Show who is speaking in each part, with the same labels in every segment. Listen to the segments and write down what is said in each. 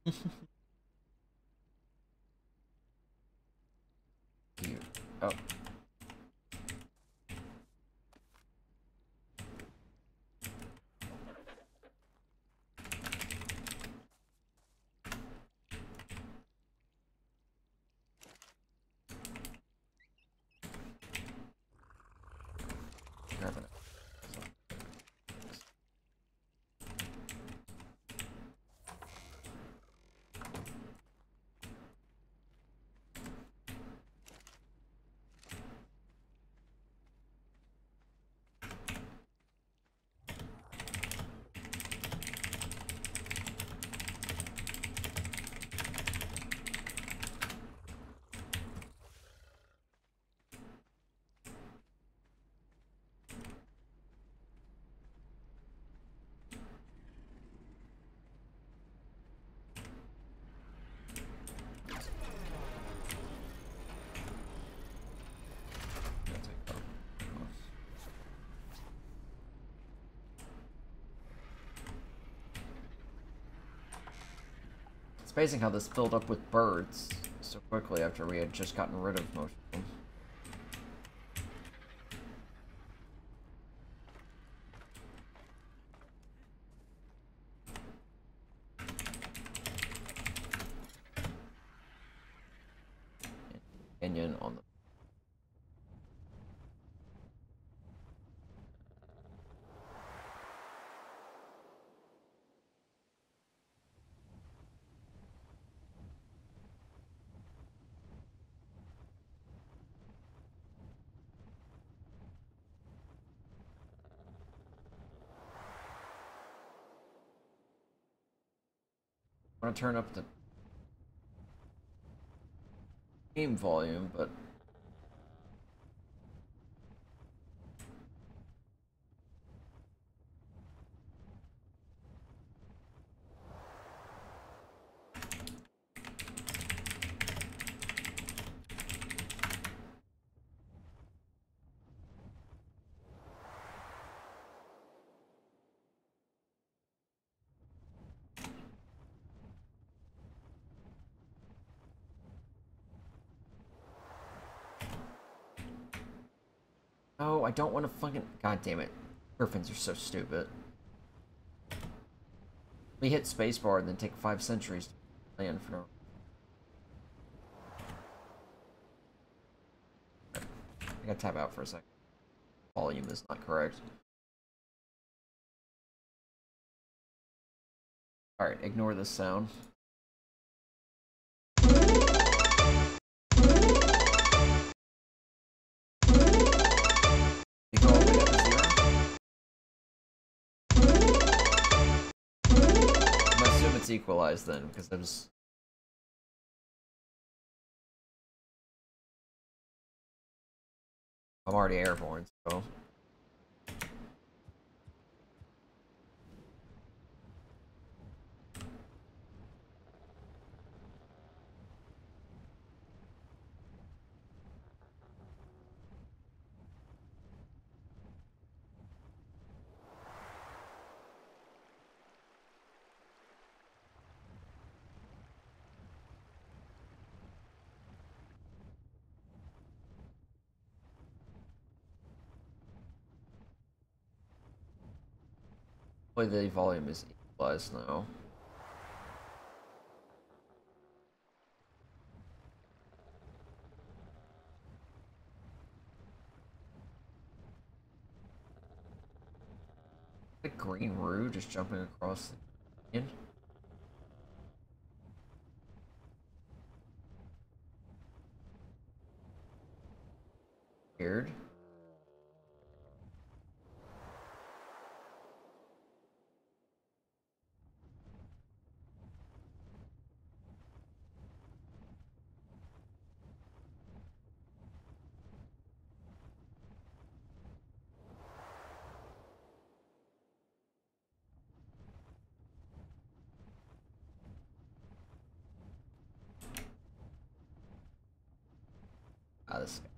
Speaker 1: You. Oh. Grab it. It's amazing how this filled up with birds so quickly after we had just gotten rid of most of them. Opinion on the I want to turn up the game volume, but oh, I don't want to fucking. God damn it. Griffins are so stupid. We hit spacebar and then take 5 centuries to land for no. I gotta tap out for a second. Volume is not correct. Alright, ignore this sound. You go all the way down to 0? I'm gonna assume it's equalized then, because there's. I'm already airborne, so. Hopefully the volume is equalized now. The green Roo just jumping across the canyon. Weird. Ah, this guy.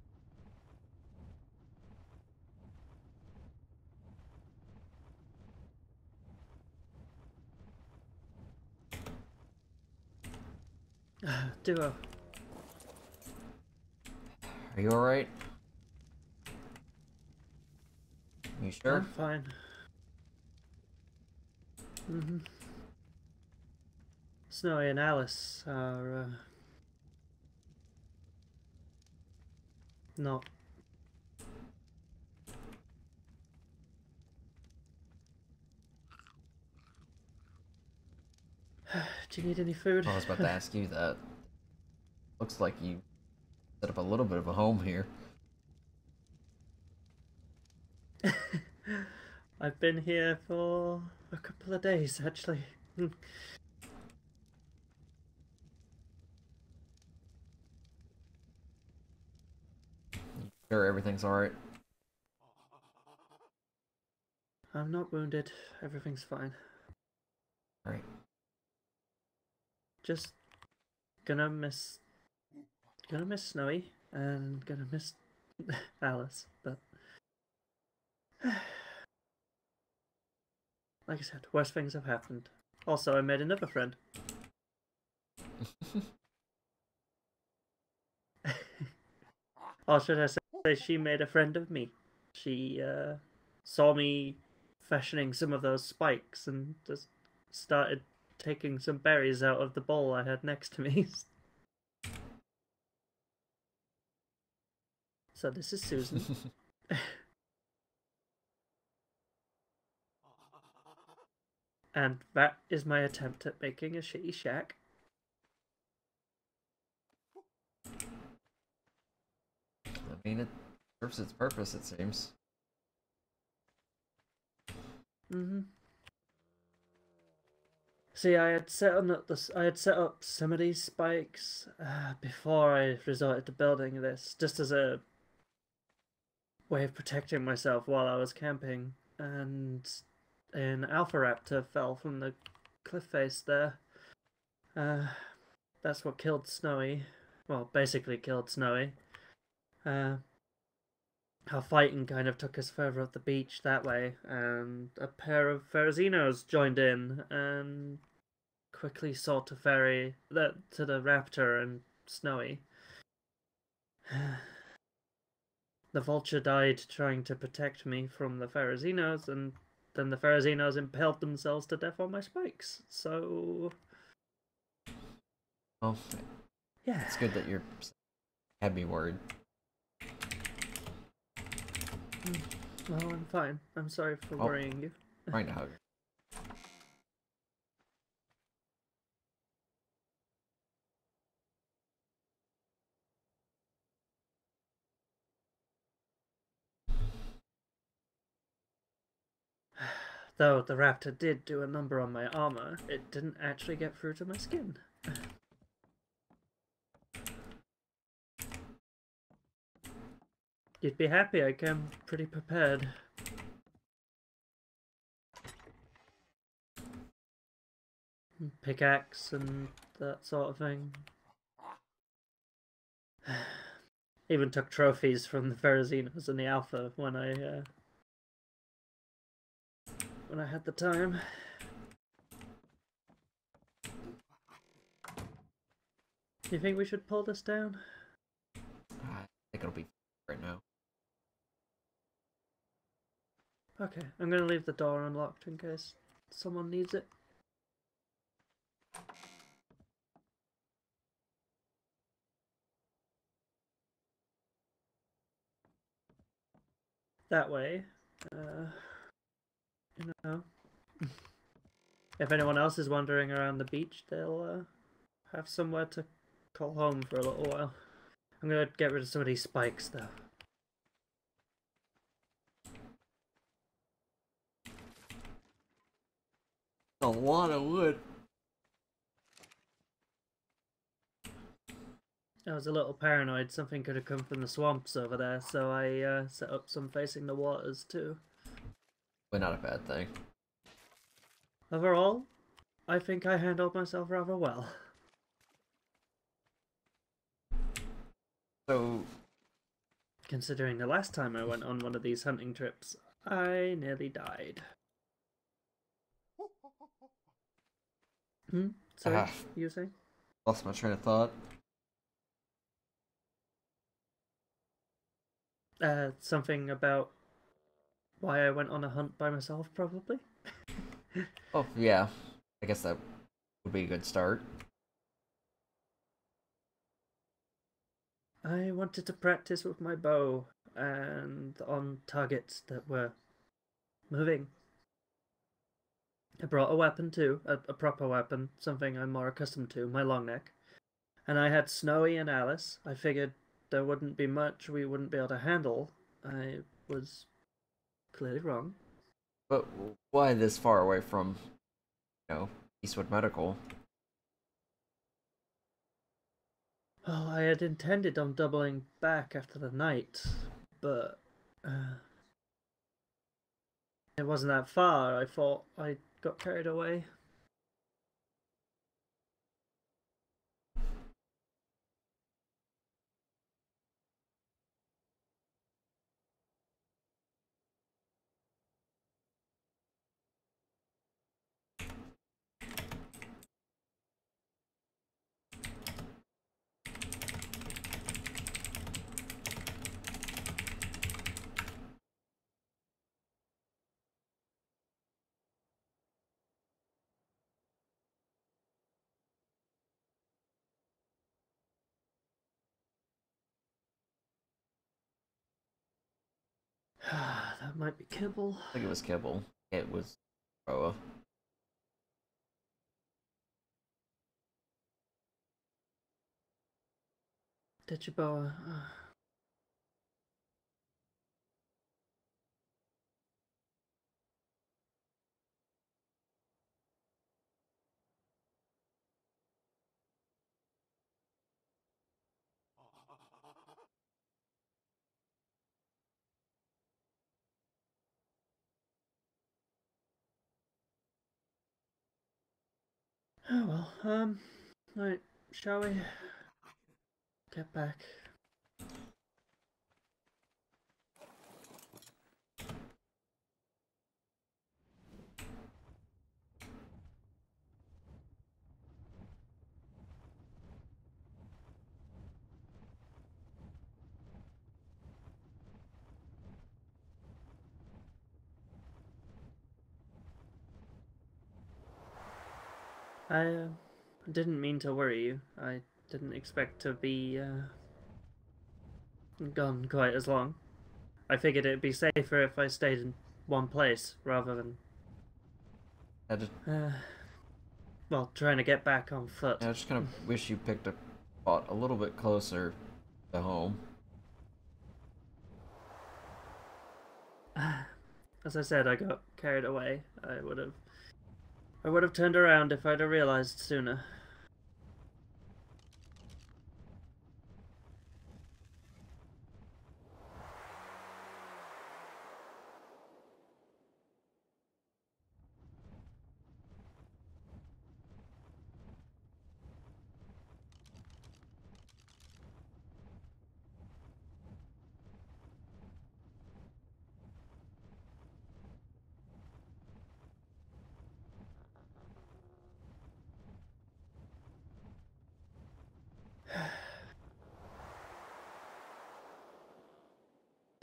Speaker 2: Duo.
Speaker 1: Are you alright? You sure?
Speaker 2: I'm fine. Snowy and Alice are not. Do you need any food?
Speaker 1: I was about to ask you that. Looks like you set up a little bit of a home here.
Speaker 2: I've been here for a couple of days, actually.
Speaker 1: Sure everything's alright?
Speaker 2: I'm not wounded. Everything's fine.
Speaker 1: Alright.
Speaker 2: Just gonna miss Snowy and gonna miss Alice, but like I said, worse things have happened. Also, I made another friend. Or should I say, she made a friend of me. She saw me fashioning some of those spikes and just started taking some berries out of the bowl I had next to me. So this is Susan. And that is my attempt at making a shitty shack.
Speaker 1: I mean, it serves its purpose, it seems.
Speaker 2: See, I had set up some of these spikes before I resorted to building this, just as a way of protecting myself while I was camping. And an alpha raptor fell from the cliff face there. That's what killed Snowy. Well, basically killed Snowy. Our fighting kind of took us further up the beach that way, and a pair of Ferrozinos joined in and quickly sought to ferry to the raptor and Snowy. The vulture died trying to protect me from the Ferrozinos, and then the Ferrozinos impaled themselves to death on my spikes. So,
Speaker 1: Well,
Speaker 2: yeah,
Speaker 1: it's good that you're had me worried.
Speaker 2: well, I'm fine. I'm sorry for worrying you.
Speaker 1: Trying to hug.
Speaker 2: Though the raptor did do a number on my armor, it didn't actually get through to my skin. You'd be happy I came pretty prepared. Pickaxe and that sort of thing. Even took trophies from the Ferrozinos and the Alpha when I had the time. Do you think we should pull this down?
Speaker 1: I think it'll be right now.
Speaker 2: Okay, I'm gonna leave the door unlocked in case someone needs it. That way, you know, if anyone else is wandering around the beach, they'll have somewhere to call home for a little while. I'm gonna get rid of some of these spikes, though.
Speaker 1: A lot of wood.
Speaker 2: I was a little paranoid something could have come from the swamps over there, so I set up some facing the waters too.
Speaker 1: But not a bad thing.
Speaker 2: Overall, I think I handled myself rather well.
Speaker 1: So,
Speaker 2: Considering the last time I went on one of these hunting trips, I nearly died. Sorry, you were saying?
Speaker 1: Lost my train of thought.
Speaker 2: Something about why I went on a hunt by myself, probably.
Speaker 1: Oh, yeah. I guess that would be a good start.
Speaker 2: I wanted to practice with my bow and on targets that were moving. I brought a weapon too, a proper weapon, something I'm more accustomed to, my long neck. And I had Snowy and Alice. I figured there wouldn't be much we wouldn't be able to handle. I was clearly wrong.
Speaker 1: But why this far away from, Eastwood Medical?
Speaker 2: Well, I had intended on doubling back after the night, but it wasn't that far. I thought I got carried away. That might be kibble.
Speaker 1: I think it was Kibble. It was Roa.
Speaker 2: Digiboa. Oh well, right, shall we get back? I didn't mean to worry you. I didn't expect to be gone quite as long. I figured it'd be safer if I stayed in one place rather than
Speaker 1: I just,
Speaker 2: well, trying to get back on foot.
Speaker 1: I just kind of wish you picked a spot a little bit closer to home.
Speaker 2: As I said, I got carried away. I would have turned around if I'd have realized sooner.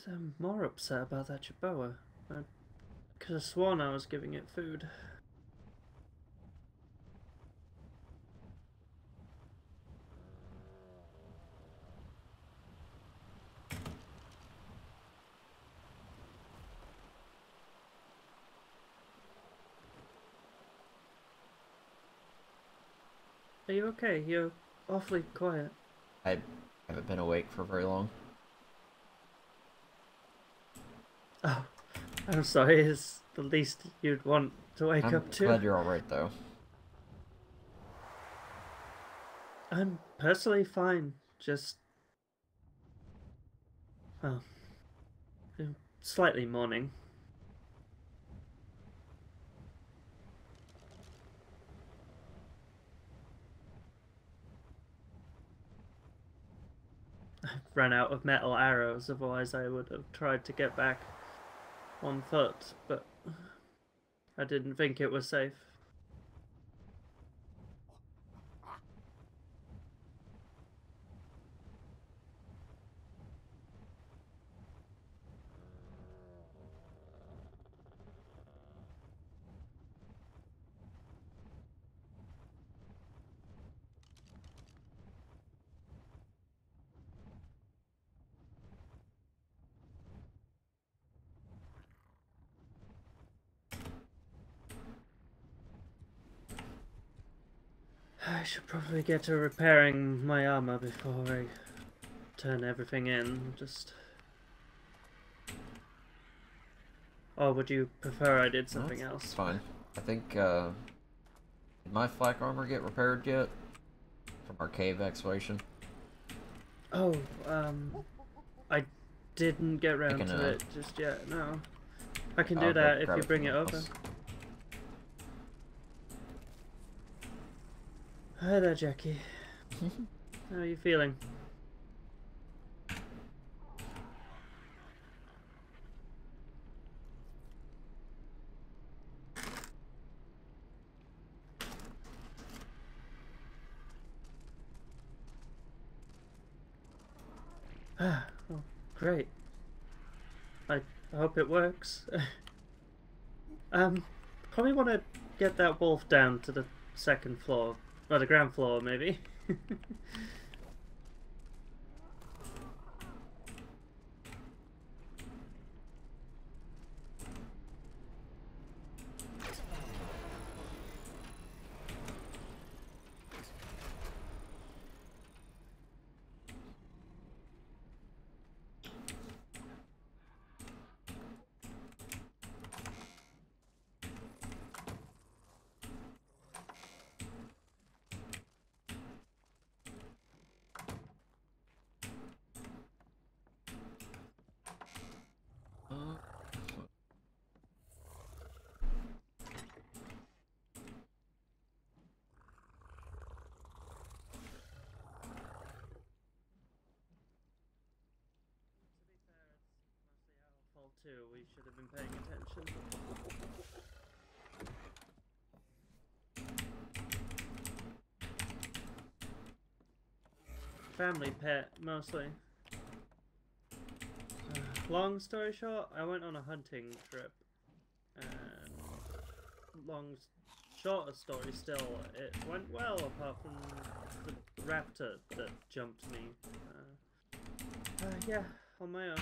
Speaker 2: I'm more upset about that Jaboa. I could have sworn I was giving it food. Are you okay? You're awfully quiet.
Speaker 1: I haven't been awake for very long.
Speaker 2: Oh, I'm sorry. It's the least you'd want to wake
Speaker 1: I'm
Speaker 2: up to.
Speaker 1: glad you're alright, though.
Speaker 2: I'm personally fine. Just, well, slightly mourning. I ran out of metal arrows, otherwise I would have tried to get back on foot, but I didn't think it was safe. I should probably get to repairing my armor before I turn everything in. Just. Or would you prefer I did something else?
Speaker 1: It's fine. I think, did my flak armor get repaired yet? From our cave excavation?
Speaker 2: Oh, I didn't get round to it just yet, no. I can do that if you bring it over. Hi there, Jackie. How are you feeling? Ah, oh, great. I hope it works. Probably want to get that wolf down to the second floor. Or the ground floor, maybe. Too, we should have been paying attention. Family pet, mostly. Long story short, I went on a hunting trip, and shorter story still, it went well apart from the raptor that jumped me. Yeah, on my own.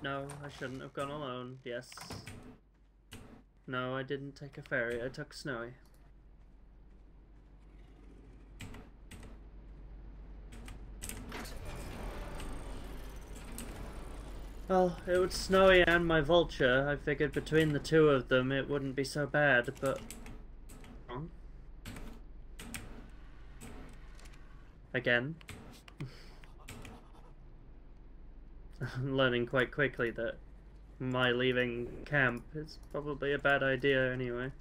Speaker 2: No, I shouldn't have gone alone, yes. No, I didn't take a ferry, I took Snowy. Well, it was Snowy and my vulture. I figured between the two of them it wouldn't be so bad, but... Wrong. Again. I'm learning quite quickly that my leaving camp is probably a bad idea anyway.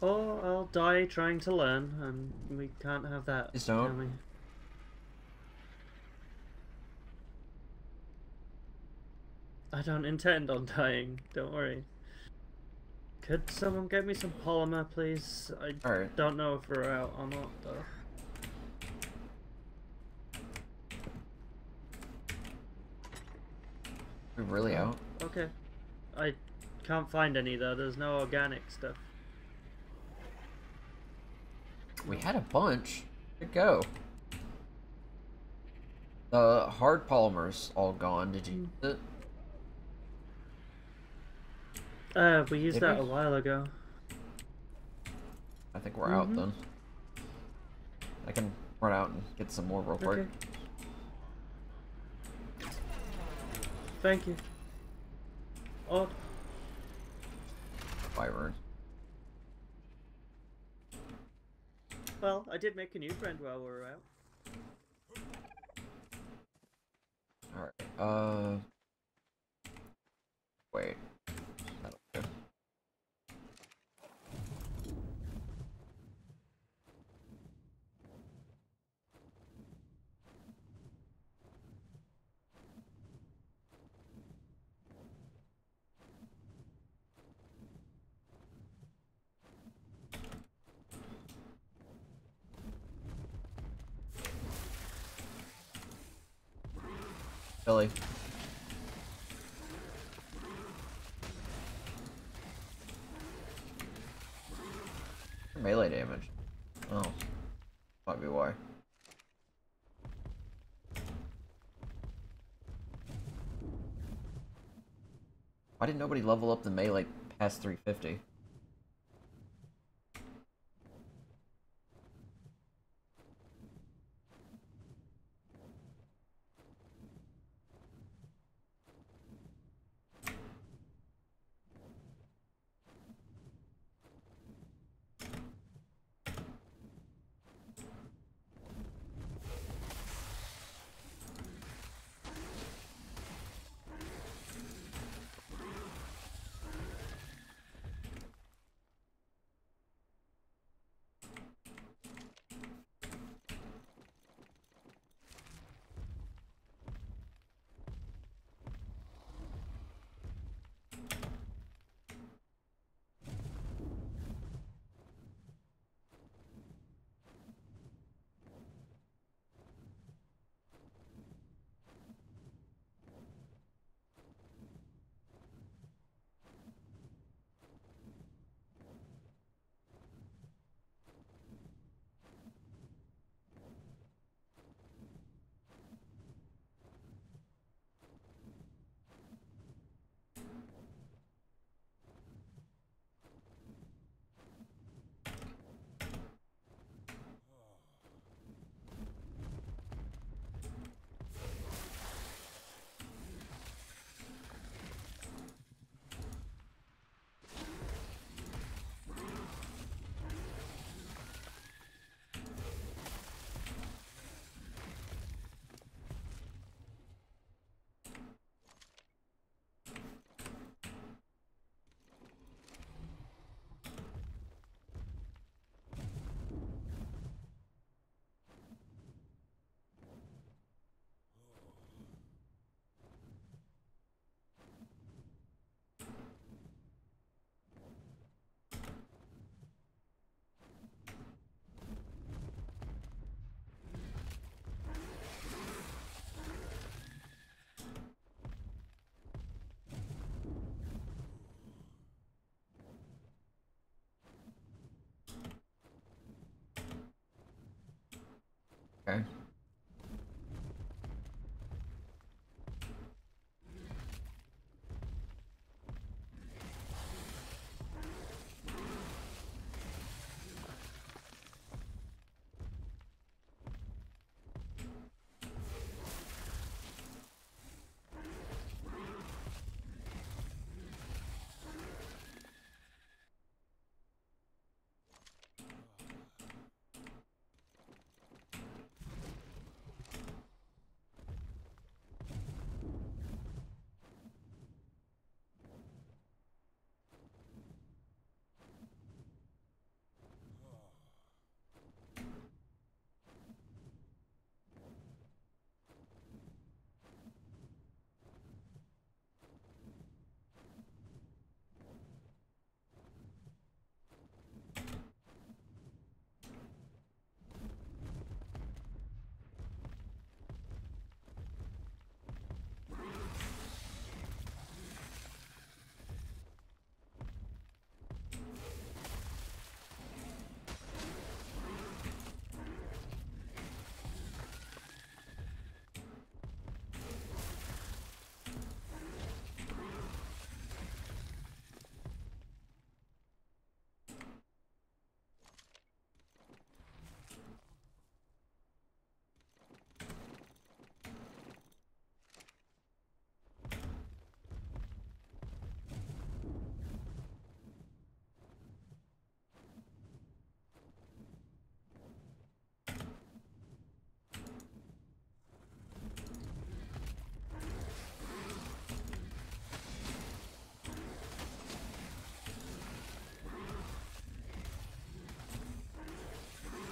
Speaker 2: Or I'll die trying to learn, and we can't have that, can we? I don't intend on dying, don't worry. Could someone get me some polymer, please? I don't know if we're out or not, though.
Speaker 1: We're really out?
Speaker 2: Okay. I can't find any, though. There's no organic stuff.
Speaker 1: We had a bunch. Where'd it go? The hard polymer's all gone. Did you use
Speaker 2: it? We used that a while ago.
Speaker 1: I think we're out then. I can run out and get some more real quick.
Speaker 2: Thank you. Oh.
Speaker 1: Wyvern.
Speaker 2: Well, I did make a new friend while we were out.
Speaker 1: Alright, wait. That'll do. Philly. Melee damage. Oh. Might be why. Why did nobody level up the melee past 350? Okay.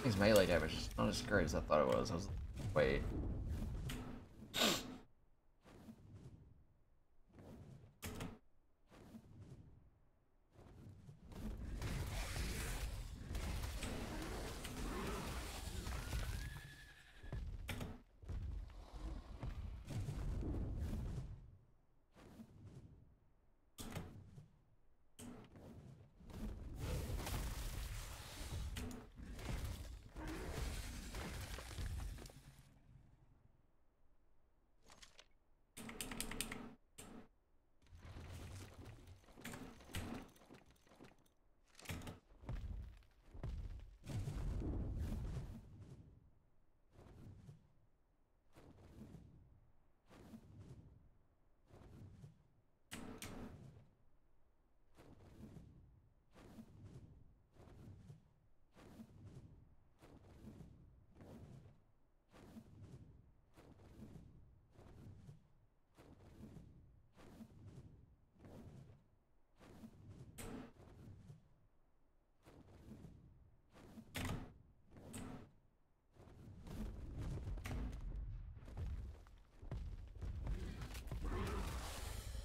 Speaker 1: His melee damage is not as great as I thought it was. I was like, wait.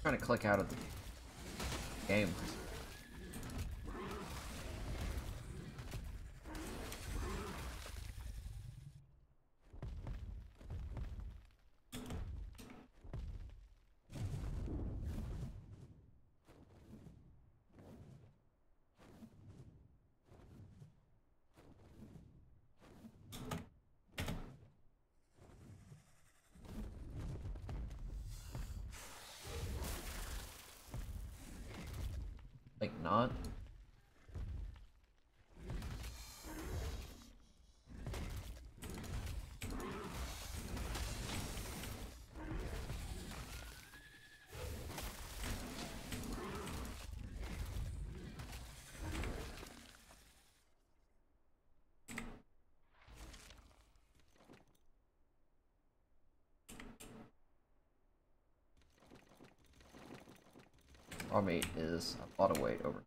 Speaker 1: trying to click out of the game. Like not. Raw meat is a lot of weight over.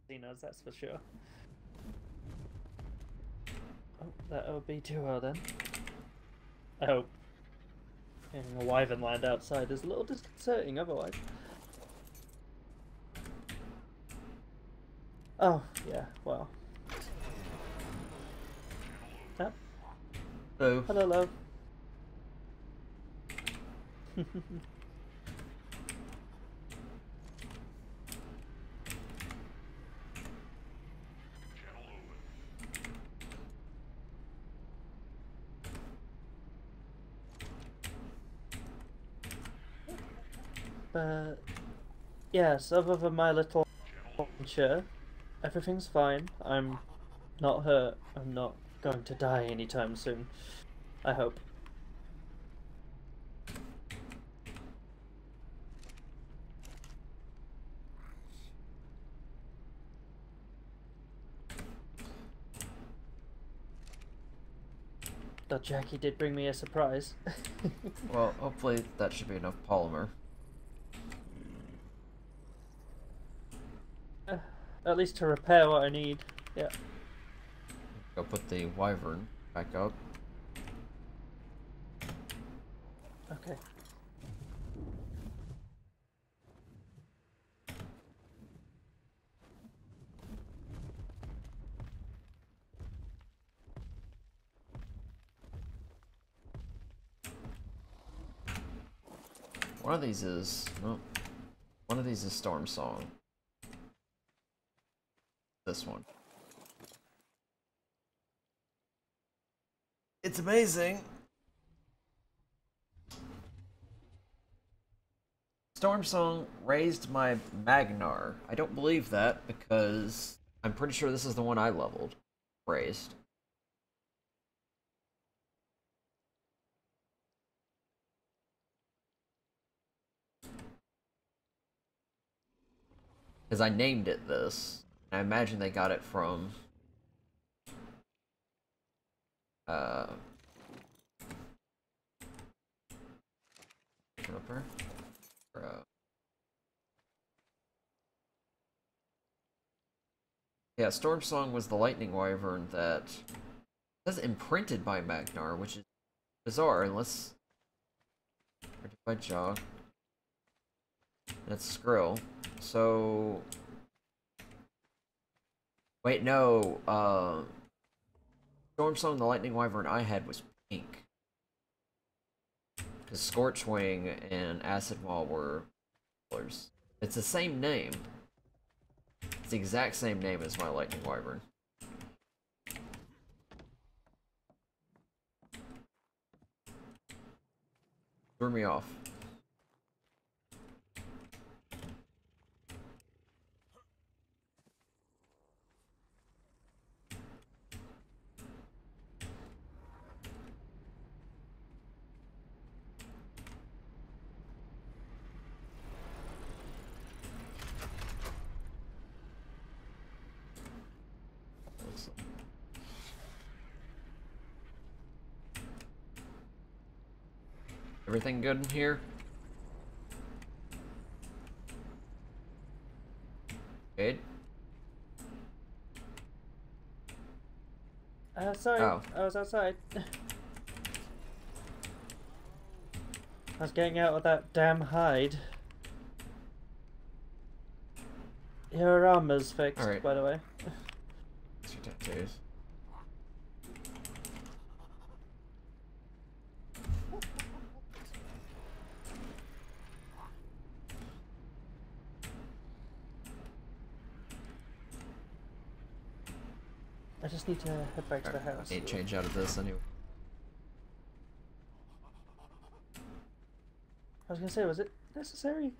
Speaker 2: Casinos, that's for sure. Oh, that would be too well then. I hope. Having a wyvern land outside is a little disconcerting otherwise. Oh, yeah, well. Yep.
Speaker 1: Hello.
Speaker 2: Hello, love. But yes, other than my little launcher, everything's fine. I'm not hurt. I'm not going to die anytime soon. I hope. But Jackie did bring me a surprise.
Speaker 1: Well, hopefully that should be enough polymer.
Speaker 2: At least to repair what I need. Yeah.
Speaker 1: Go put the wyvern back up.
Speaker 2: Okay.
Speaker 1: One of these is, well, one of these is Storm Song. This one. It's amazing. Storm Song raised my Magnar. I don't believe that because I'm pretty sure this is the one I leveled. Raised. Because I named it this. I imagine they got it from Ripper? Yeah, Storm Song was the lightning wyvern that says imprinted by Magnar, which is bizarre unless printed by Jog. That's Skrill. So Wait, no. Storm Song, the Lightning Wyvern I had was pink. Because Scorchwing and Acid Maw were colors. It's the same name. It's the exact same name as my Lightning Wyvern. Threw me off. Everything good in here? Good.
Speaker 2: Sorry,
Speaker 1: Oh.
Speaker 2: I was outside. I was getting out of that damn hide. Your armor's fixed,
Speaker 1: Alright.
Speaker 2: by the way.
Speaker 1: It's your tattoos.
Speaker 2: I just need to head back to the house.
Speaker 1: I need to change out of this anyway.
Speaker 2: I was gonna say, was it necessary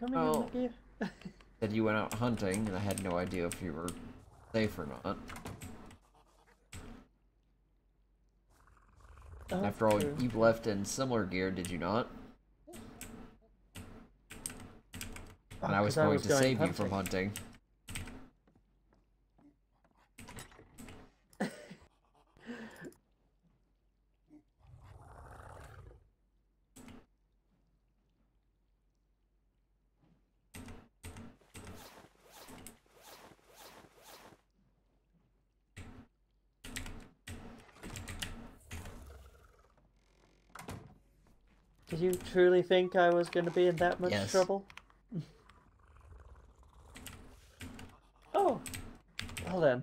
Speaker 2: coming in the gear?
Speaker 1: Said you went out hunting, and I had no idea if you were safe or not.
Speaker 2: Oh,
Speaker 1: After all,
Speaker 2: true.
Speaker 1: you left in similar gear, did you not? And I was going to save you from hunting.
Speaker 2: Did you truly think I was going to be in that much trouble? Oh, well then.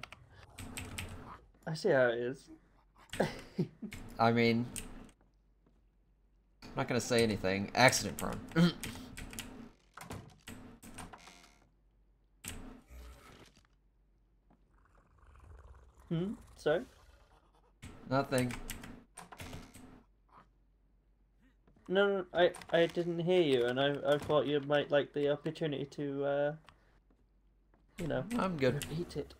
Speaker 2: I see how it is.
Speaker 1: I mean, I'm not gonna say anything. Accident prone.
Speaker 2: Sorry?
Speaker 1: Nothing.
Speaker 2: No, I didn't hear you, and I thought you might like the opportunity to, you know,
Speaker 1: I'm good.
Speaker 2: repeat it.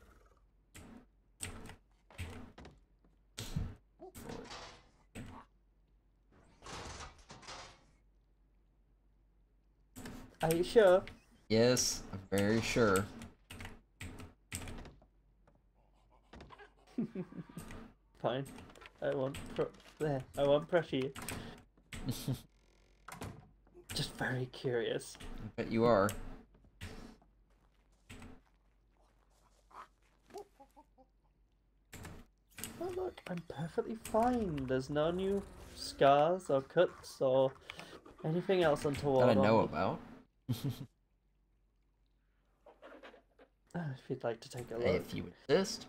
Speaker 2: Are you sure?
Speaker 1: Yes, I'm very sure.
Speaker 2: Fine. I won't I won't pressure you. Just very curious.
Speaker 1: I bet you are.
Speaker 2: Oh look, I'm perfectly fine. There's no new scars or cuts or anything else untoward.
Speaker 1: That I know about.
Speaker 2: If you'd like to take a look.
Speaker 1: If you insist.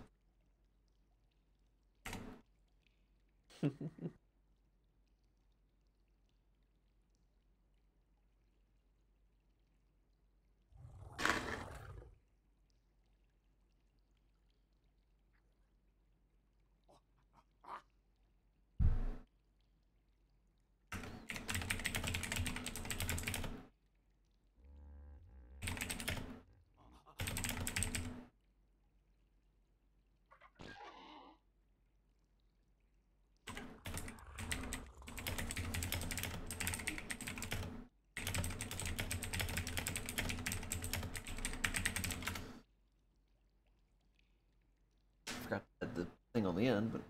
Speaker 1: Forgot to add the thing on the end, but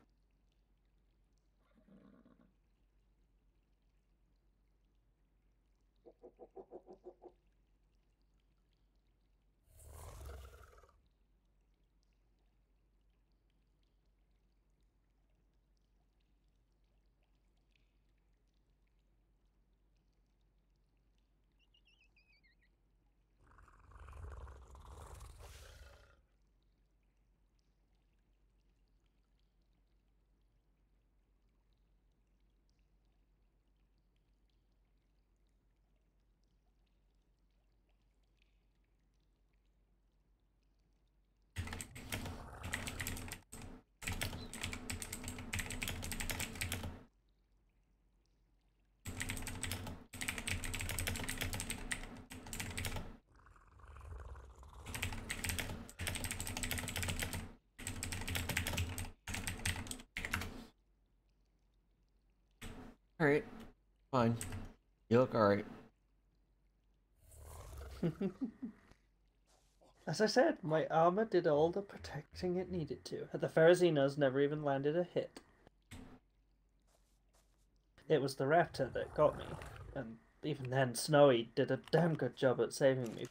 Speaker 1: Alright, fine. You look alright.
Speaker 2: As I said, my armor did all the protecting it needed to. The Pharazinas never even landed a hit. It was the raptor that got me, and even then Snowy did a damn good job at saving me.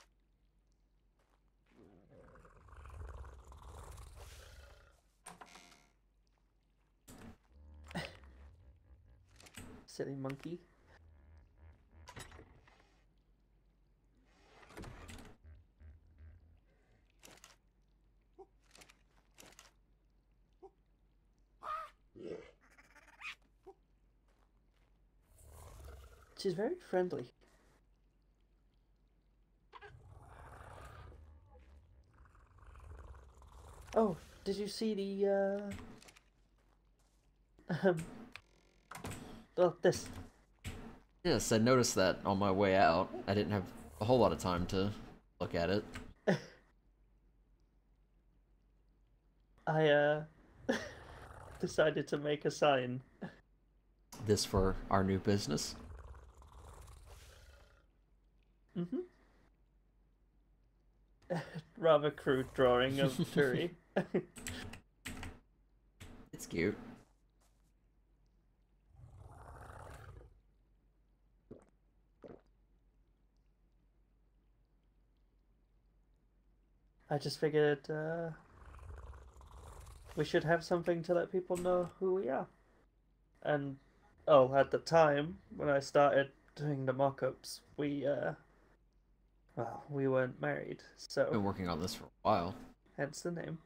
Speaker 2: Silly monkey. She's very friendly. Oh, did you see the, well, this?
Speaker 1: Yes, I noticed that on my way out. I didn't have a whole lot of time to look at it.
Speaker 2: I, decided to make a sign.
Speaker 1: This for our new business?
Speaker 2: Mm-hmm. Rather crude drawing of Turi.
Speaker 1: It's cute.
Speaker 2: I just figured, we should have something to let people know who we are. And, oh, at the time, when I started doing the mock-ups, well, we weren't married, so
Speaker 1: Been working on this for a while.
Speaker 2: hence the name.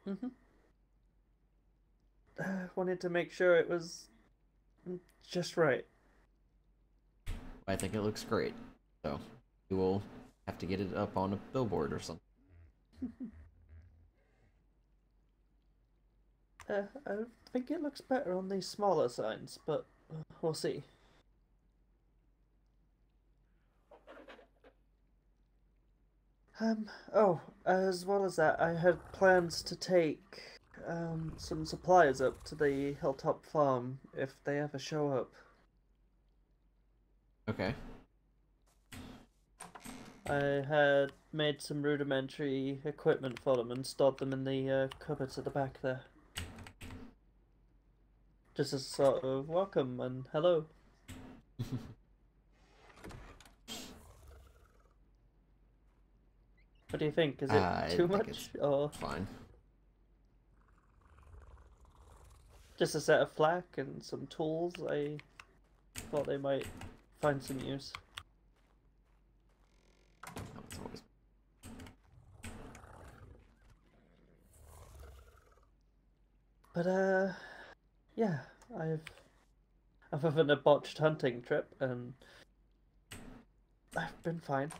Speaker 2: Mm-hmm. Wanted to make sure it was just right.
Speaker 1: I think it looks great. So, we will have to get it up on a billboard or something.
Speaker 2: I think it looks better on these smaller signs, but we'll see. Oh, as well as that, I had plans to take some supplies up to the Hilltop Farm if they ever show up.
Speaker 1: Okay.
Speaker 2: I had made some rudimentary equipment for them and stored them in the cupboards at the back there. Just as a sort of welcome and hello. What do you think? Is it too much or
Speaker 1: fine?
Speaker 2: just a set of flak and some tools? I thought they might find some use.
Speaker 1: Always...
Speaker 2: But yeah, I've having a botched hunting trip and I've been fine.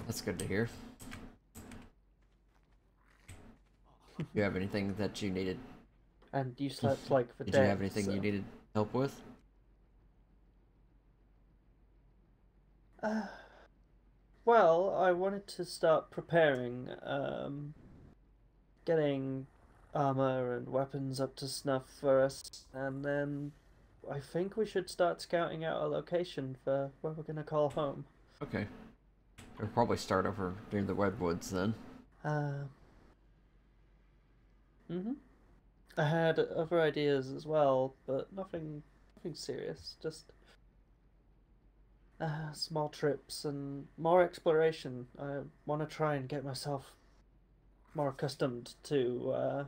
Speaker 1: That's good to hear. Do you have anything that you needed?
Speaker 2: And you slept like for days.
Speaker 1: Did you have anything you needed help with?
Speaker 2: Well, I wanted to start preparing, getting armor and weapons up to snuff for us, and then I think we should start scouting out a location for where we're gonna call home.
Speaker 1: Okay. We'll probably start over near the Redwoods then.
Speaker 2: Mm-hmm. I had other ideas as well, but nothing serious. Just small trips and more exploration. I want to try and get myself more accustomed to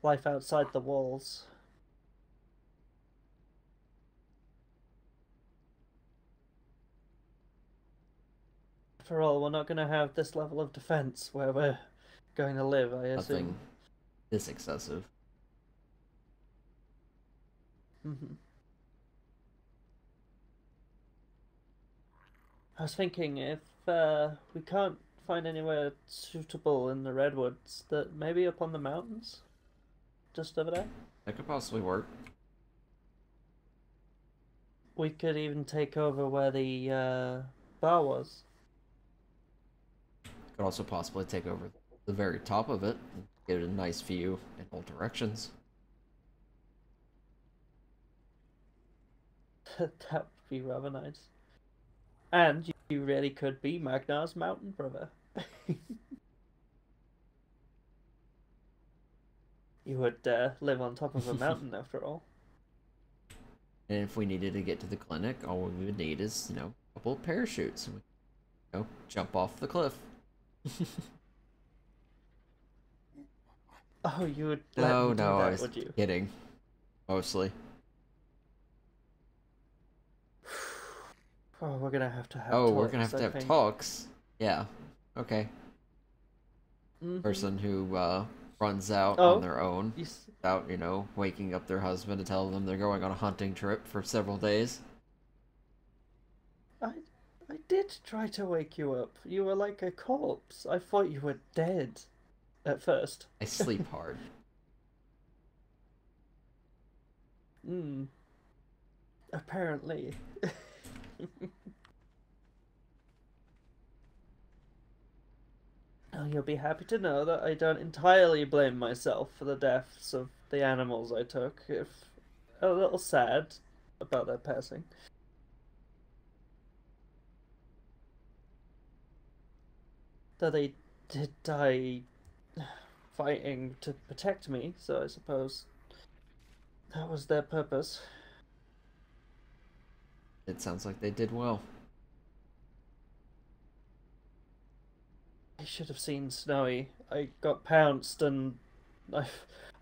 Speaker 2: life outside the walls. After all, we're not going to have this level of defense where we're going to live, I assume.
Speaker 1: Nothing this excessive.
Speaker 2: Mm-hmm. I was thinking if we can't find anywhere suitable in the redwoods, that maybe up on the mountains, just over there.
Speaker 1: That could possibly work.
Speaker 2: We could even take over where the bar was.
Speaker 1: Could also possibly take over the very top of it and get a nice view in all directions.
Speaker 2: That would be rather nice. And you really could be Magnar's mountain brother. You would live on top of a mountain after all.
Speaker 1: And if we needed to get to the clinic, all we would need is, a couple of parachutes. And we, jump off the cliff.
Speaker 2: Oh, you would let
Speaker 1: No,
Speaker 2: me do
Speaker 1: no, I
Speaker 2: that,
Speaker 1: was
Speaker 2: would you?
Speaker 1: kidding. Mostly.
Speaker 2: Oh, we're gonna have
Speaker 1: Oh, we're
Speaker 2: talks,
Speaker 1: gonna have to
Speaker 2: I
Speaker 1: have
Speaker 2: think.
Speaker 1: talks. Yeah. Okay.
Speaker 2: Mhm.
Speaker 1: Person who runs out
Speaker 2: Oh,
Speaker 1: on their own without, waking up their husband to tell them they're going on a hunting trip for several days.
Speaker 2: I, I did try to wake you up. You were like a corpse. I thought you were dead at first.
Speaker 1: I sleep hard.
Speaker 2: Hmm. Apparently. Oh, you'll be happy to know that I don't entirely blame myself for the deaths of the animals I took. If a little sad about their passing. Though they did die fighting to protect me, so I suppose that was their purpose.
Speaker 1: It sounds like they did well.
Speaker 2: I should have seen Snowy. I got pounced and I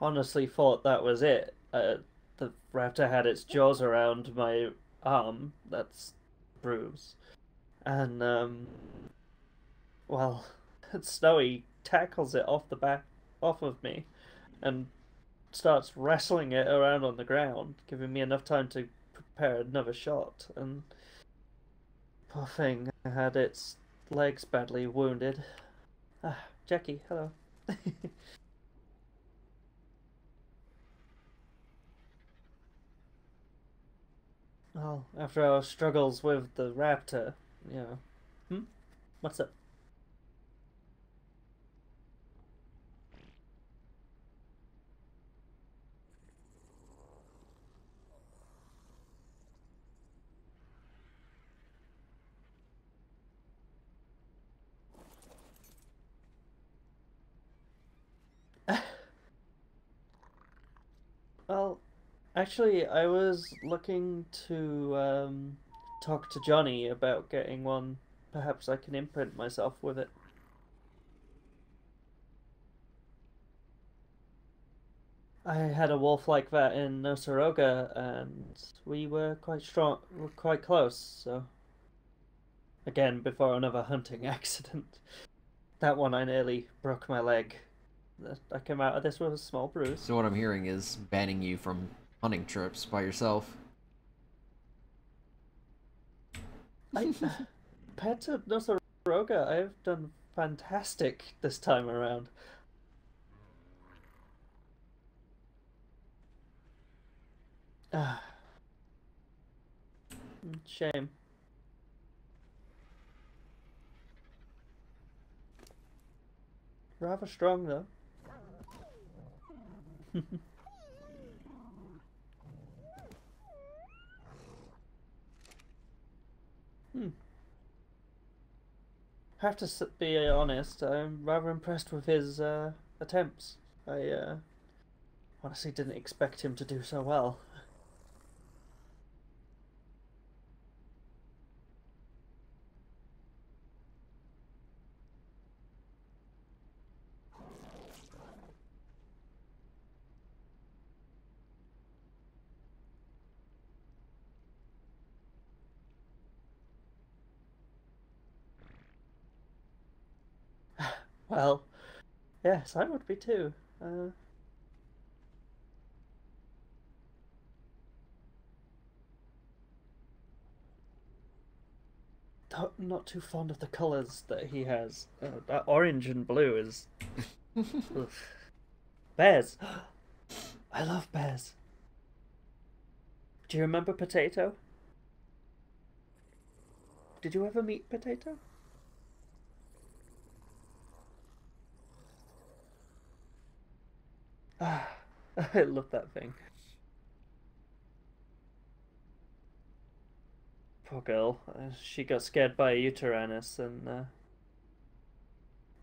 Speaker 2: honestly thought that was it. The raptor had its jaws around my arm, that's bruise. And, well, Snowy tackles it off of me, and starts wrestling it around on the ground, giving me enough time to prepare another shot. And poor thing had its legs badly wounded. Ah, Jackie, hello. Well, after our struggles with the raptor, you know. Hmm? What's up? Well, actually, I was looking to talk to Johnny about getting one. Perhaps I can imprint myself with it. I had a wolf like that in Nosoroga, and we were quite strong, were quite close. So, again, before another hunting accident, that one I nearly broke my leg. I came out of this with a small bruise.
Speaker 1: So what I'm hearing is banning you from hunting trips by yourself.
Speaker 2: I, compared to Nosoroga, I've done fantastic this time around. Ah, shame. Rather strong though. Hmm. Have to be honest. I'm rather impressed with his attempts. I honestly didn't expect him to do so well. Well, yes, I would be too. Uh, not too fond of the colours that he has. That orange and blue is. Oof. Bears. I love bears. Do you remember Potato? Did you ever meet Potato? I love that thing. Poor girl. She got scared by a Uranus and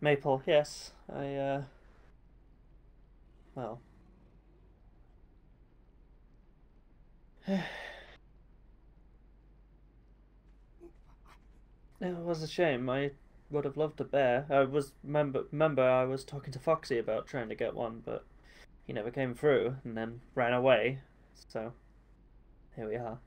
Speaker 2: Maple. Yes, well, it was a shame. I would have loved a bear. I was remember I was talking to Foxy about trying to get one, but he never came through and then ran away. So here we are.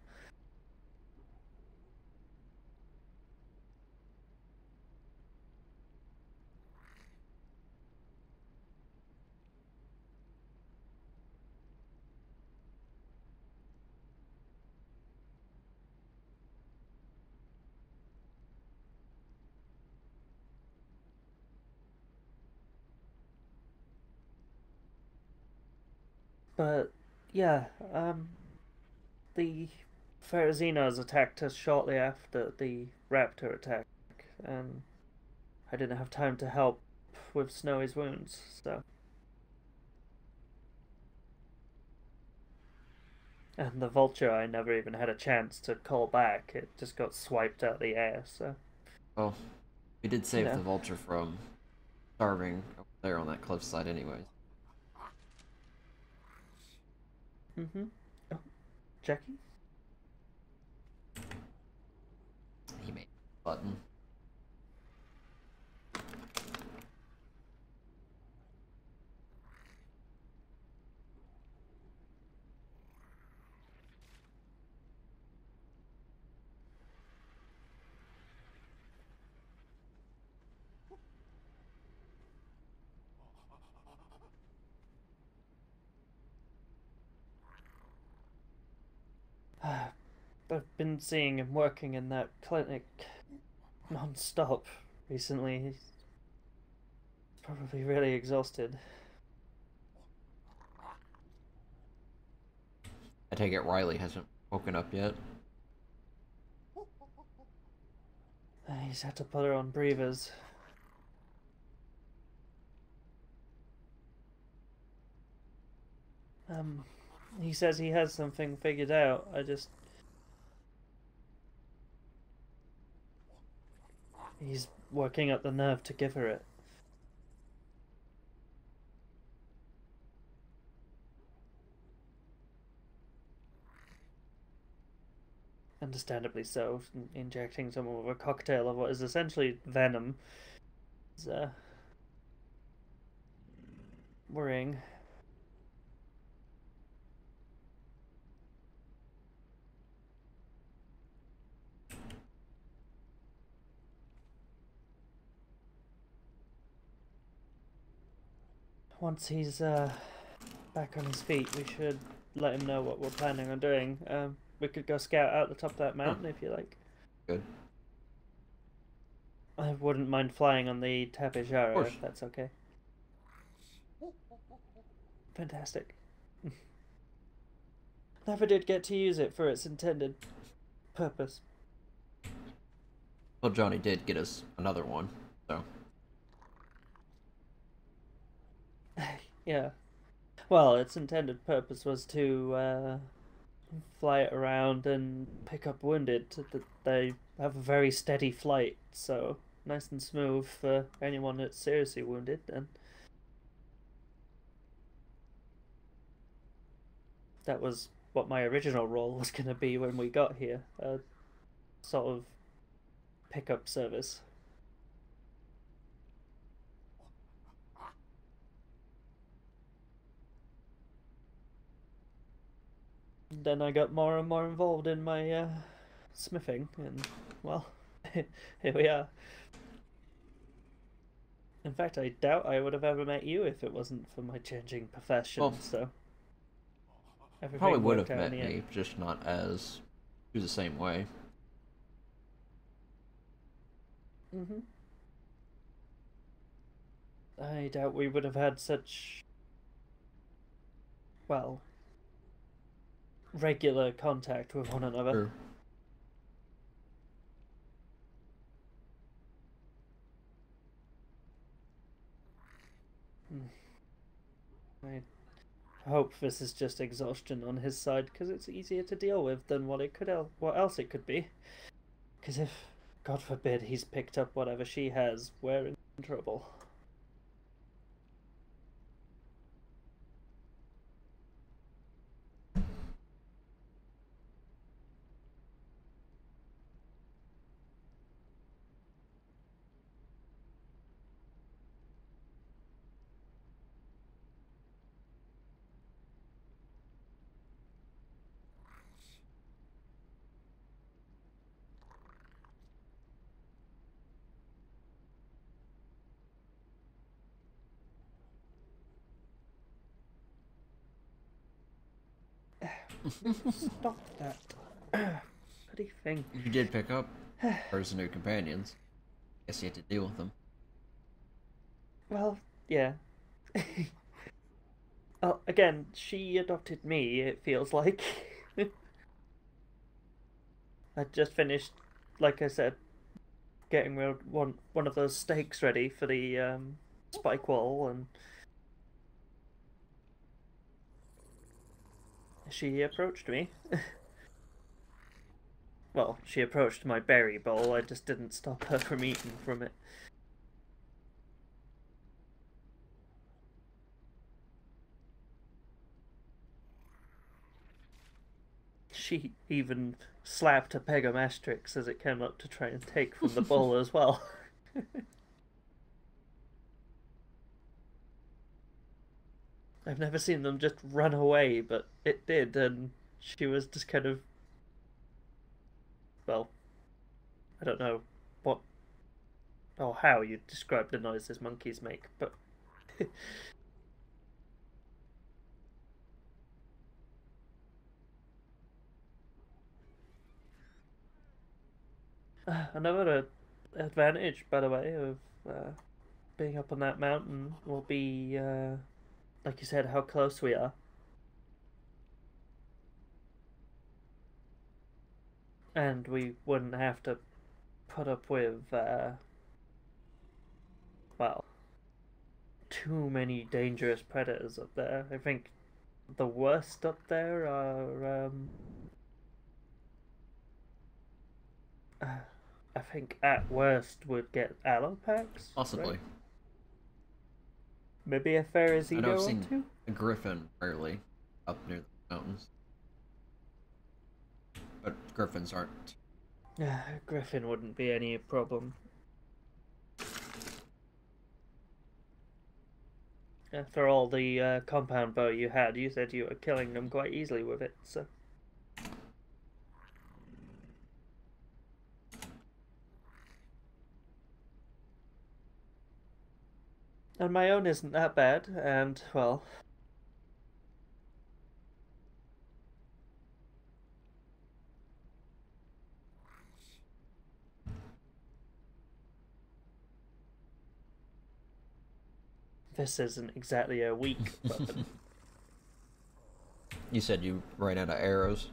Speaker 2: But yeah, the Pharaohzinos attacked us shortly after the raptor attack, and I didn't have time to help with Snowy's wounds, so. And the vulture, I never even had a chance to call back. It just got swiped out of the air, so.
Speaker 1: Well, we did
Speaker 2: You
Speaker 1: save the
Speaker 2: know.
Speaker 1: vulture from starving over there on that cliffside anyways.
Speaker 2: Mm-hmm. Oh, Jackie?
Speaker 1: He made a button.
Speaker 2: I've been seeing him working in that clinic non-stop recently. He's probably really exhausted.
Speaker 1: I take it Riley hasn't woken up yet.
Speaker 2: He's had to put her on breathers. Um, he says he has something figured out. He's working up the nerve to give her it. Understandably so. Injecting someone with a cocktail of what is essentially venom is worrying. Once he's back on his feet, we should let him know what we're planning on doing. We could go scout out the top of that
Speaker 1: Huh.
Speaker 2: mountain if you like.
Speaker 1: Good.
Speaker 2: I wouldn't mind flying on the
Speaker 1: Of
Speaker 2: Tapejara
Speaker 1: course.
Speaker 2: if that's okay. Fantastic. Never did get to use it for its intended purpose.
Speaker 1: Well, Johnny did get us another one, so.
Speaker 2: Yeah. Well, its intended purpose was to fly it around and pick up wounded. They have a very steady flight, so nice and smooth for anyone that's seriously wounded. And that was what my original role was going to be when we got here, a sort of pickup service. Then I got more and more involved in my smithing, and well, here we are. In fact, I doubt I would have ever met you if it wasn't for my changing profession.
Speaker 1: Well,
Speaker 2: So
Speaker 1: probably
Speaker 2: everything
Speaker 1: would
Speaker 2: worked
Speaker 1: have
Speaker 2: out in
Speaker 1: met
Speaker 2: the
Speaker 1: me,
Speaker 2: end.
Speaker 1: just not as the same way.
Speaker 2: Hmm. I doubt we would have had such, well, regular contact with one another.
Speaker 1: Sure.
Speaker 2: I I hope this is just exhaustion on his side, because it's easier to deal with than what else it could be. Because if, God forbid, he's picked up whatever she has, we're in trouble. Stop that bloody thing.
Speaker 1: You did pick up hers new companions. Guess you had to deal with them.
Speaker 2: Well, yeah. Well, again, she adopted me, it feels like. I just finished, like I said, getting one of those stakes ready for the spike wall, and she approached me. Well, she approached my berry bowl, I just didn't stop her from eating from it. She even slapped a Pegomastrix as it came up to try and take from the bowl as well. I've never seen them just run away, but it did, and she was just kind of, well, I don't know what or how you describe the noises monkeys make, but another advantage, by the way, of being up on that mountain will be, like you said, how close we are. And we wouldn't have to put up with, well, too many dangerous predators up there. I think the worst up there are, I think at worst would get Alopax.
Speaker 1: Possibly.
Speaker 2: Right? Maybe a Ferrizido
Speaker 1: I know I've
Speaker 2: or
Speaker 1: seen
Speaker 2: two?
Speaker 1: a griffin rarely up near the mountains. But griffins aren't.
Speaker 2: Griffin wouldn't be any problem. After all the compound bow you had, you said you were killing them quite easily with it, so. And my own isn't that bad, and, well, this isn't exactly a weak weapon.
Speaker 1: You said you ran out of arrows.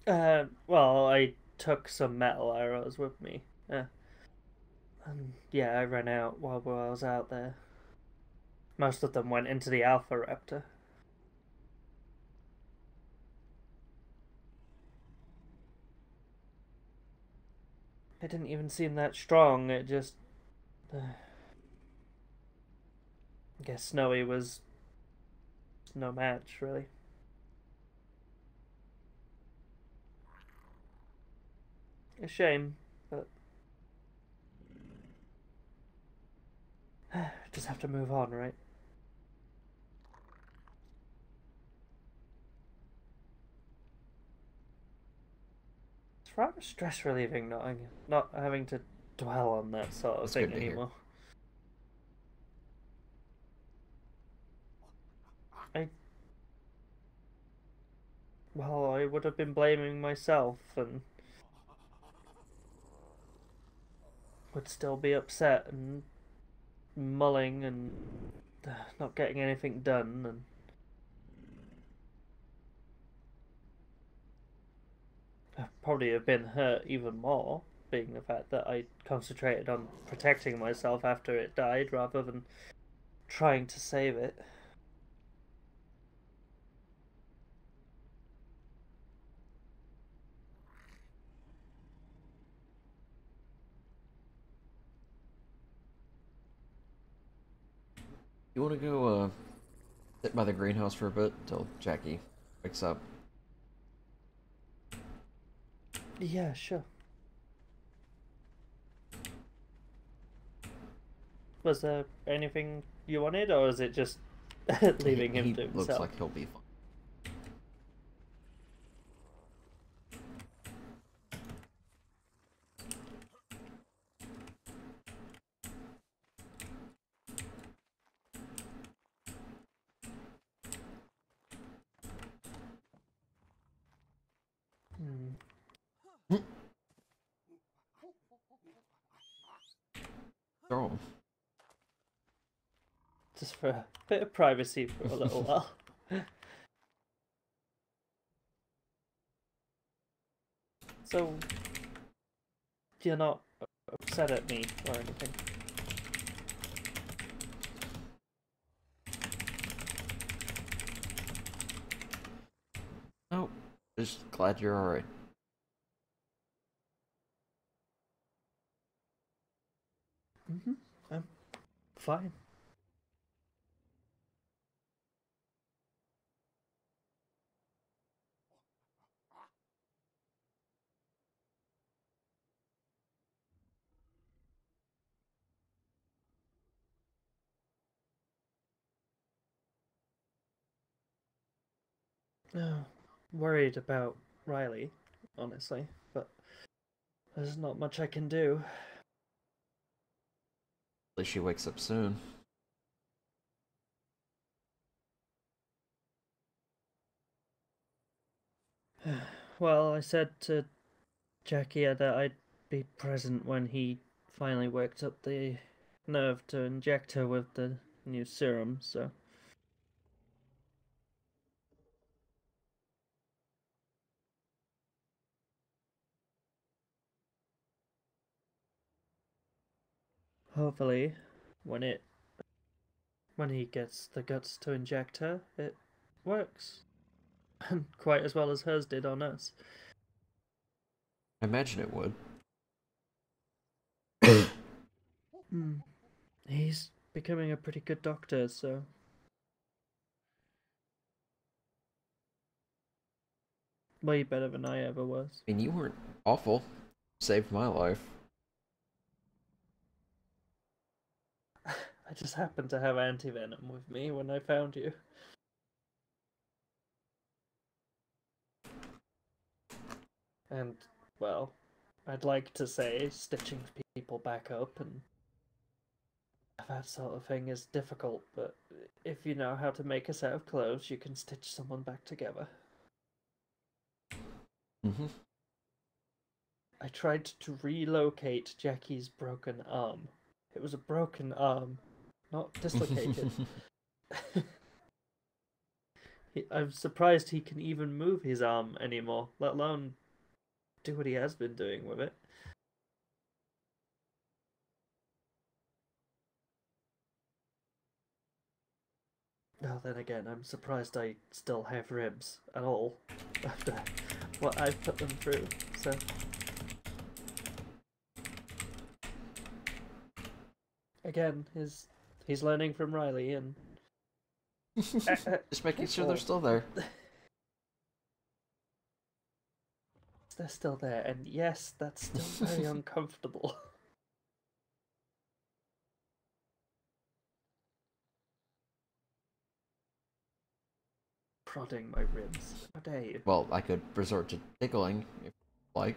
Speaker 2: Well, I took some metal arrows with me. And yeah, I ran out while I was out there. Most of them went into the Alpha Raptor. It didn't even seem that strong, it just... I guess Snowy was no match, really. A shame, but... just have to move on, right? It's rather stress relieving not having to dwell on that sort of
Speaker 1: That's
Speaker 2: thing
Speaker 1: good to hear.
Speaker 2: anymore. I Well, I would have been blaming myself and would still be upset and mulling and not getting anything done, and I'd probably have been hurt even more, being the fact that I concentrated on protecting myself after it died rather than trying to save it.
Speaker 1: You want to go sit by the greenhouse for a bit till Jackie wakes up?
Speaker 2: Yeah, sure. Was there anything you wanted, or is it just leaving him
Speaker 1: He
Speaker 2: to
Speaker 1: looks
Speaker 2: himself?
Speaker 1: like he'll be fine.
Speaker 2: Hmm.
Speaker 1: Throw him.
Speaker 2: Just for a bit of privacy for a little while. So, you're not upset at me or anything?
Speaker 1: Oh, just glad you're alright.
Speaker 2: I'm fine. No, worried about Riley, honestly, but there's not much I can do.
Speaker 1: At least she wakes up soon.
Speaker 2: Well, I said to Jackie that I'd be present when he finally worked up the nerve to inject her with the new serum, so. Hopefully, when it when he gets the guts to inject her, it works. Quite as well as hers did on us.
Speaker 1: I imagine it would.
Speaker 2: Hmm. He's becoming a pretty good doctor, so. Way better than I ever was.
Speaker 1: I mean, you weren't awful. Saved my life.
Speaker 2: I just happened to have anti-venom with me when I found you. And, well, I'd like to say stitching people back up and that sort of thing is difficult, but if you know how to make a set of clothes, you can stitch someone back together.
Speaker 1: Mm-hmm.
Speaker 2: I tried to relocate Jackie's broken arm. It was a broken arm, not dislocated. I'm surprised he can even move his arm anymore, let alone do what he has been doing with it. Well, then again, I'm surprised I still have ribs at all after what I've put them through. So, again, he's learning from Riley, and
Speaker 1: Just making sure
Speaker 2: careful.
Speaker 1: they're still there.
Speaker 2: They're still there, and yes, that's still very uncomfortable. Prodding my ribs. How dare you?
Speaker 1: Well, I could resort to tickling if you like.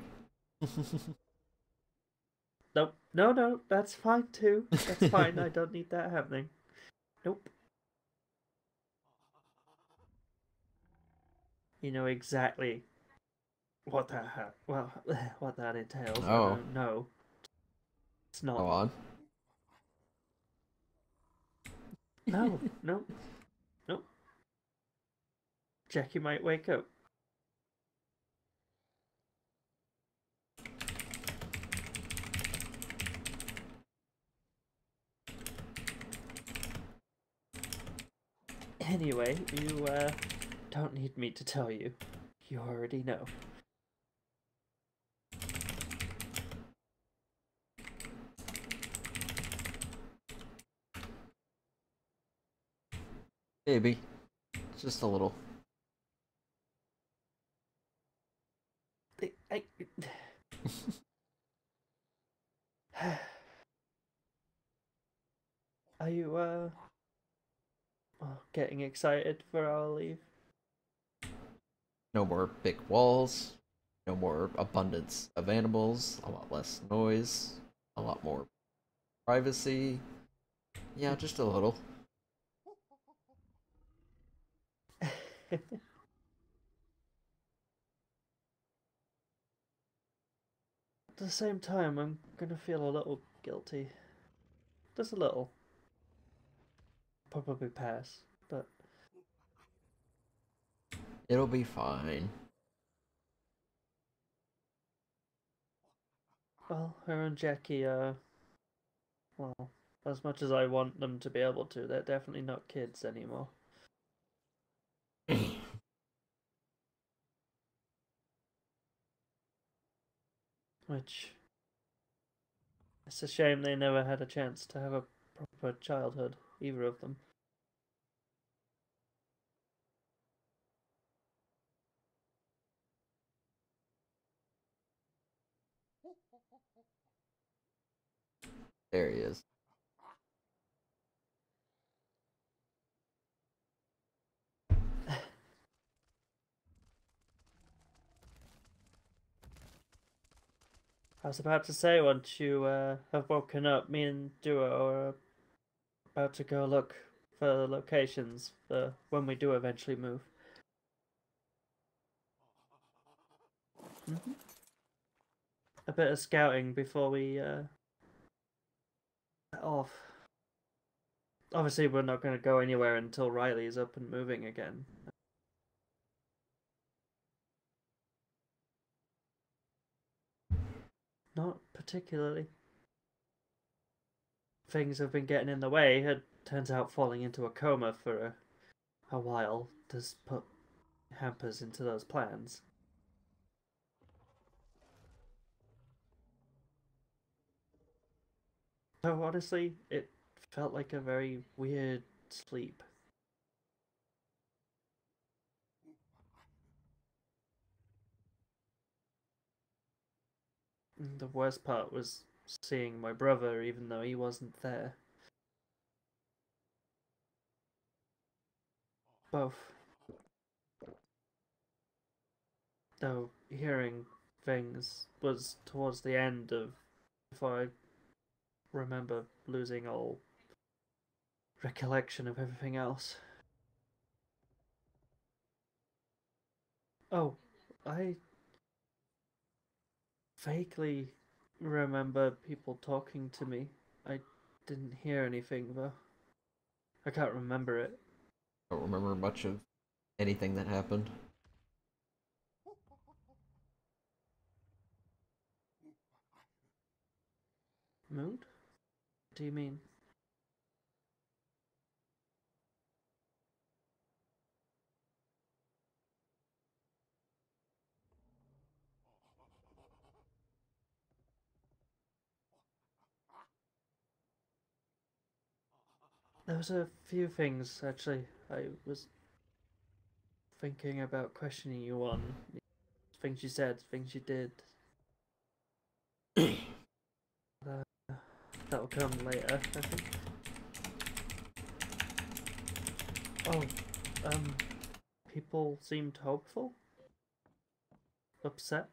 Speaker 2: Nope. No, no, that's fine too. That's fine. I don't need that happening. Nope. You know exactly what what that entails. I
Speaker 1: Oh,
Speaker 2: don't know. It's
Speaker 1: go
Speaker 2: not.
Speaker 1: on.
Speaker 2: No, no, no. Jackie might wake up. Anyway, you don't need me to tell you. You already know.
Speaker 1: Maybe. Just a little.
Speaker 2: I... Are you getting excited for our leave?
Speaker 1: No more big walls. No more abundance of animals. A lot less noise. A lot more privacy. Yeah, just a little.
Speaker 2: At the same time, I'm gonna feel a little guilty. Just a little. Probably pass, but
Speaker 1: It'll be fine.
Speaker 2: well, her and Jackie well, as much as I want them to be able to, they're definitely not kids anymore. Which it's a shame they never had a chance to have a proper childhood, either of them.
Speaker 1: There he is.
Speaker 2: I was about to say, once you have woken up, me and Duo are about to go look for locations for when we do eventually move. Mm-hmm. A bit of scouting before we set off. Obviously, we're not going to go anywhere until Riley's up and moving again. Not particularly. Things have been getting in the way. It turns out falling into a coma for a while does put hampers into those plans. So honestly, it felt like a very weird sleep. And the worst part was seeing my brother even though he wasn't there. Both. Though hearing things was towards the end of if I remember losing all recollection of everything else. Oh, I vaguely remember people talking to me. I didn't hear anything though. I can't remember it.
Speaker 1: Don't remember much of anything that happened.
Speaker 2: Mood? What do you mean? There was a few things actually I was thinking about questioning you on. Things you said, things you did. Uh, that'll come later, I think. Oh, um, people seemed hopeful, upset.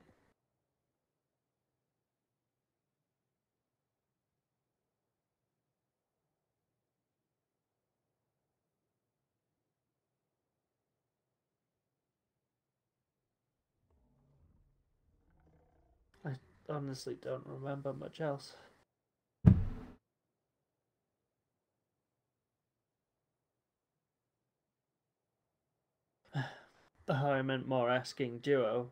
Speaker 2: I honestly don't remember much else. I meant more asking Duo.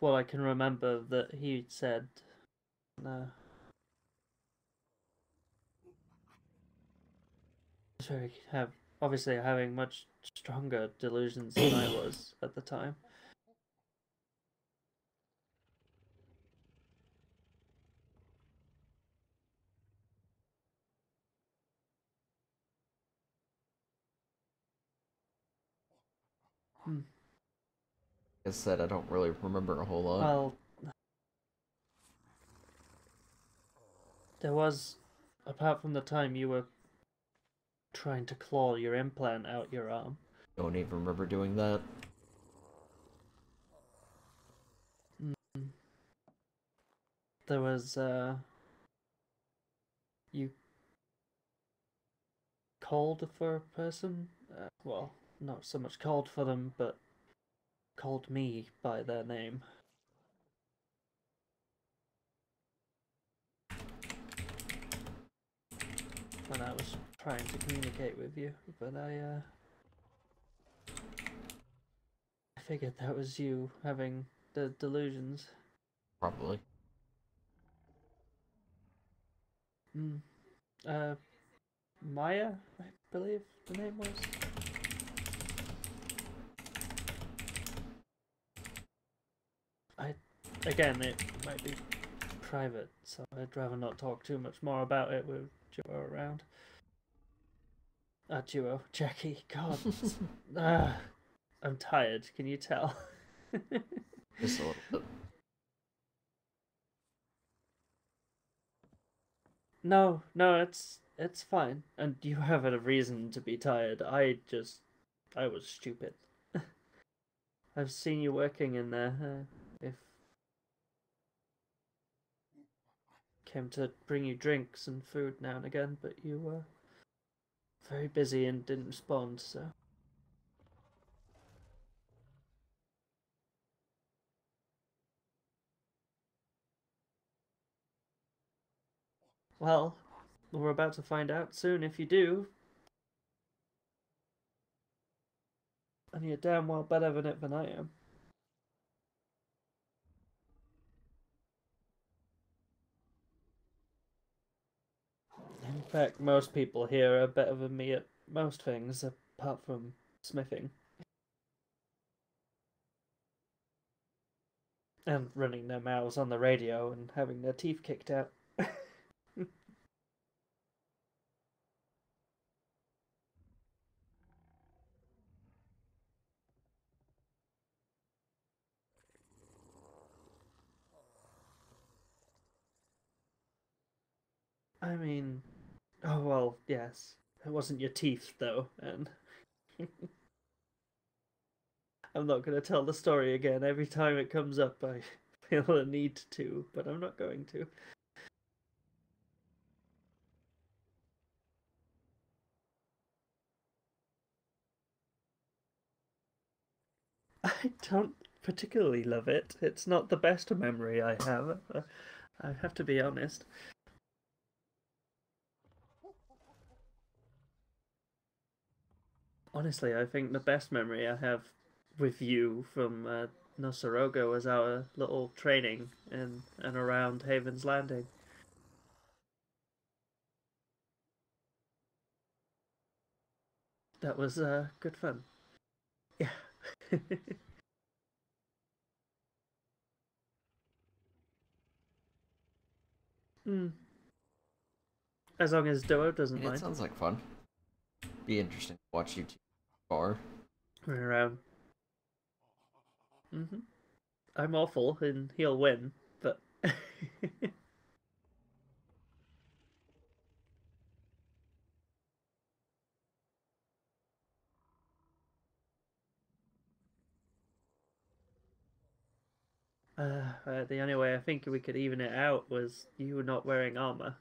Speaker 2: Well, I can remember that he said, very have obviously having much stronger delusions than I was at the time. Hmm.
Speaker 1: Like I said, I don't really remember a whole lot.
Speaker 2: Well, there was, apart from the time you were trying to claw your implant out your arm.
Speaker 1: Don't even remember doing that.
Speaker 2: Mm. There was you called for a person. Well, not so much called for them, but called me by their name when I was trying to communicate with you. But I figured that was you having the delusions.
Speaker 1: Probably.
Speaker 2: Mm. Uh, Maya, I believe the name was. I again, it might be private, so I'd rather not talk too much more about it with Duo around. Duo, Jackie. God, I'm tired. Can you tell?
Speaker 1: Just a little bit.
Speaker 2: No, no, it's fine, and you have a reason to be tired. I was stupid. I've seen you working in there. If came to bring you drinks and food now and again, but you were very busy and didn't respond. So, well, we're about to find out soon if you do, and you're damn well better than it than I am. In fact, most people here are better than me at most things, apart from smithing and running their mouths on the radio and having their teeth kicked out. I mean, oh well, yes. It wasn't your teeth, though, and I'm not going to tell the story again. Every time it comes up, I feel a need to, but I'm not going to. I don't particularly love it. It's not the best memory I have. I have to be honest. Honestly, I think the best memory I have with you from Nosorogo was our little training in and around Haven's Landing. That was good fun. Yeah. mm. As long as Doa doesn't
Speaker 1: It
Speaker 2: mind.
Speaker 1: sounds like fun. Be interesting to watch you two bar.
Speaker 2: Run around. hmm I'm awful and he'll win, but. The only way I think we could even it out was you not wearing armor.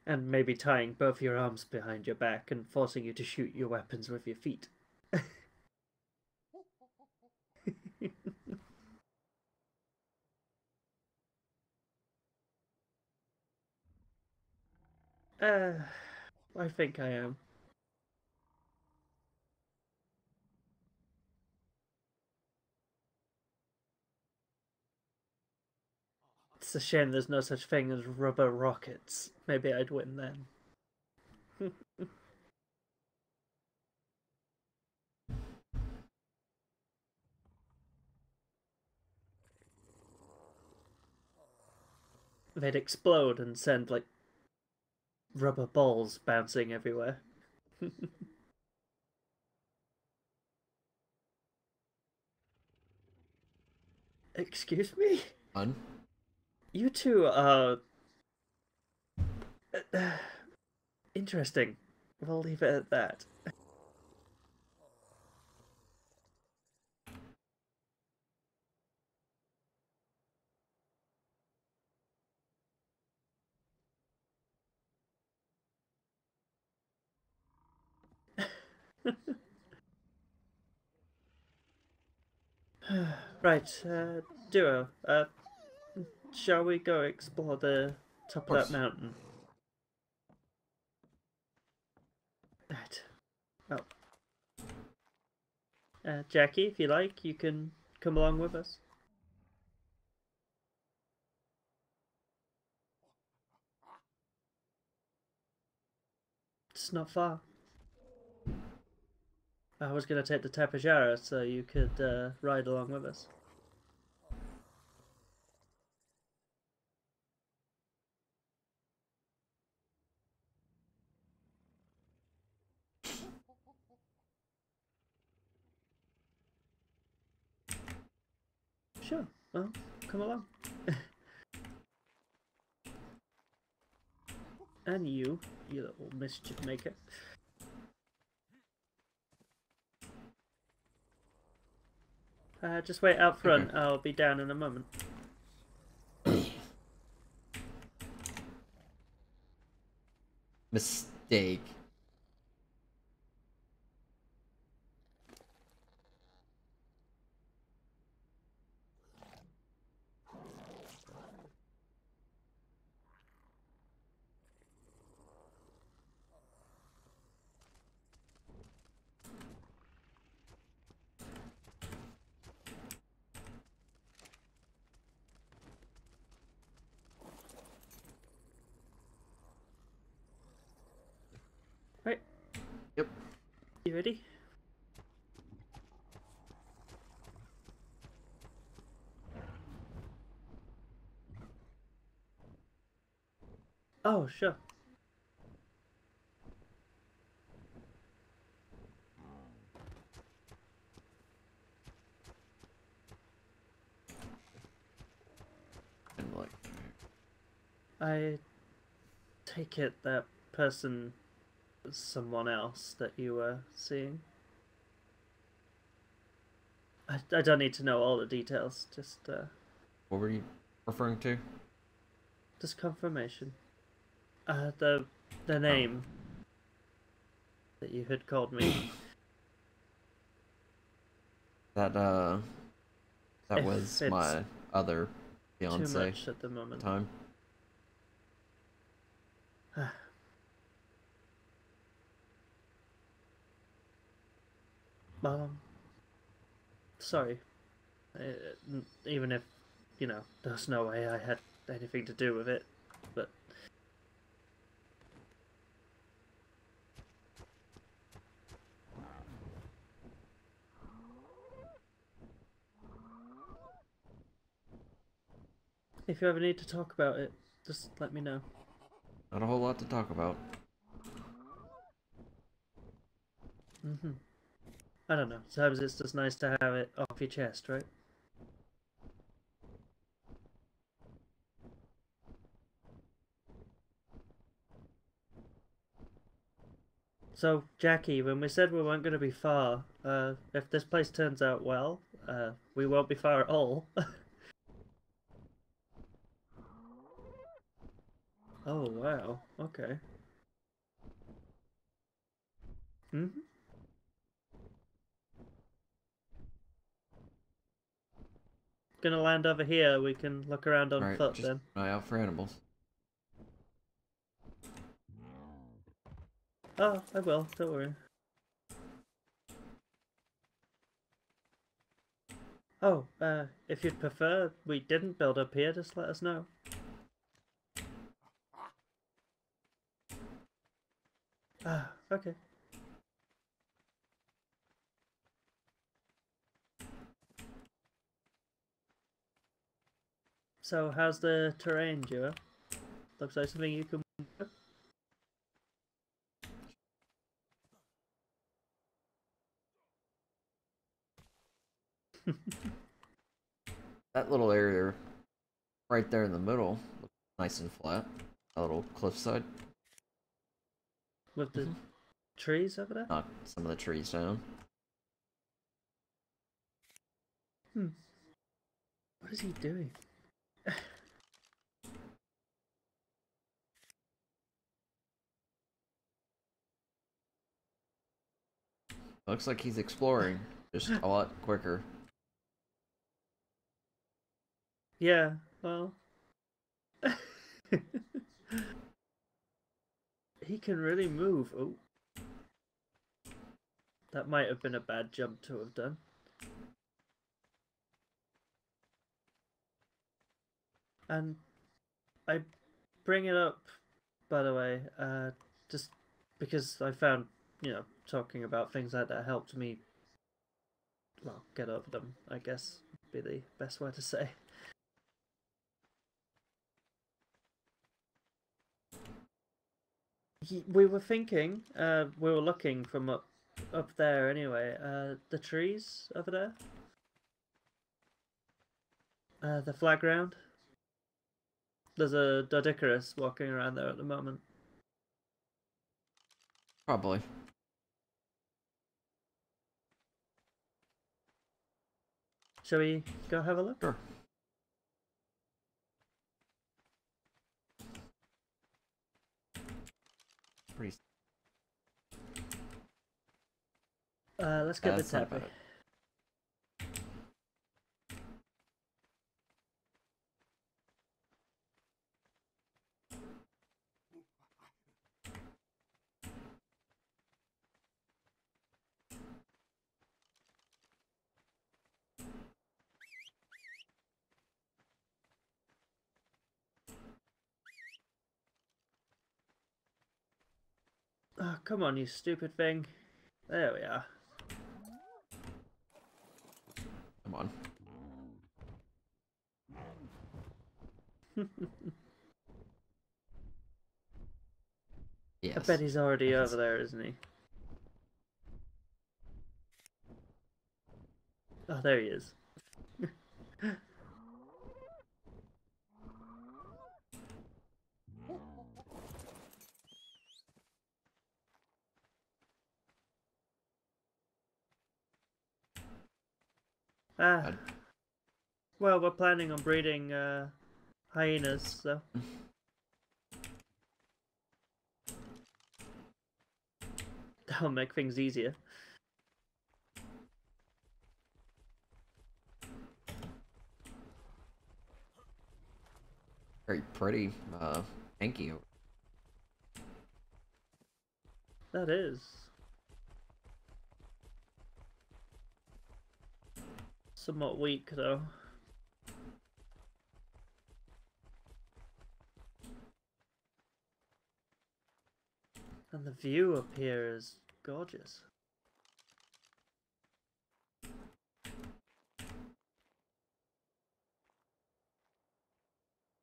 Speaker 2: And maybe tying both your arms behind your back and forcing you to shoot your weapons with your feet. uh, I think I am. It's a shame there's no such thing as rubber rockets. Maybe I'd win then. They'd explode and send like rubber balls bouncing everywhere. Excuse me?
Speaker 1: Fun.
Speaker 2: You two are interesting. We'll leave it at that. Right, Duo, shall we go explore the top of that mountain? Right. Oh. Jackie, if you like, you can come along with us. It's not far. I was going to take the Tapajara so you could ride along with us. Sure, well, come along. And you little mischief maker. Just wait out front, okay. I'll be down in a moment.
Speaker 1: Mistake.
Speaker 2: Right.
Speaker 1: Yep.
Speaker 2: You ready? Oh, sure.
Speaker 1: And like,
Speaker 2: I take it that person was someone else that you were seeing. I don't need to know all the details, just
Speaker 1: what were you referring to?
Speaker 2: Just confirmation. The name that you had called me.
Speaker 1: That was my other fiance.
Speaker 2: Too much at the moment.
Speaker 1: Time.
Speaker 2: Sorry. Even if, you know, there's no way I had anything to do with it, but... If you ever need to talk about it, just let me know.
Speaker 1: Not a whole lot to talk about.
Speaker 2: I don't know. Sometimes it's just nice to have it off your chest, right? So, Jackie, when we said we weren't going to be far, if this place turns out well, we won't be far at all. Oh, wow. Okay. Gonna land over here, we can look around on foot
Speaker 1: just
Speaker 2: then.
Speaker 1: Eye out for animals.
Speaker 2: Oh, I will, don't worry. Oh, if you'd prefer we didn't build up here, just let us know. Ah, okay. So, how's the terrain, Joe? Looks like something you can.
Speaker 1: That little area right there in the middle looks nice and flat. A little cliffside.
Speaker 2: With the trees over there?
Speaker 1: Knock some of the trees down.
Speaker 2: Hmm. What is he doing?
Speaker 1: Looks like he's exploring, just a lot quicker.
Speaker 2: Yeah, well. He can really move. Oh. That might have been a bad jump to have done. And I bring it up, by the way, just because I found, talking about things like that helped me, well, get over them, I guess, would be the best way to say. We were thinking, we were looking from up there anyway, the trees over there, the flag ground. There's a Doedicurus walking around there at the moment.
Speaker 1: Probably.
Speaker 2: Shall we go have a look?
Speaker 1: Sure. Pretty.
Speaker 2: Let's get the
Speaker 1: That's not
Speaker 2: tappy.
Speaker 1: bad.
Speaker 2: Oh, come on, you stupid thing. There we are.
Speaker 1: Come on.
Speaker 2: I
Speaker 1: Yes.
Speaker 2: bet he's already over there, isn't he? Oh, there he is. Ah,
Speaker 1: God.
Speaker 2: well, we're planning on breeding hyenas, so that'll make things easier.
Speaker 1: Very pretty. Hanky.
Speaker 2: That is. Somewhat weak, though. And the view up here is gorgeous.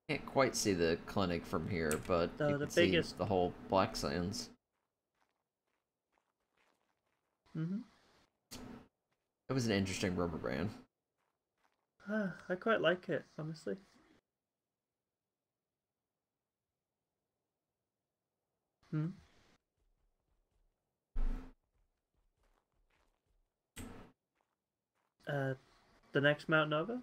Speaker 1: Can't quite see the clinic from here, but you
Speaker 2: The
Speaker 1: can see
Speaker 2: biggest.
Speaker 1: the whole Black Sands.
Speaker 2: Mm-hmm.
Speaker 1: It was an interesting rubber band.
Speaker 2: Ah, I quite like it, honestly. Hmm. Uh, the next Mount Nova?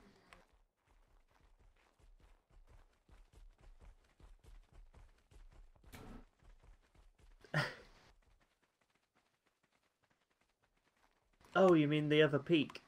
Speaker 2: Oh, you mean the other peak?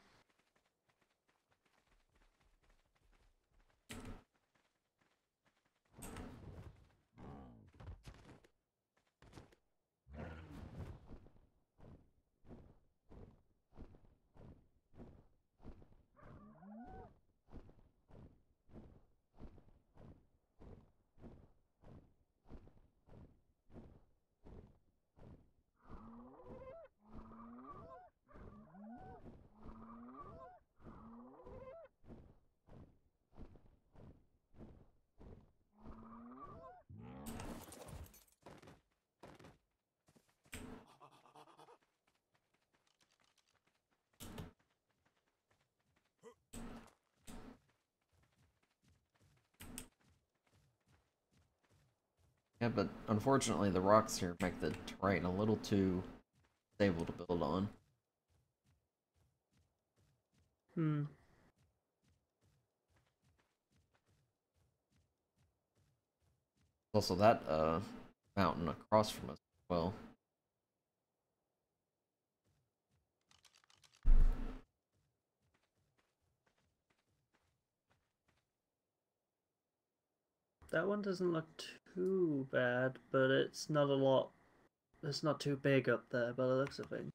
Speaker 1: Yeah, but unfortunately the rocks here make the terrain a little too stable to build on.
Speaker 2: Hmm.
Speaker 1: Also, that mountain across from us as well.
Speaker 2: That one doesn't look too bad, but it's not a lot. It's not too big up there by the looks of things.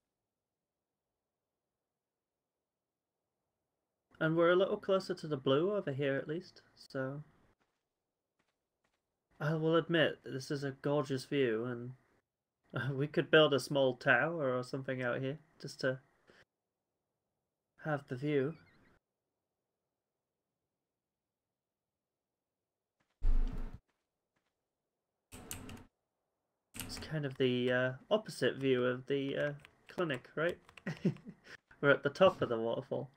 Speaker 2: And we're a little closer to the blue over here at least, so I will admit this is a gorgeous view, and we could build a small tower or something out here just to have the view. It's kind of the opposite view of the clinic, right? We're at the top of the waterfall.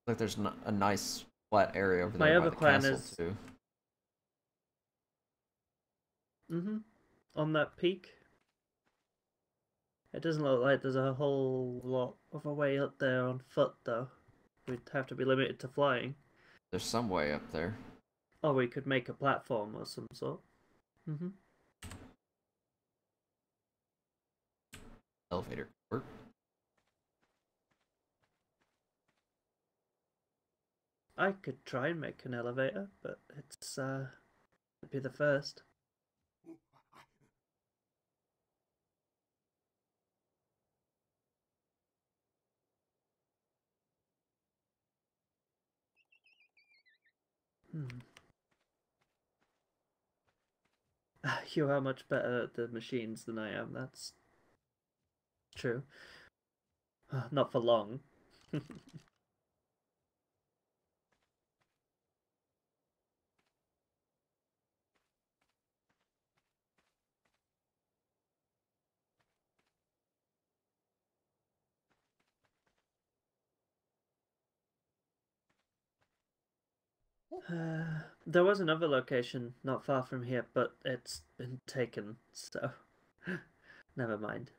Speaker 1: Like there's a nice flat area over there
Speaker 2: My
Speaker 1: by
Speaker 2: other
Speaker 1: the
Speaker 2: plan
Speaker 1: castle
Speaker 2: is
Speaker 1: too.
Speaker 2: on that peak. It doesn't look like there's a whole lot of a way up there on foot, though. We'd have to be limited to flying.
Speaker 1: There's some way up there.
Speaker 2: Or we could make a platform of some sort. Mm-hmm.
Speaker 1: Elevator work.
Speaker 2: I could try and make an elevator, but it'd be the first. Hmm. You are much better at the machines than I am. That's true. Not for long. There was another location not far from here, but it's been taken, so never mind.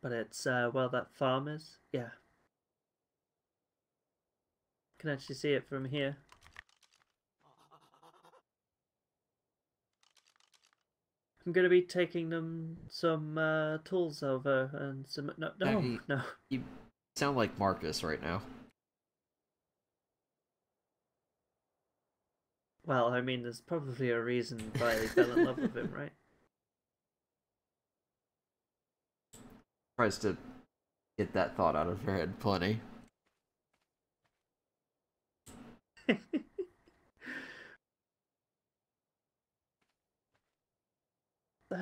Speaker 2: But it's well, that farm is. Yeah, can actually see it from here. I'm gonna be taking them some tools over and some. No,
Speaker 1: Yeah,
Speaker 2: no, no.
Speaker 1: you sound like Marcus right now.
Speaker 2: Well, I mean, there's probably a reason why I fell in love with him, right?
Speaker 1: Tries to get that thought out of your head plenty.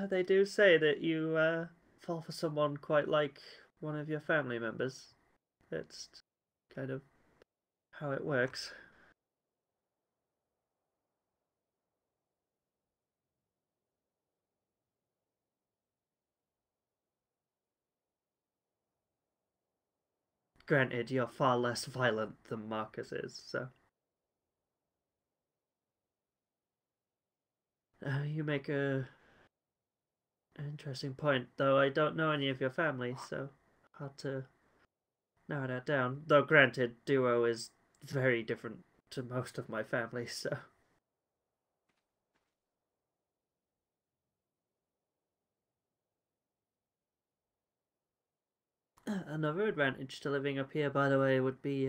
Speaker 2: They do say that you fall for someone quite like one of your family members. It's kind of how it works. Granted, you're far less violent than Marcus is, so. You make a interesting point, though I don't know any of your family, so hard to narrow that down. Though, granted, Duo is very different to most of my family, so. Another advantage to living up here, by the way, would be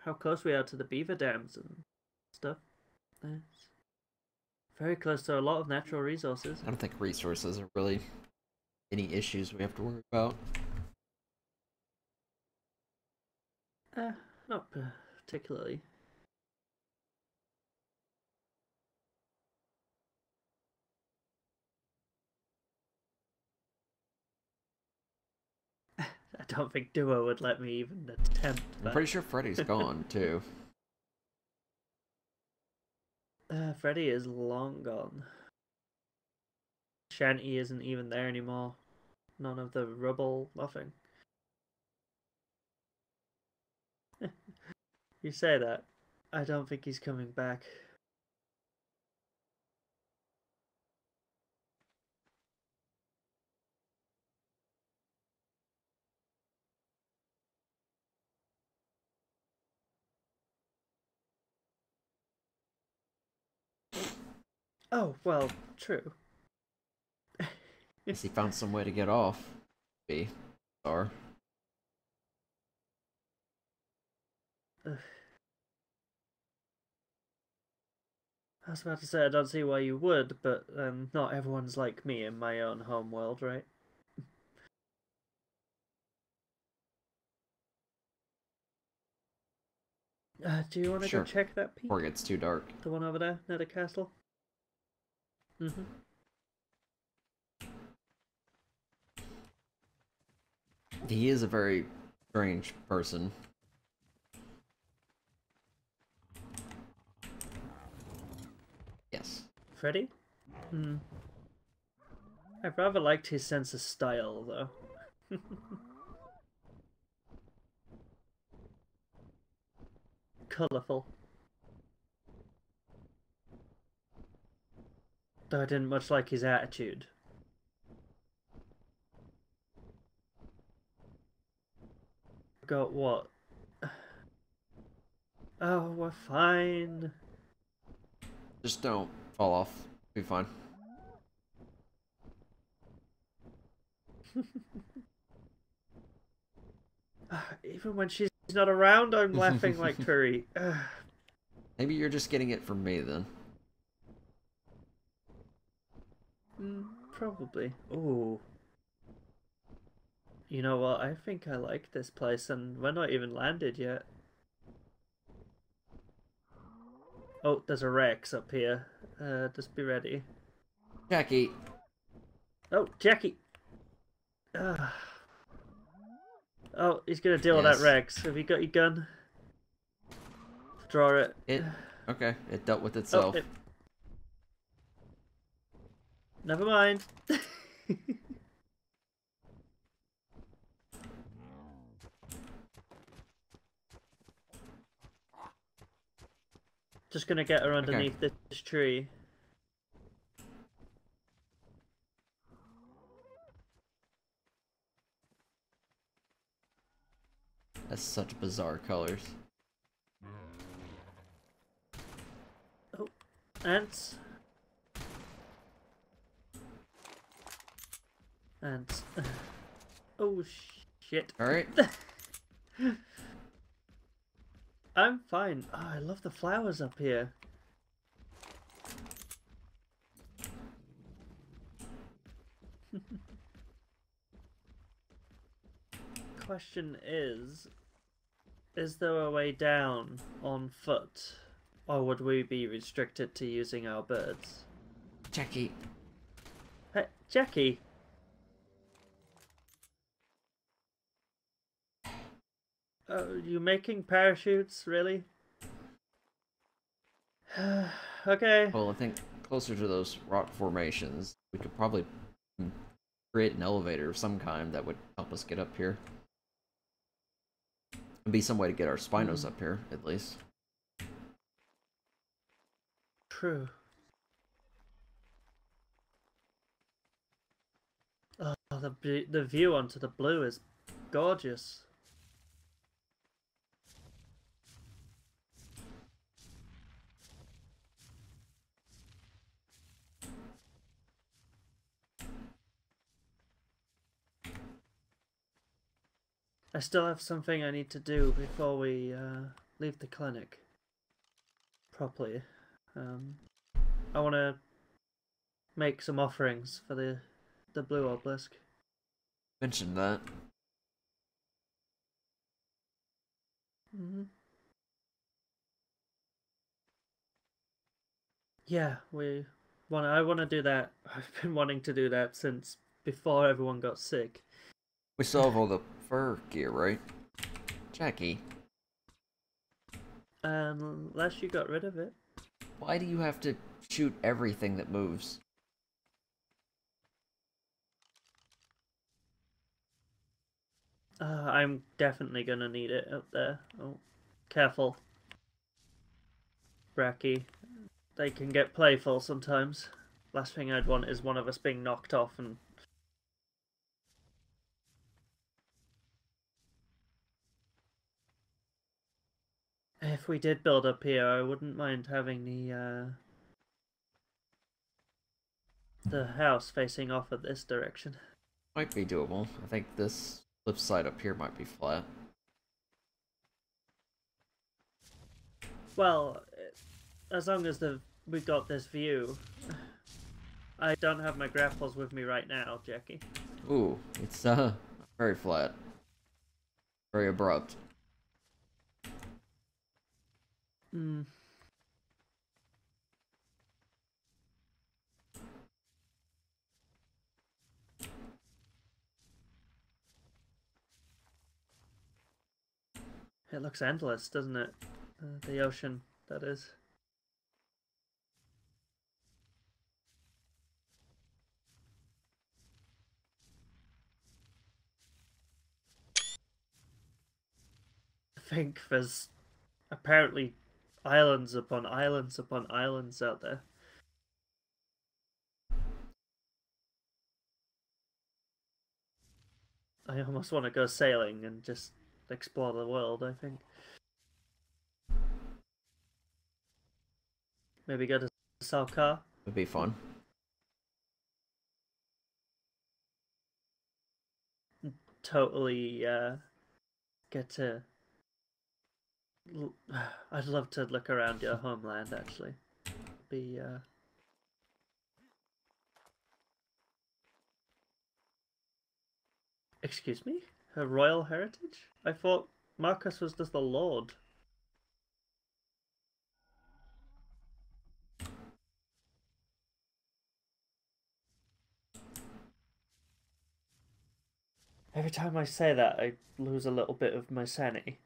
Speaker 2: how close we are to the beaver dams and stuff. It's very close to a lot of natural resources.
Speaker 1: I don't think resources are really any issues we have to worry about.
Speaker 2: Uh, Not particularly. I don't think Duo would let me even attempt
Speaker 1: I'm
Speaker 2: that.
Speaker 1: pretty sure Freddy's gone too.
Speaker 2: Freddy is long gone. Shanty isn't even there anymore. None of the rubble, nothing. You say that. I don't think he's coming back. Oh, well, true.
Speaker 1: Guess he found some way to get off. Be. Or.
Speaker 2: I was about to say I don't see why you would, but not everyone's like me in my own home world, right? Do you want to go
Speaker 1: Sure.
Speaker 2: check that
Speaker 1: Before
Speaker 2: peak?
Speaker 1: it gets too dark.
Speaker 2: The one over there, near the castle? Mm-hmm.
Speaker 1: He is a very strange person. Yes.
Speaker 2: Freddy? Hmm. I've rather liked his sense of style, though. Colourful. Though I didn't much like his attitude. Got what? Oh, we're fine.
Speaker 1: Just don't fall off. Be fine.
Speaker 2: Even when she's not around, I'm laughing like Turi.
Speaker 1: Maybe you're just getting it from me then.
Speaker 2: Probably. Ooh. You know what? I think I like this place, and we're not even landed yet. Oh, there's a Rex up here. Just be ready.
Speaker 1: Jackie.
Speaker 2: Oh, Jackie! Oh, he's gonna deal with that
Speaker 1: Yes.
Speaker 2: Rex. Have you got your gun? Draw it.
Speaker 1: Okay, it dealt with itself.
Speaker 2: Oh, never mind. Just gonna get her underneath this tree.
Speaker 1: That's such bizarre colors.
Speaker 2: Oh, ants. Ants. Oh, shit.
Speaker 1: Alright.
Speaker 2: I'm fine. Oh, I love the flowers up here. Question is there a way down on foot? Or would we be restricted to using our birds?
Speaker 1: Jackie.
Speaker 2: Hey, Jackie! You making parachutes, really? Okay.
Speaker 1: Well, I think closer to those rock formations, we could probably create an elevator of some kind that would help us get up here. It'd be some way to get our Spinos up here, at least.
Speaker 2: True. Oh, the view onto the blue is gorgeous. I still have something I need to do before we leave the clinic. Properly. I want to make some offerings for the blue obelisk.
Speaker 1: Mentioned that.
Speaker 2: Yeah, I want to do that. I've been wanting to do that since before everyone got sick.
Speaker 1: We still have all the fur gear, right? Jackie.
Speaker 2: Unless you got rid of it.
Speaker 1: Why do you have to shoot everything that moves?
Speaker 2: I'm definitely gonna need it up there. Oh, careful. bracky. They can get playful sometimes. Last thing I'd want is one of us being knocked off and if we did build up here, I wouldn't mind having the house facing off of this direction.
Speaker 1: Might be doable. I think this left side up here might be flat.
Speaker 2: Well, as long as we got this view. I don't have my grapples with me right now, Jackie.
Speaker 1: Ooh, it's very flat. Very abrupt.
Speaker 2: Hmm. It looks endless, doesn't it? The ocean, that is. I think there's apparently islands upon islands upon islands out there. I almost want to go sailing and just explore the world, I think. Maybe go to Salka.
Speaker 1: Would be fun.
Speaker 2: Totally get to. I'd love to look around your homeland, actually. Be. Excuse me? Her royal heritage? I thought Marcus was just the lord. Every time I say that, I lose a little bit of my sanity.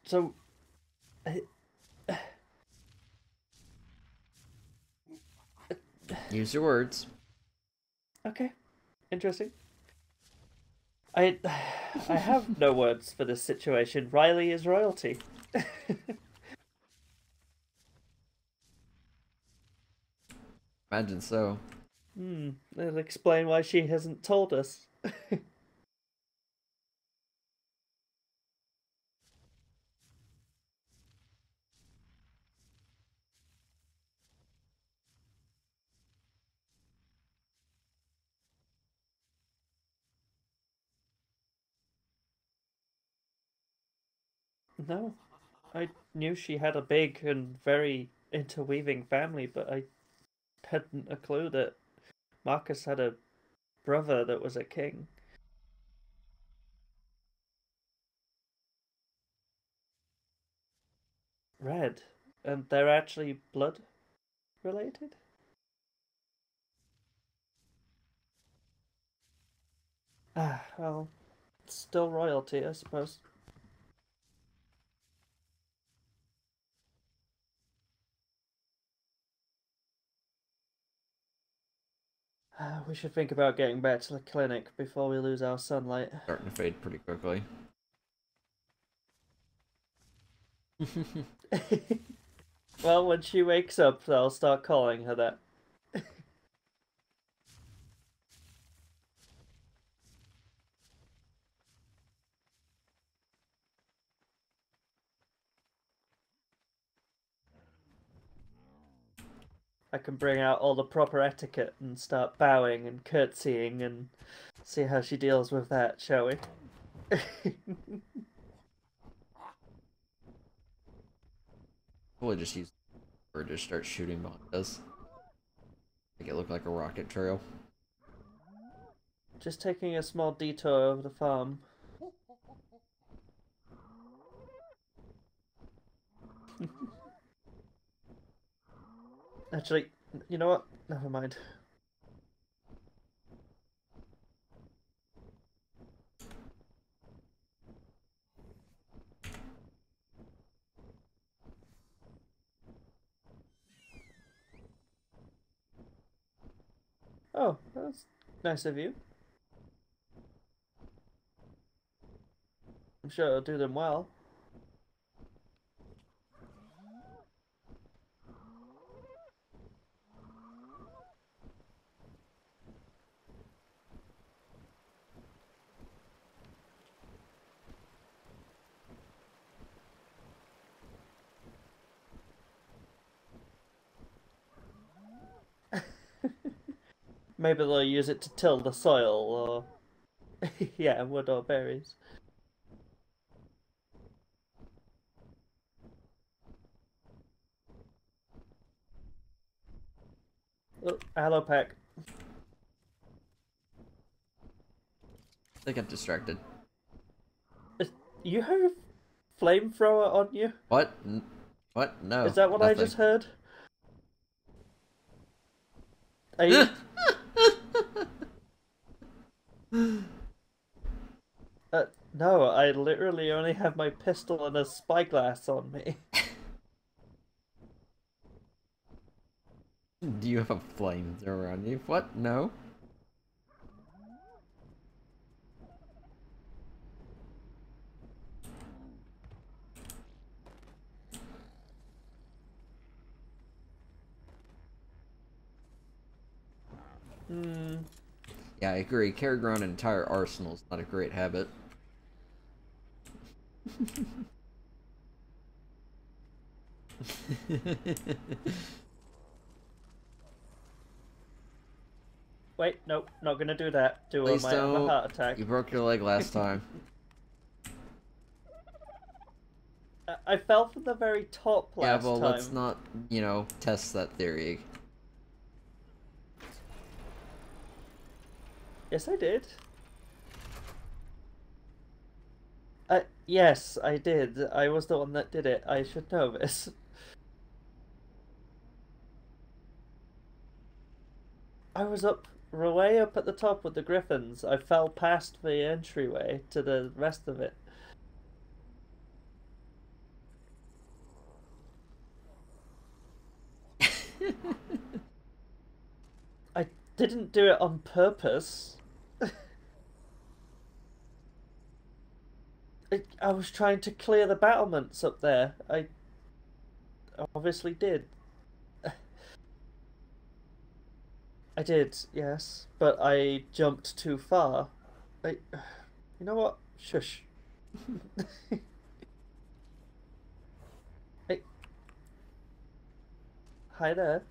Speaker 2: So,
Speaker 1: Use your words.
Speaker 2: okay, interesting. I I have no words for this situation. Riley is royalty.
Speaker 1: Imagine so.
Speaker 2: That'll explain why she hasn't told us. No, I knew she had a big and very interweaving family, but I hadn't a clue that Marcus had a brother that was a king. Red. And they're actually blood related? Ah, well, still royalty, I suppose. We should think about getting back to the clinic before we lose our sunlight.
Speaker 1: Starting to fade pretty quickly.
Speaker 2: Well, when she wakes up, I'll start calling her that. I can bring out all the proper etiquette and start bowing and curtsying and see how she deals with that, shall we?
Speaker 1: We'll just use or just start shooting behind us. Make it look like a rocket trail.
Speaker 2: Just taking a small detour over the farm. Actually, you know what? Never mind. Oh, that's nice of you. I'm sure it'll do them well. Maybe they'll use it to till the soil, or yeah, wood or berries. Oh, hello, Pack.
Speaker 1: They got distracted.
Speaker 2: You have a flamethrower on you?
Speaker 1: What? What? No,
Speaker 2: Is that what I
Speaker 1: nothing.
Speaker 2: just heard? Are you? No, I literally only have my pistol and a spyglass on me.
Speaker 1: Do you have a flamethrower on you? What? No.
Speaker 2: Hmm.
Speaker 1: Yeah, I agree. Carrying around an entire arsenal is not a great habit.
Speaker 2: Wait, nope, not gonna do that. Do I
Speaker 1: Please
Speaker 2: might have a
Speaker 1: don't.
Speaker 2: heart attack.
Speaker 1: You broke your leg last time.
Speaker 2: I fell from the very top
Speaker 1: Yeah,
Speaker 2: last
Speaker 1: well, let's
Speaker 2: time.
Speaker 1: not, test that theory.
Speaker 2: Yes, I did. Yes, I did. I was the one that did it. I should know this. I was way up at the top with the griffins. I fell past the entryway to the rest of it. I didn't do it on purpose. I was trying to clear the battlements up there. I obviously did. I did, yes, but I jumped too far. I, you know what? Shush. Hey, hi there.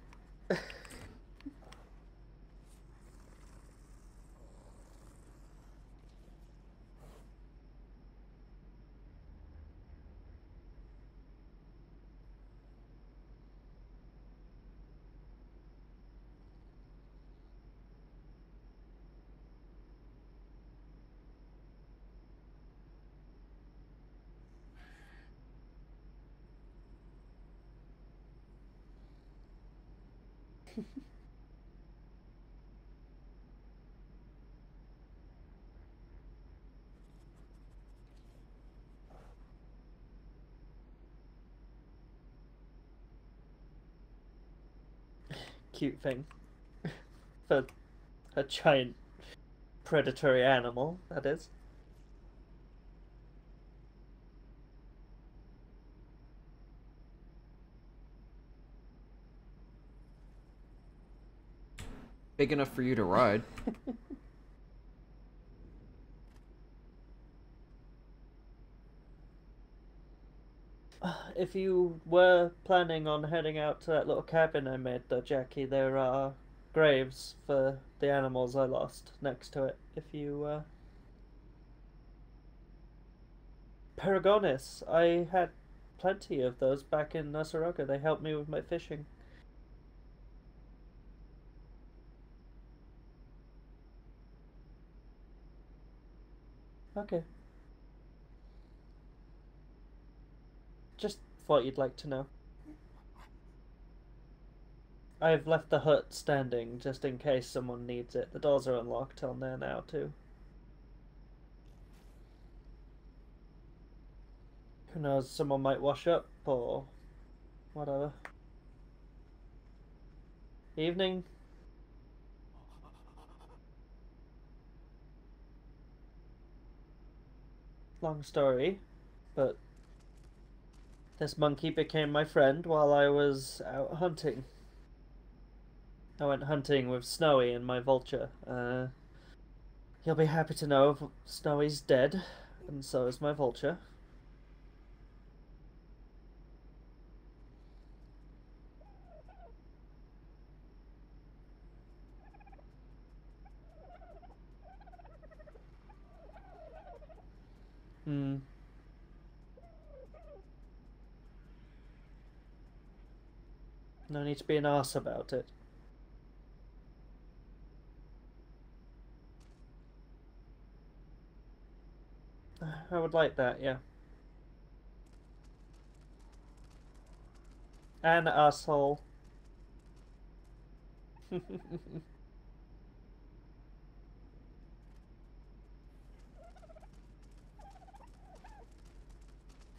Speaker 2: Cute thing for a giant predatory animal, that is.
Speaker 1: Big enough for you to ride.
Speaker 2: If you were planning on heading out to that little cabin I made, though, Jackie, there are graves for the animals I lost next to it. If you, Paragonis, I had plenty of those back in Nasaraga. They helped me with my fishing. Okay. Just thought you'd like to know. I've left the hut standing just in case someone needs it. The doors are unlocked on there now, too. Who knows, someone might wash up or whatever. Evening. Long story, but this monkey became my friend while I was out hunting. I went hunting with Snowy and my vulture. You'll be happy to know Snowy's dead, and so is my vulture. Hmm. No need to be an arse about it. I would like that, yeah. An asshole.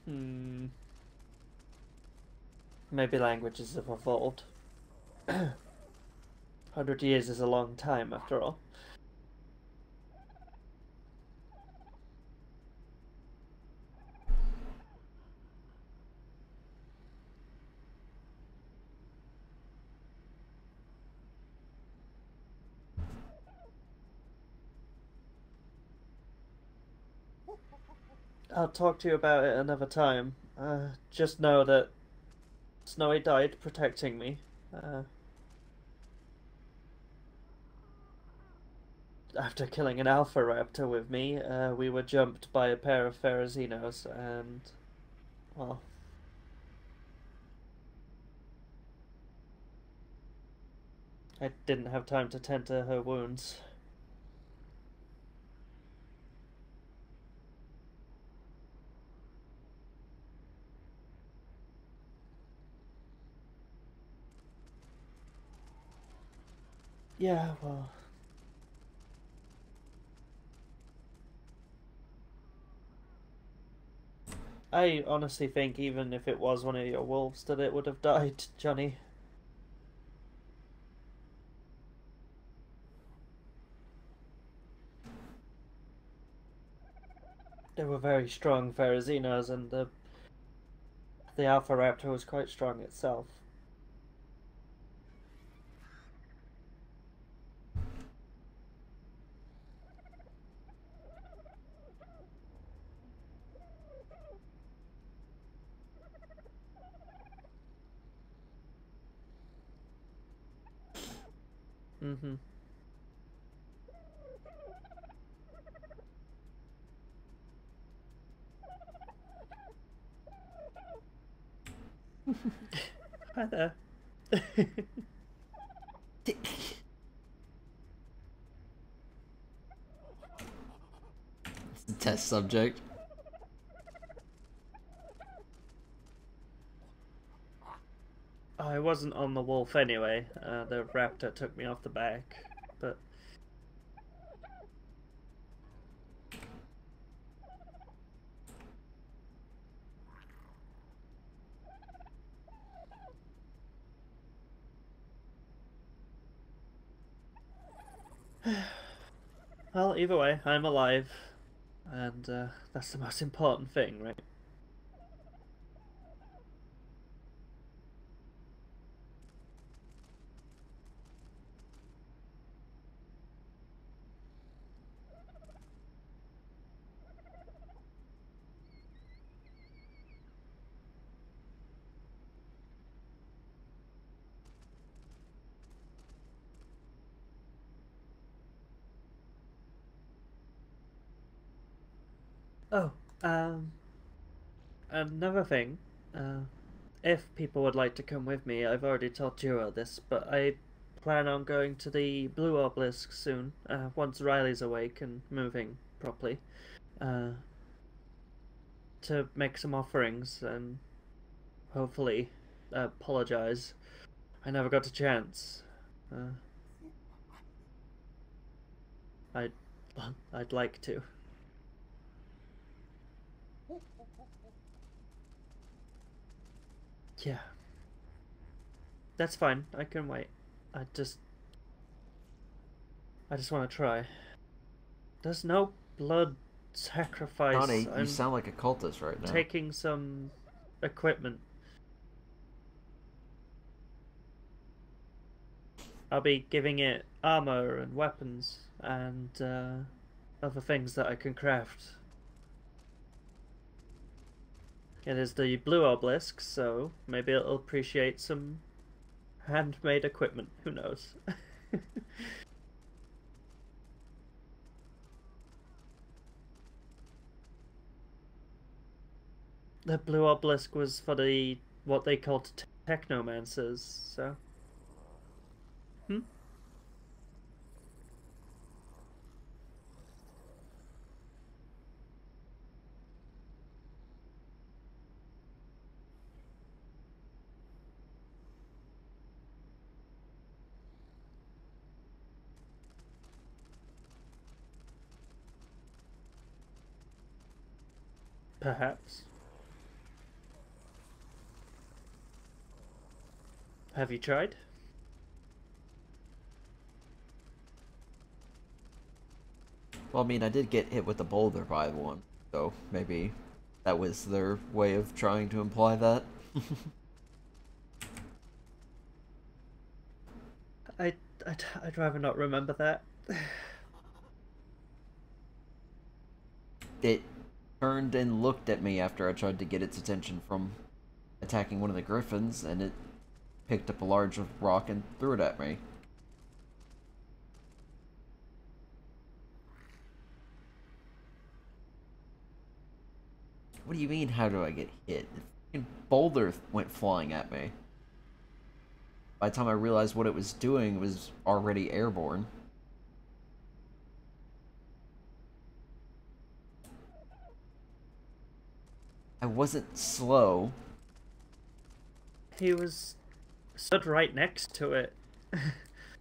Speaker 2: Hmm. Maybe languages have evolved. 100 years is a long time, after all. I'll talk to you about it another time. Just know that Snowy died protecting me. After killing an alpha raptor with me, we were jumped by a pair of Pharazinos, and, well, I didn't have time to tend to her wounds. Yeah, well, I honestly think even if it was one of your wolves that it would have died, Johnny. They were very strong Pharazinos, and the Alpha Raptor was quite strong itself. Mm-hmm. Hi there.
Speaker 1: It's a test subject.
Speaker 2: I wasn't on the wolf anyway. The raptor took me off the back, but well, either way, I'm alive, and that's the most important thing, right? Oh, um, another thing. Uh, if people would like to come with me, I've already told Juro this, but I plan on going to the Blue Obelisk soon, once Riley's awake and moving properly, uh, to make some offerings and hopefully apologize. I never got a chance. Uh, I'd, I'd like to. Yeah, that's fine. I can wait. I just, I just want to try. There's no blood sacrifice.
Speaker 1: Johnny, you
Speaker 2: I'm
Speaker 1: sound like a cultist right now.
Speaker 2: taking some equipment. I'll be giving it armor and weapons and other things that I can craft. It is the blue obelisk, so maybe it'll appreciate some handmade equipment. Who knows? the blue obelisk was for the what they called technomancers. So, hmm? Perhaps. Have you tried?
Speaker 1: Well, I mean, I did get hit with a boulder by one, so maybe that was their way of trying to imply that.
Speaker 2: I I'd rather not remember that.
Speaker 1: It turned and looked at me after I tried to get its attention from attacking one of the griffins, and it picked up a large rock and threw it at me. What do you mean, how do I get hit? The boulder went flying at me. By the time I realized what it was doing, it was already airborne. I wasn't slow.
Speaker 2: He was stood right next to it.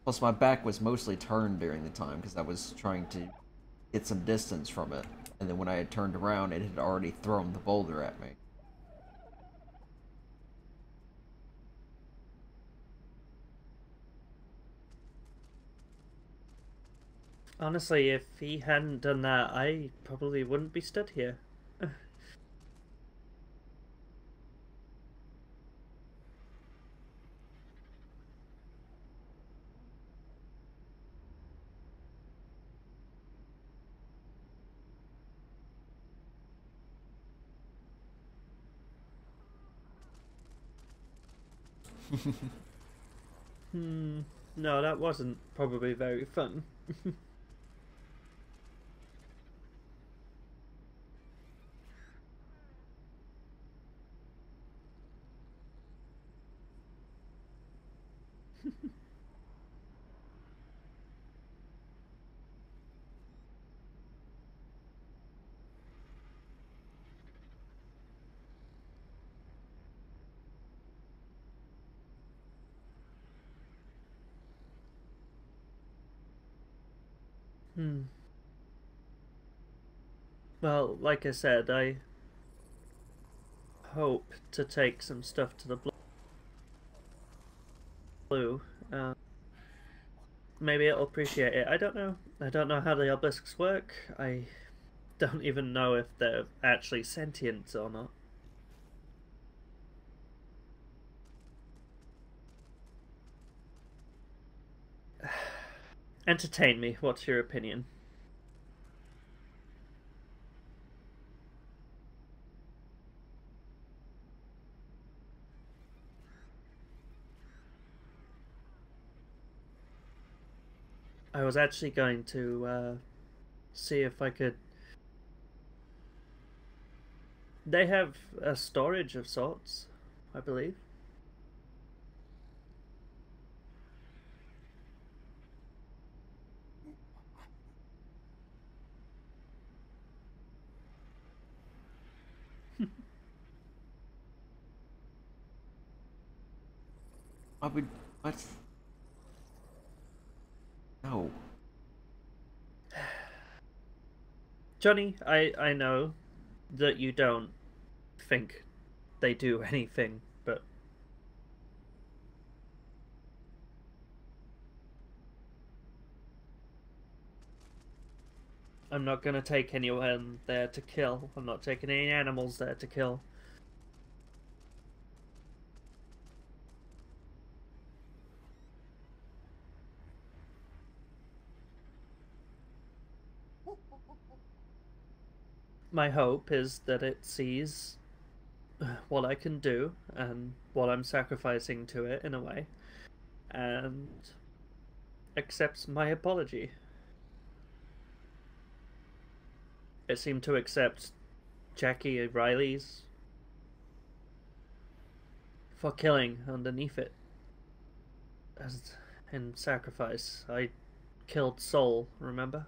Speaker 1: Plus, my back was mostly turned during the time because I was trying to get some distance from it. And then when I had turned around, it had already thrown the boulder at me.
Speaker 2: Honestly, if he hadn't done that, I probably wouldn't be stood here. Hmm. No, that wasn't probably very fun. Hmm. Well, like I said, I hope to take some stuff to the blue. Uh, Maybe it'll appreciate it. I don't know. I don't know how the obelisks work. I don't even know if they're actually sentient or not. Entertain me. What's your opinion? I was actually going to see if I could. They have a storage of sorts, I believe.
Speaker 1: I would. What? No.
Speaker 2: Johnny, I know that you don't think they do anything, but I'm not gonna take anyone there to kill. I'm not taking any animals there to kill. My hope is that it sees what I can do and what I'm sacrificing to it in a way, and accepts my apology. It seemed to accept Jackie Riley's for killing underneath it. As in sacrifice. I killed Soul, remember?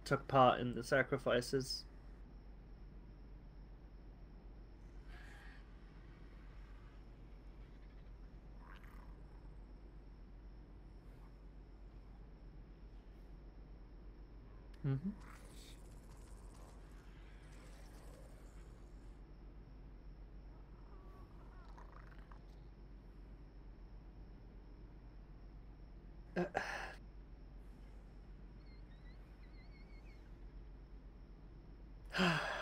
Speaker 2: Took part in the sacrifices. Mm-hmm.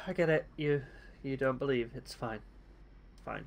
Speaker 2: I get it. You don't believe. It's fine. Fine.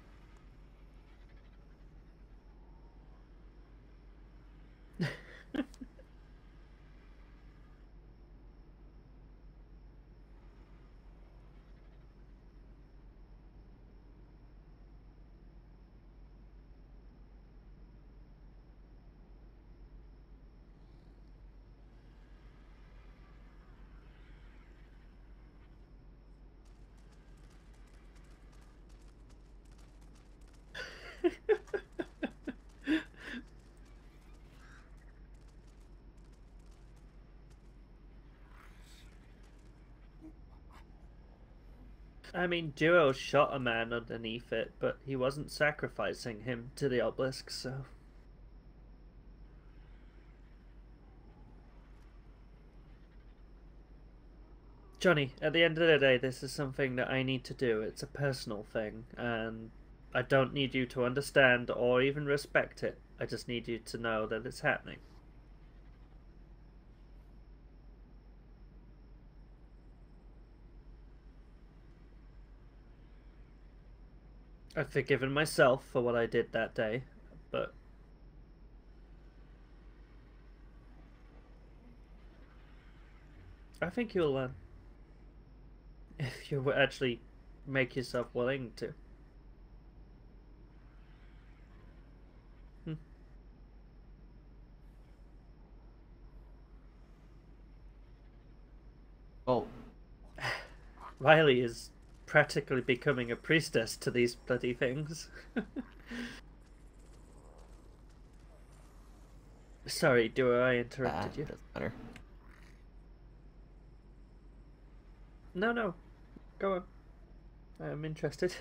Speaker 2: I mean, Duo shot a man underneath it, but he wasn't sacrificing him to the obelisk, so. Johnny, at the end of the day, this is something that I need to do. It's a personal thing, and I don't need you to understand or even respect it. I just need you to know that it's happening. I've forgiven myself for what I did that day, but I think you'll learn if you actually make yourself willing to. Hmm.
Speaker 1: Well,
Speaker 2: Riley is practically becoming a priestess to these bloody things. Sorry, do I interrupted you?
Speaker 1: doesn't matter.
Speaker 2: No, no, go on. I'm interested.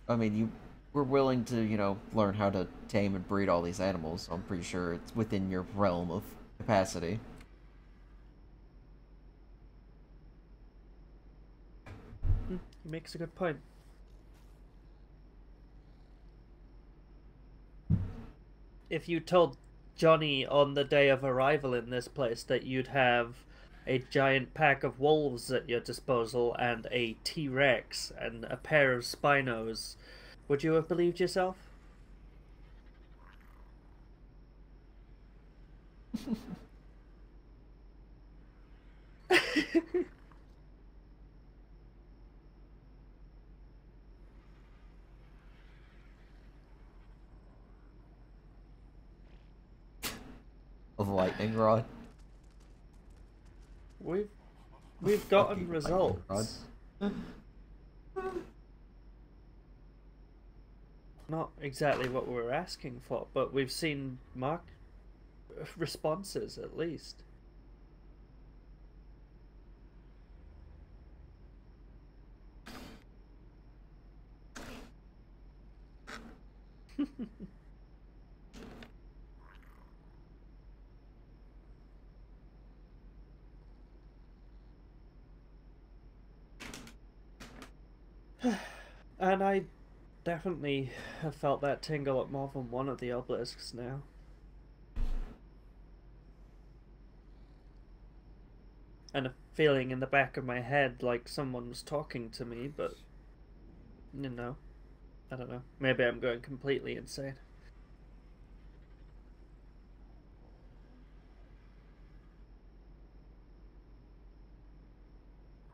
Speaker 1: I mean, you were willing to, learn how to tame and breed all these animals, so I'm pretty sure it's within your realm of capacity.
Speaker 2: He makes a good point. If you told Johnny on the day of arrival in this place that you'd have a giant pack of wolves at your disposal and a T-Rex and a pair of Spinos, would you have believed yourself?
Speaker 1: Of lightning rod.
Speaker 2: We've gotten
Speaker 1: Fucking lightning rod.
Speaker 2: results. Not exactly what we were asking for, but we've seen marked responses at least. And I definitely have felt that tingle at more than one of the obelisks now. And a feeling in the back of my head like someone was talking to me, but I don't know. Maybe I'm going completely insane.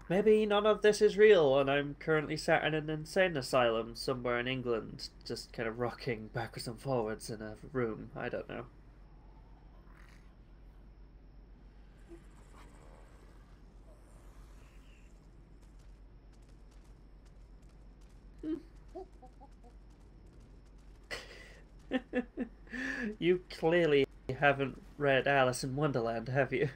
Speaker 2: Maybe none of this is real, and I'm currently sat in an insane asylum somewhere in England, just kind of rocking backwards and forwards in a room. I don't know. You clearly haven't read Alice in Wonderland, have you?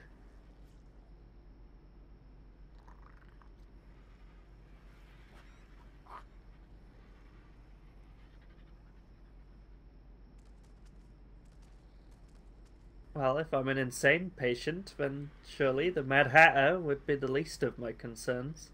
Speaker 2: Well, if I'm an insane patient, then surely the Mad Hatter would be the least of my concerns.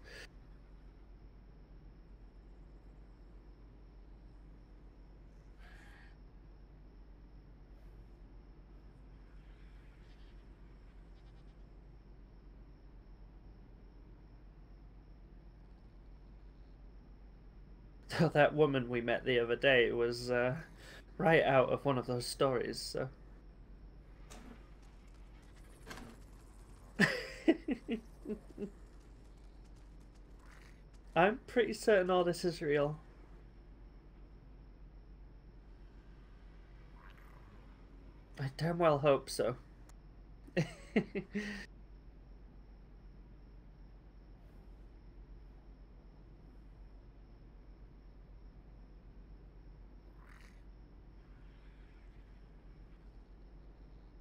Speaker 2: That woman we met the other day was right out of one of those stories, so. I'm pretty certain all this is real. I damn well hope so.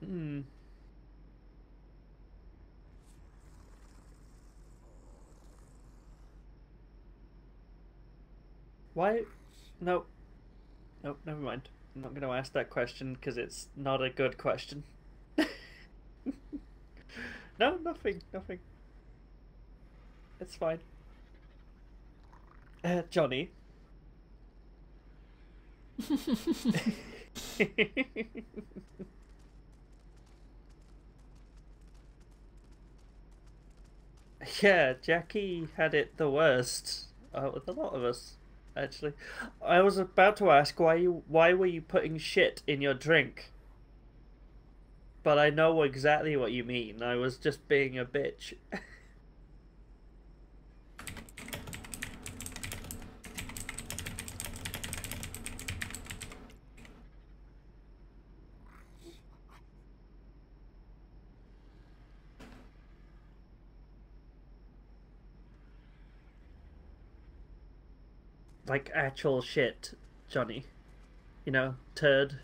Speaker 2: Hmm. Why? Nope. Nope, never mind. I'm not going to ask that question because it's not a good question. No, nothing, nothing. It's fine. Johnny. Yeah, Jackie had it the worst out with a lot of us, actually. I was about to ask why were you putting shit in your drink? But I know exactly what you mean. I was just being a bitch. Like actual shit, Johnny. You know, turd.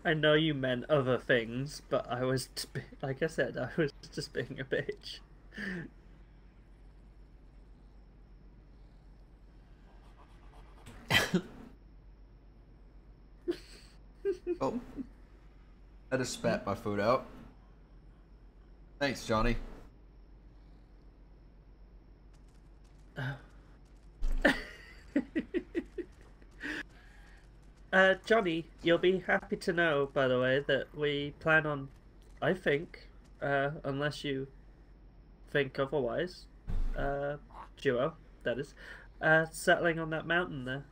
Speaker 2: I know you meant other things, but I was, like I said, I was just being a bitch.
Speaker 1: Oh, I just spat my food out. Thanks, Johnny.
Speaker 2: Johnny, you'll be happy to know, by the way, that we plan on, I think, unless you think otherwise, uh, duo, that is, settling on that mountain there.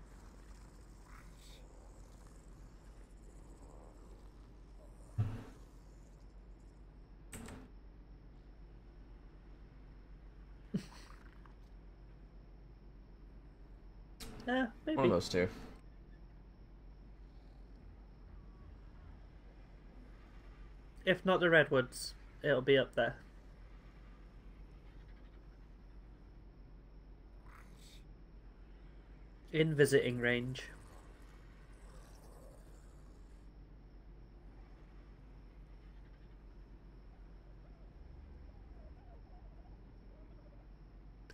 Speaker 2: Yeah,
Speaker 1: One of
Speaker 2: maybe.
Speaker 1: those two.
Speaker 2: If not the redwoods, it'll be up there. In visiting range.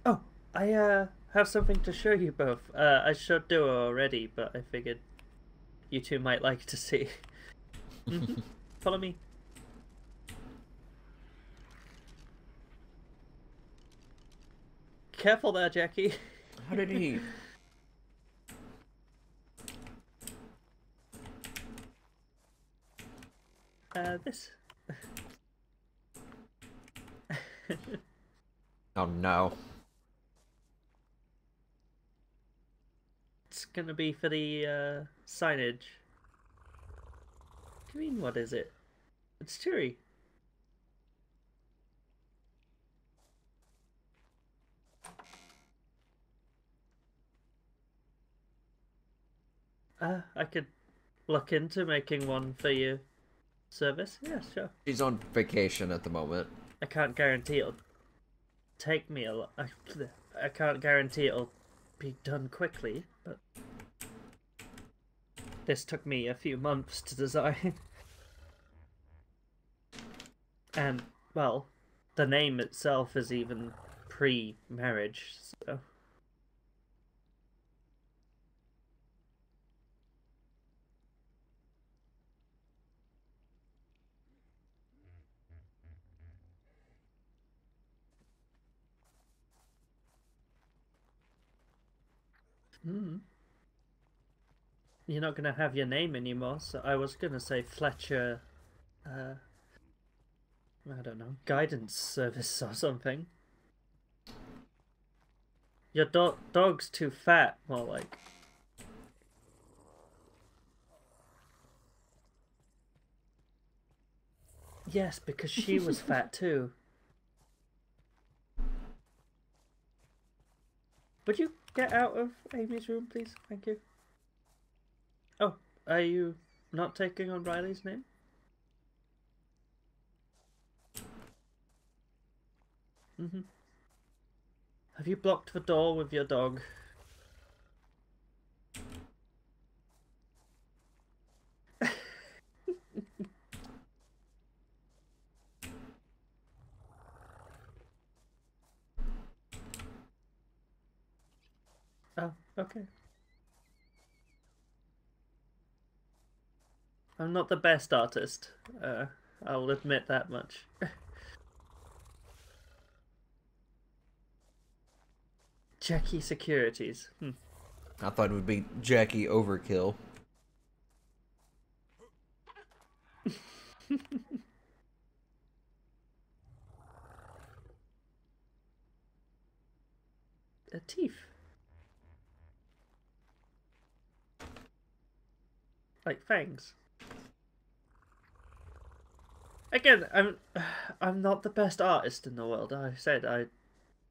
Speaker 2: Oh, I have something to show you both. I showed Duo already, but I figured you two might like to see. Follow me. Careful there, Jackie.
Speaker 1: How did he?
Speaker 2: This.
Speaker 1: Oh no.
Speaker 2: It's gonna be for the signage. What do you mean, what is it? It's cheery. I could look into making one for you service. Yeah, sure.
Speaker 1: He's on vacation at the moment.
Speaker 2: I can't guarantee it'll take me a lot. I can't guarantee it'll be done quickly, but this took me a few months to design. And, well, the name itself is even pre-marriage, so... Hmm. You're not gonna have your name anymore, so I was gonna say Fletcher, I don't know, guidance service or something. Your dog's too fat, more like. Yes, because she was fat too. Would you get out of Amy's room, please? Thank you. Oh, are you not taking on Riley's name? Mm-hmm. Have you blocked the door with your dog? Oh, okay. I'm not the best artist. I'll admit that much. Jackie Securities.
Speaker 1: I thought it would be Jackie Overkill.
Speaker 2: A teeth. Like fangs. Again, I'm not the best artist in the world. I said I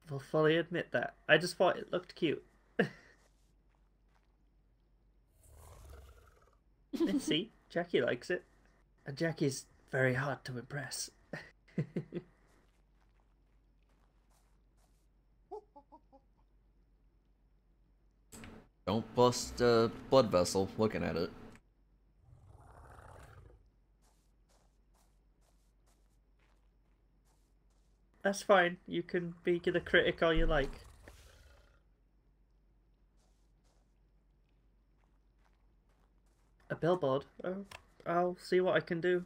Speaker 2: will fully admit that. I just thought it looked cute. And see, Jackie likes it. And Jackie's very hard to impress.
Speaker 1: Don't bust a blood vessel looking at it.
Speaker 2: That's fine. You can be the critic all you like. A billboard? Oh, I'll see what I can do.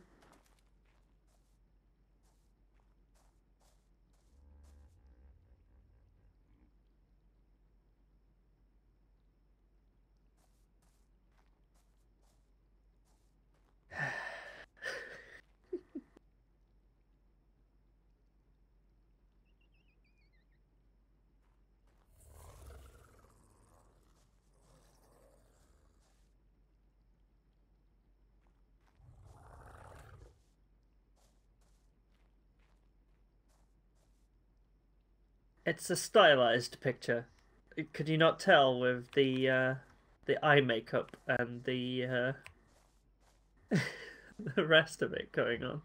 Speaker 2: It's a stylized picture. Could you not tell with the eye makeup and the rest of it going on?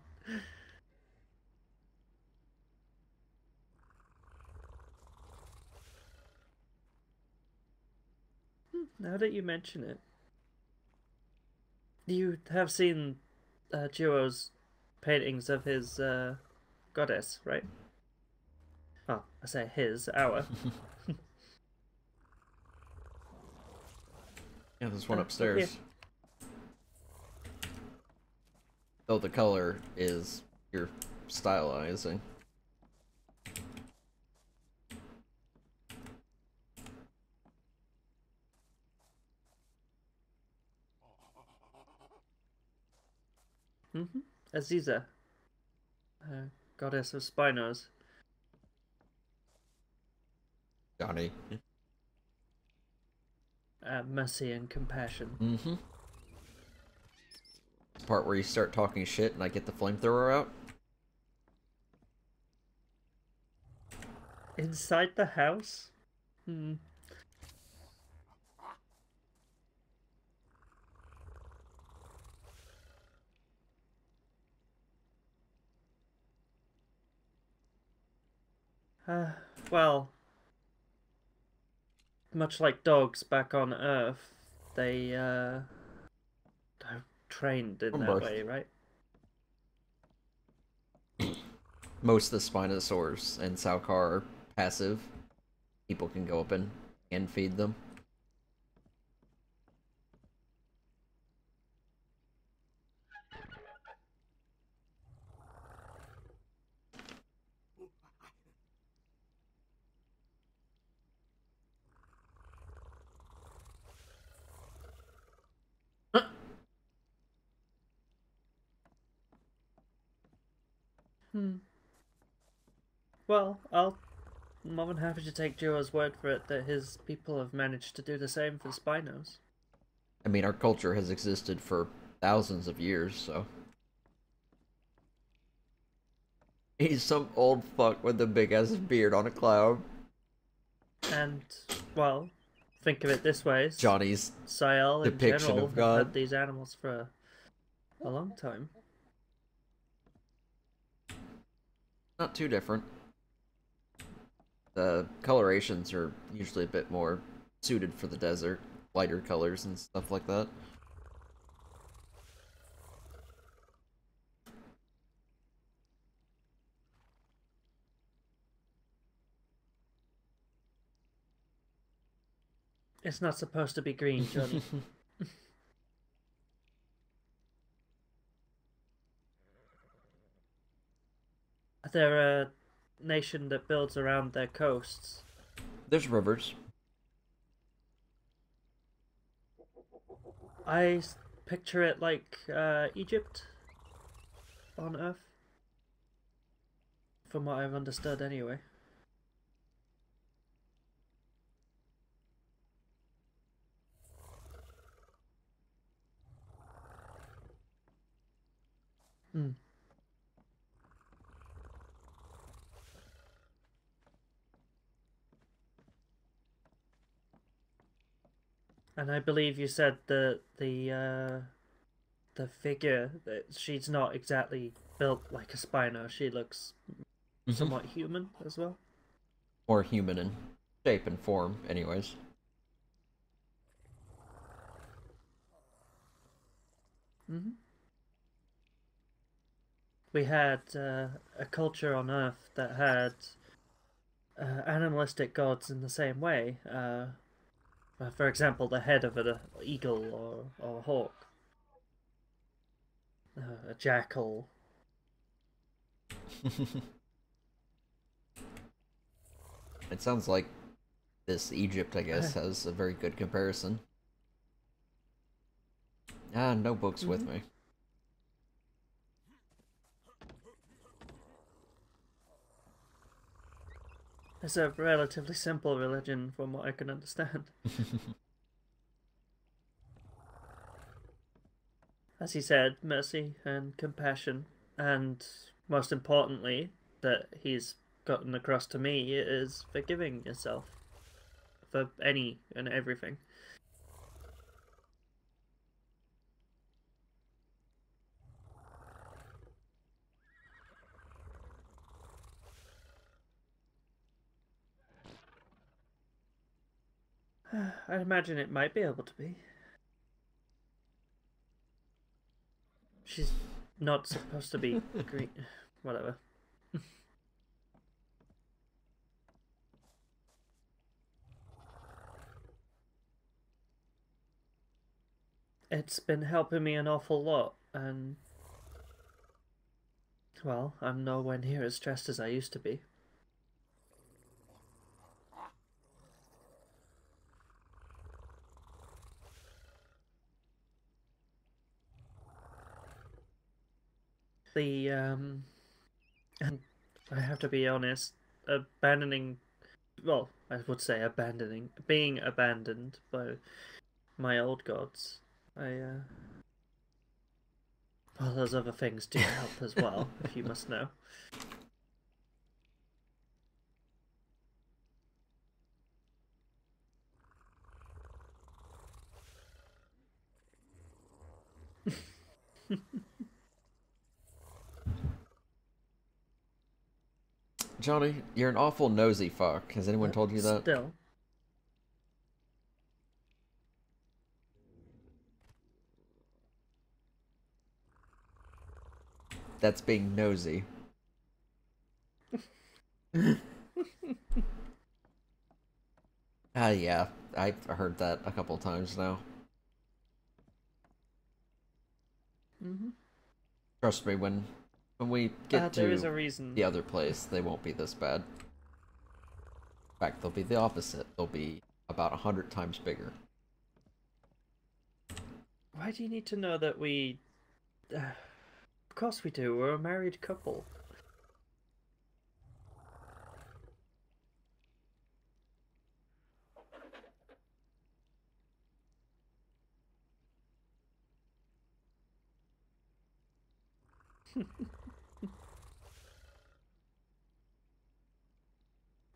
Speaker 2: Now that you mention it, you have seen Duo's paintings of his goddess, right? Oh, I say his, our.
Speaker 1: Yeah, there's one
Speaker 2: Oh,
Speaker 1: upstairs. Though the color is your stylizing.
Speaker 2: Aziza, goddess of Spinos.
Speaker 1: Johnny.
Speaker 2: Mercy and compassion.
Speaker 1: Mm-hmm. Part where you start talking shit and I get the flamethrower out.
Speaker 2: Inside the house? Hmm. Uh, well, much like dogs back on Earth, they are trained in
Speaker 1: From
Speaker 2: that
Speaker 1: birth.
Speaker 2: way, right?
Speaker 1: Most of the Spinosaurs and Saukar are passive. People can go up and feed them.
Speaker 2: Hmm. Well, I'm more than happy to take Joe's word for it that his people have managed to do the same for Spinos.
Speaker 1: I mean, our culture has existed for thousands of years, so. He's some old fuck with a big ass beard on a cloud.
Speaker 2: And, well, think of it this way:
Speaker 1: Johnny's
Speaker 2: Sayal in
Speaker 1: depiction
Speaker 2: general
Speaker 1: of
Speaker 2: have
Speaker 1: God.
Speaker 2: had these animals for a long time.
Speaker 1: Not too different. The colorations are usually a bit more suited for the desert, lighter colors and stuff like that.
Speaker 2: It's not supposed to be green, Johnny. They're a nation that builds around their coasts.
Speaker 1: There's rivers.
Speaker 2: I picture it like Egypt on Earth, from what I've understood anyway. Hmm. And I believe you said that the figure that she's not exactly built like a Spino. She looks somewhat human as well.
Speaker 1: More human in shape and form, anyways.
Speaker 2: Hmm. We had a culture on Earth that had animalistic gods in the same way. For example, the head of an eagle or a hawk, a jackal.
Speaker 1: It sounds like this Egypt, I guess, has a very good comparison. Ah, no books with
Speaker 2: Hmm.
Speaker 1: me.
Speaker 2: It's a relatively simple religion, from what I can understand. As he said, mercy and compassion, and most importantly, that he's gotten across to me is forgiving yourself for any and everything. I imagine it might be able to be. She's not supposed to be green. Whatever. It's been helping me an awful lot, and well, I'm nowhere near as stressed as I used to be. The and I have to be honest, abandoning, well, I would say abandoning, being abandoned by my old gods. I well, those other things do help as well, if you must know.
Speaker 1: Johnny, you're an awful nosy fuck. Has anyone
Speaker 2: But
Speaker 1: told you that?
Speaker 2: still.
Speaker 1: That's being nosy. Yeah, I've heard that a couple times now.
Speaker 2: Hmm.
Speaker 1: Trust me, when we get
Speaker 2: There is
Speaker 1: to
Speaker 2: a reason.
Speaker 1: the other place, they won't be this bad. In fact, they'll be the opposite. They'll be about 100 times bigger.
Speaker 2: Why do you need to know that we... of course we do. We're a married couple.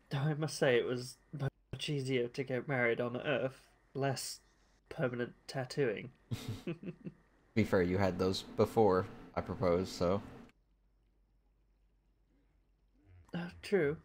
Speaker 2: Though I must say it was much easier to get married on Earth. Less permanent tattooing.
Speaker 1: To be fair, you had those before I proposed, so...
Speaker 2: True.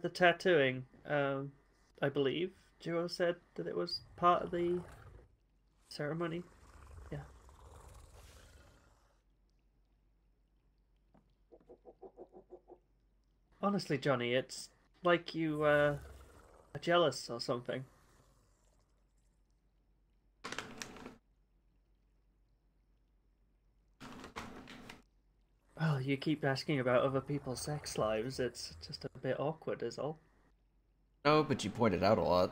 Speaker 2: The tattooing. I believe Duo said that it was part of the ceremony. Yeah. Honestly, Johnny, it's like you are jealous or something. Well, you keep asking about other people's sex lives. It's just a bit awkward, is all.
Speaker 1: No, but you pointed out a lot.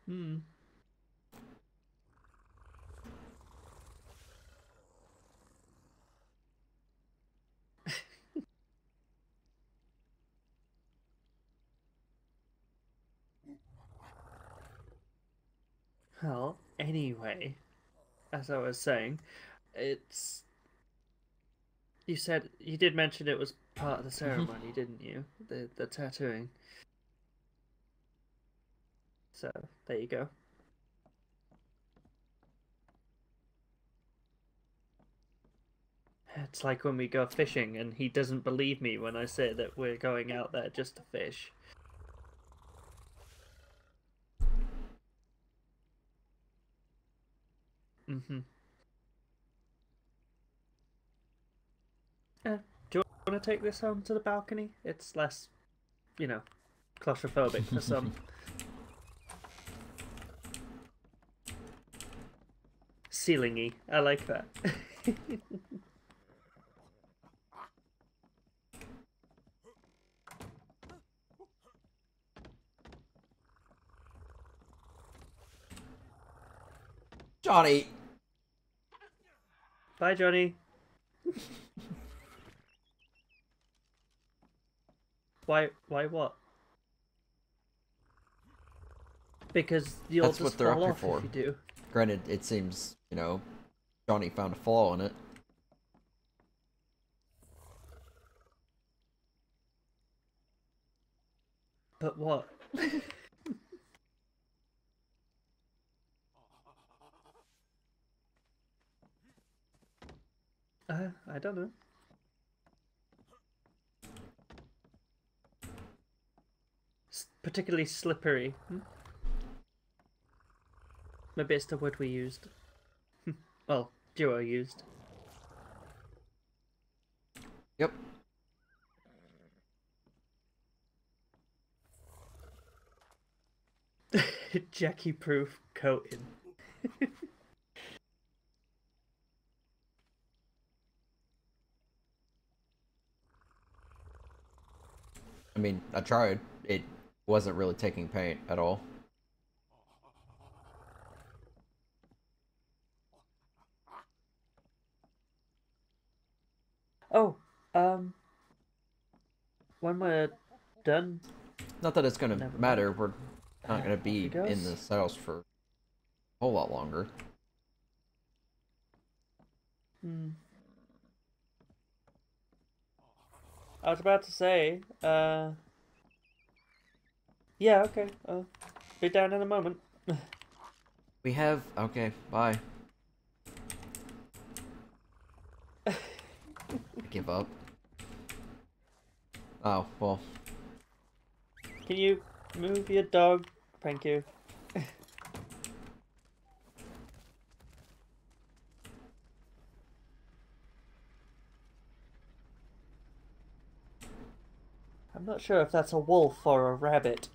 Speaker 2: Hmm. Well, anyway, as I was saying, it's. You said you did mention it was part of the ceremony, didn't you? The tattooing. So there you go. It's like when we go fishing and he doesn't believe me when I say that we're going out there just to fish. Mm-hmm. Do you want to take this home to the balcony? It's less, you know, claustrophobic for some. Ceilingy. I like that.
Speaker 1: Johnny!
Speaker 2: Bye, Johnny. Why? Why what? Because you'll
Speaker 1: That's what
Speaker 2: just
Speaker 1: they're up
Speaker 2: fall
Speaker 1: here
Speaker 2: off
Speaker 1: for.
Speaker 2: if you do.
Speaker 1: Granted, it seems, Johnny found a flaw in it.
Speaker 2: But what? I don't know. Particularly slippery. Hmm? Maybe it's the word we used. Well, Duo used.
Speaker 1: Yep.
Speaker 2: Jackie-proof coating.
Speaker 1: I mean, I tried. It wasn't really taking paint at all.
Speaker 2: Oh, um, when we're done,
Speaker 1: Not that it's gonna
Speaker 2: never
Speaker 1: matter.
Speaker 2: mind.
Speaker 1: We're not gonna
Speaker 2: Off he
Speaker 1: be in
Speaker 2: goes.
Speaker 1: this house for a whole lot longer.
Speaker 2: Hmm. I was about to say, yeah, okay. Be down in a moment.
Speaker 1: We have... Okay, bye. I give up. Oh, well.
Speaker 2: Can you move your dog? Thank you. I'm not sure if that's a wolf or a rabbit.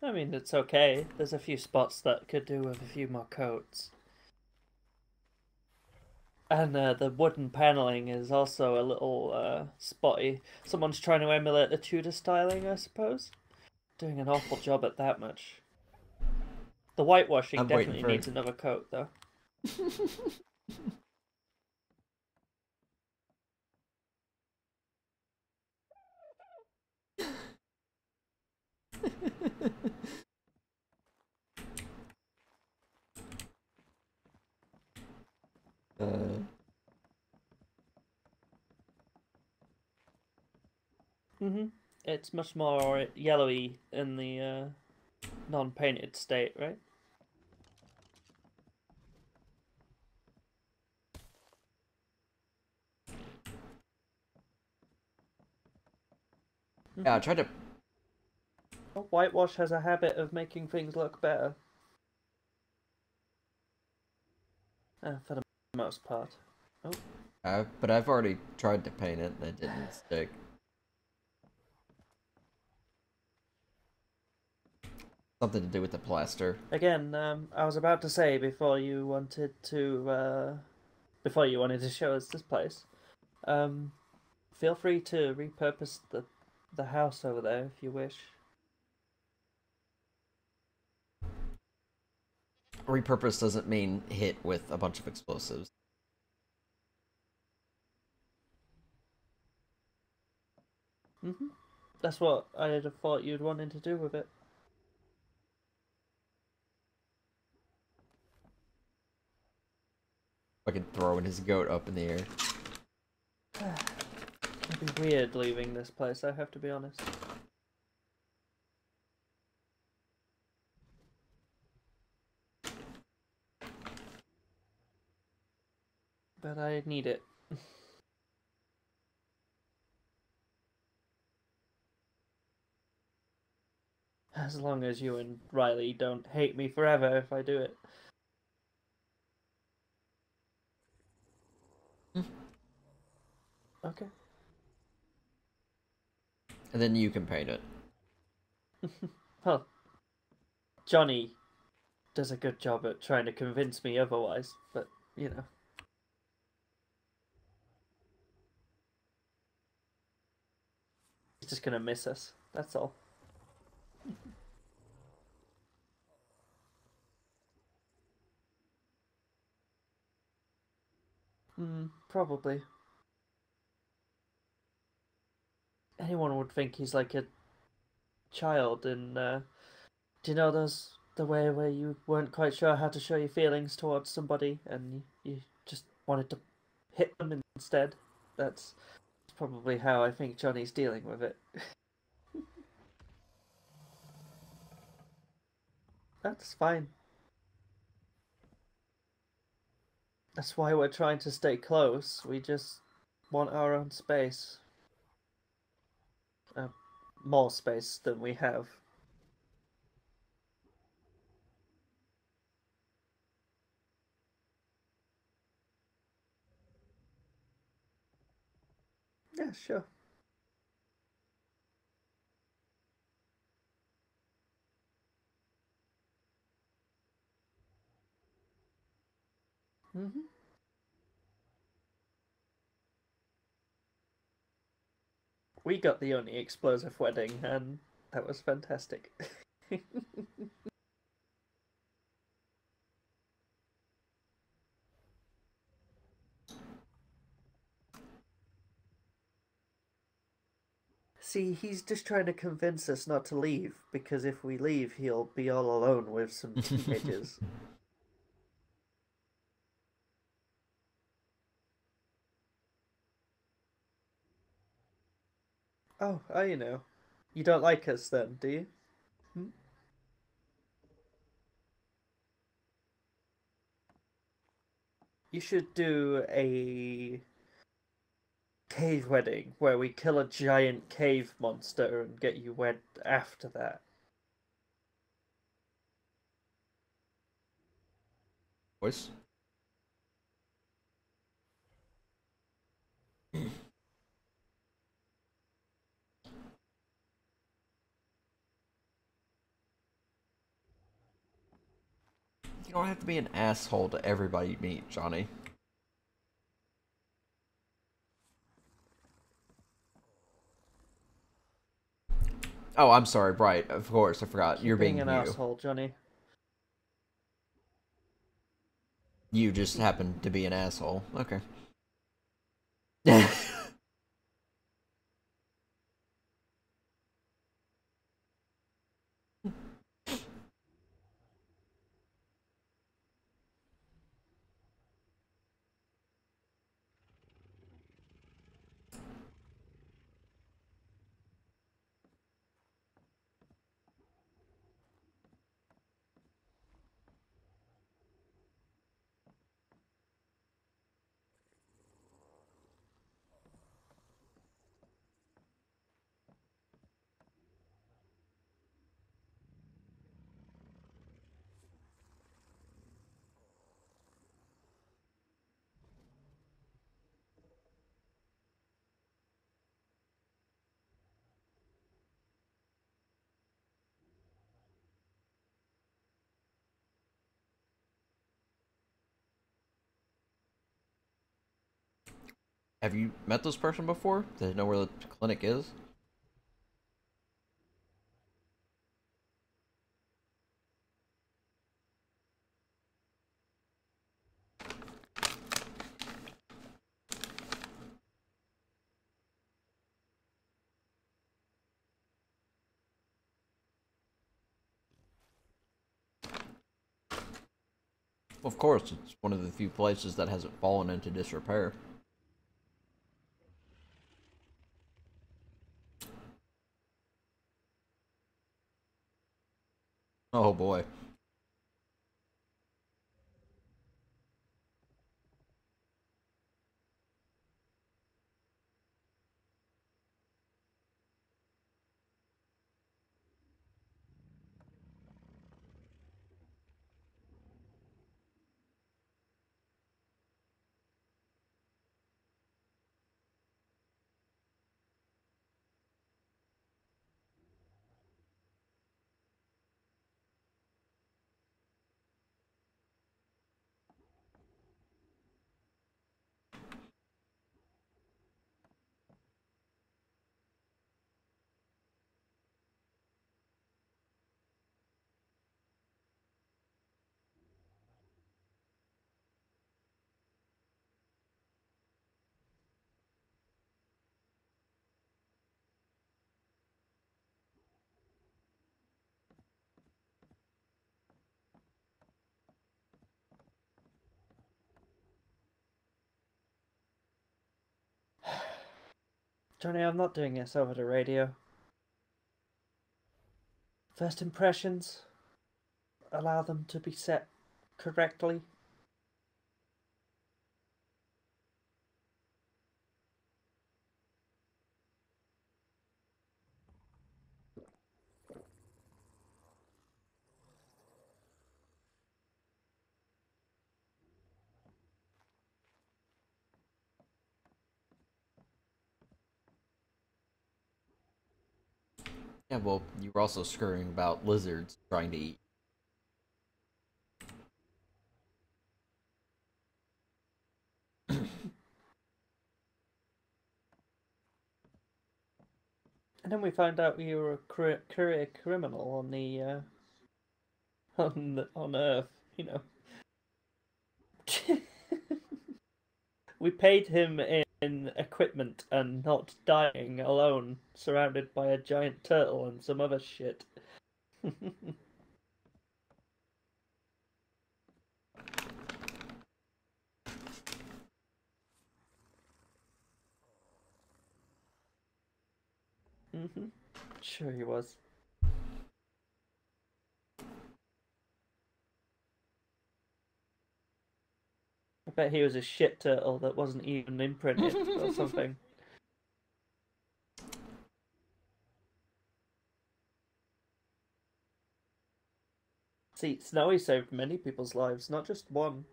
Speaker 2: I mean, it's okay. There's a few spots that could do with a few more coats. And the wooden paneling is also a little spotty. Someone's trying to emulate the Tudor styling, I suppose. Doing an awful job at that much. The whitewashing
Speaker 1: I'm waiting
Speaker 2: definitely
Speaker 1: for...
Speaker 2: needs another coat, though.
Speaker 1: uh...
Speaker 2: It's much more yellowy in the non-painted state, right?
Speaker 1: Yeah, I tried to...
Speaker 2: Whitewash has a habit of making things look better. For the most part. Oh.
Speaker 1: But I've already tried to paint it and it didn't stick. Something to do with the plaster.
Speaker 2: Again, I was about to say before you wanted to show us this place, um, feel free to repurpose the house over there if you wish.
Speaker 1: Repurpose doesn't mean hit with a bunch of explosives.
Speaker 2: That's what I'd have thought you'd wanted to do with it.
Speaker 1: I can throw his goat up in the air.
Speaker 2: It'd be weird leaving this place, I have to be honest. But I need it. As long as you and Riley don't hate me forever if I do it. Okay.
Speaker 1: And then you can paint it.
Speaker 2: Well, Johnny does a good job at trying to convince me otherwise, but, you know. He's just gonna miss us, that's all. Probably. Anyone would think he's like a child in, do you know the way where you weren't quite sure how to show your feelings towards somebody and you just wanted to hit them instead? That's probably how I think Johnny's dealing with it. That's fine. That's why we're trying to stay close. We just want our own space. Uh, more space than we have. Yeah, sure. hmm We got the only explosive wedding, and that was fantastic. See, he's just trying to convince us not to leave, because if we leave, he'll be all alone with some teenagers. Oh, you know. You don't like us then, do you? Hmm? You should do a cave wedding where we kill a giant cave monster and get you wed after that.
Speaker 1: Voice. You don't have to be an asshole to everybody you meet, Johnny. Oh, I'm sorry, Bright. Of course, I forgot. You're
Speaker 2: Keep being
Speaker 1: being
Speaker 2: an
Speaker 1: you.
Speaker 2: asshole, Johnny.
Speaker 1: You just happen to be an asshole. Okay. Have you met this person before? Do they know where the clinic is? Of course, it's one of the few places that hasn't fallen into disrepair. Oh boy.
Speaker 2: Johnny, I'm not doing this over the radio. First impressions, allow them to be set correctly.
Speaker 1: Yeah, well, you were also scurrying about lizards trying to eat.
Speaker 2: And then we found out you were a career criminal on the on Earth. You know, we paid him in in equipment and not dying alone, surrounded by a giant turtle and some other shit. Sure he was. I bet he was a shit turtle that wasn't even imprinted or something. See, Snowy saved many people's lives, not just one.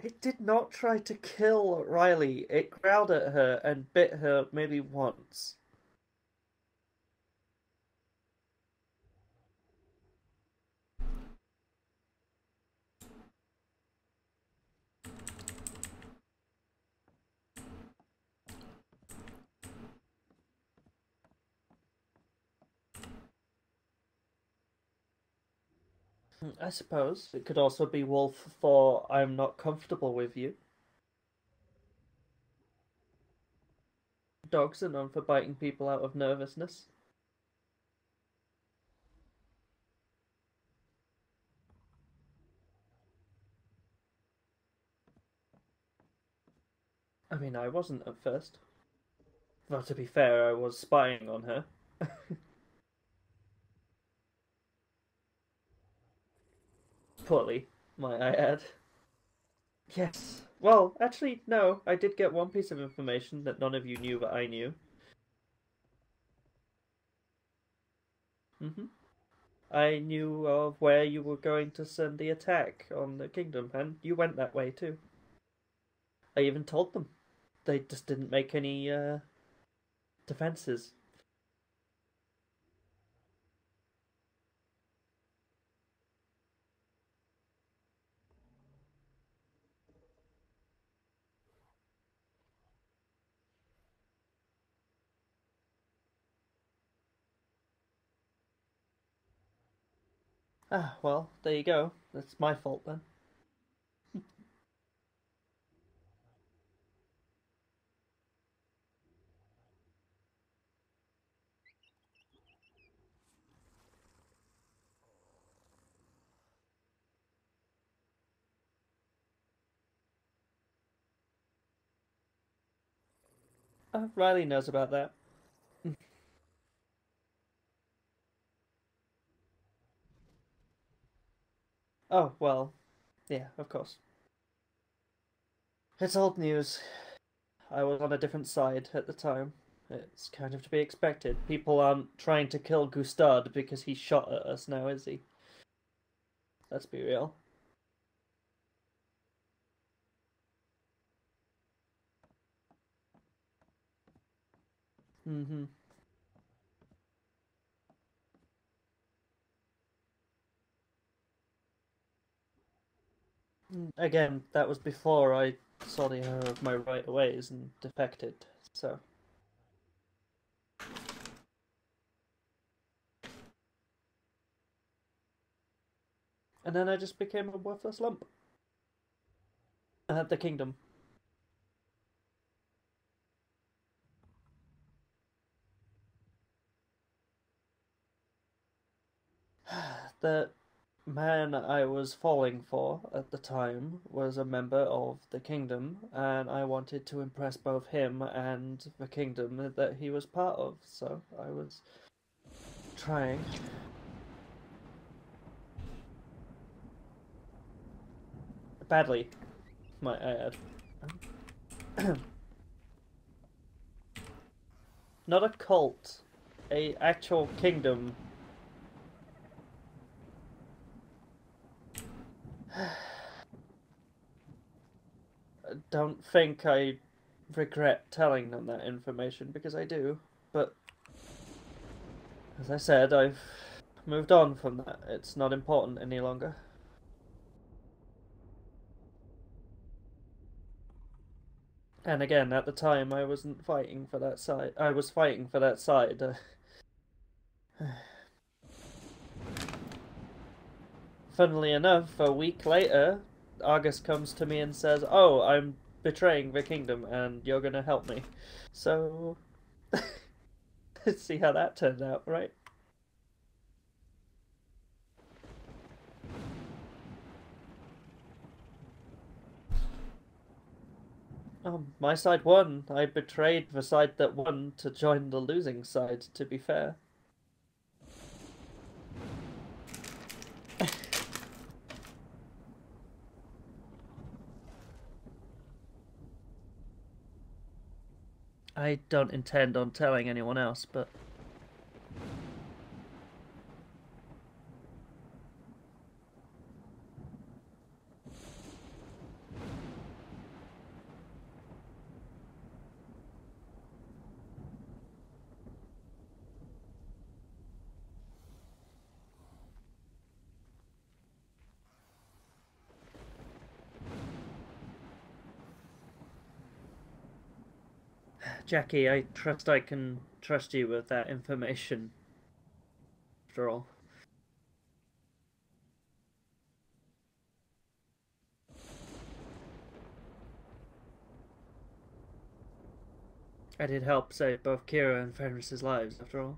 Speaker 2: It did not try to kill Riley. It growled at her and bit her maybe once. I suppose it could also be wolf for I'm not comfortable with you. Dogs are known for biting people out of nervousness. I mean, I wasn't at first. Though to be fair, I was spying on her. Poorly, might I add. Yes. Well, actually, no. I did get one piece of information that none of you knew that I knew. I knew of where you were going to send the attack on the kingdom, and you went that way too. I even told them. They just didn't make any defenses. Ah, well, there you go. That's my fault then. Riley knows about that. Oh, well, yeah, of course. It's old news. I was on a different side at the time. It's kind of to be expected. People aren't trying to kill Gustard because he shot at us now, is he? Let's be real. Mm-hmm. Again, that was before I saw the error of my right ways and defected, so. And then I just became a worthless lump. The kingdom. The man I was falling for at the time was a member of the kingdom, and I wanted to impress both him and the kingdom that he was part of, so I was trying. Badly, might I add. Not a cult, a actual kingdom. Don't think I regret telling them that information because I do, but as I said, I've moved on from that. It's not important any longer. And again, at the time, I wasn't fighting for that side. I was fighting for that side. funnily enough, a week later, Argus comes to me and says, "Oh, I'm betraying the kingdom, and you're gonna help me." So, let's see how that turned out, right? My side won. I betrayed the side that won to join the losing side, to be fair. I don't intend on telling anyone else, but Jackie, I trust I can trust you with that information, after all. I did help save both Kira and Fenris's lives, after all.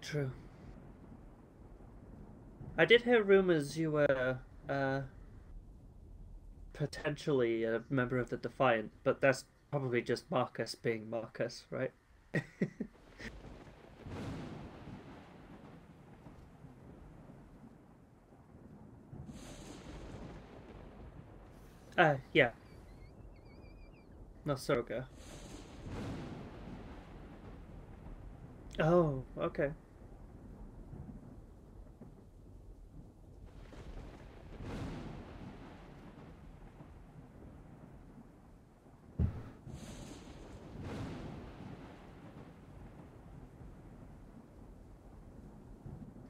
Speaker 2: True. I did hear rumors you were, potentially a member of the Defiant, but that's probably just Marcus being Marcus, right? Yeah. No, Sorga. Oh, okay.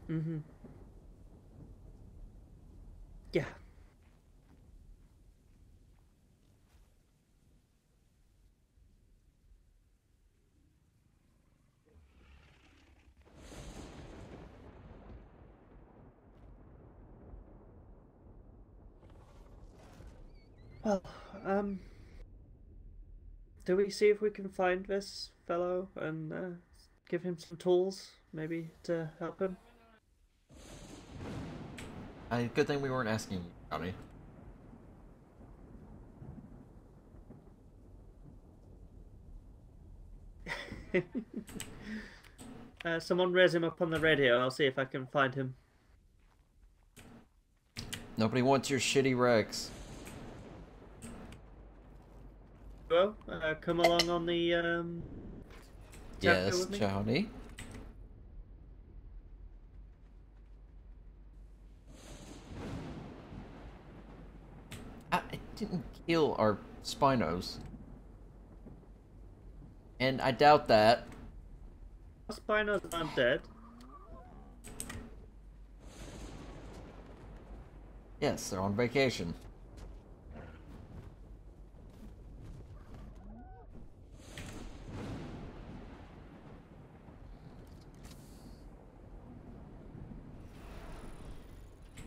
Speaker 2: Mm-hmm. Yeah. Well, um, do we see if we can find this fellow and give him some tools, maybe, to help him?
Speaker 1: Good thing we weren't asking you, Johnny.
Speaker 2: Someone raise him up on the radio. I'll see if I can find him.
Speaker 1: Nobody wants your shitty Rex.
Speaker 2: Well, come along on the chapter
Speaker 1: Yes,
Speaker 2: with me.
Speaker 1: Johnny. I didn't kill our Spinos. And I doubt that.
Speaker 2: Spino's not dead.
Speaker 1: Yes, they're on vacation.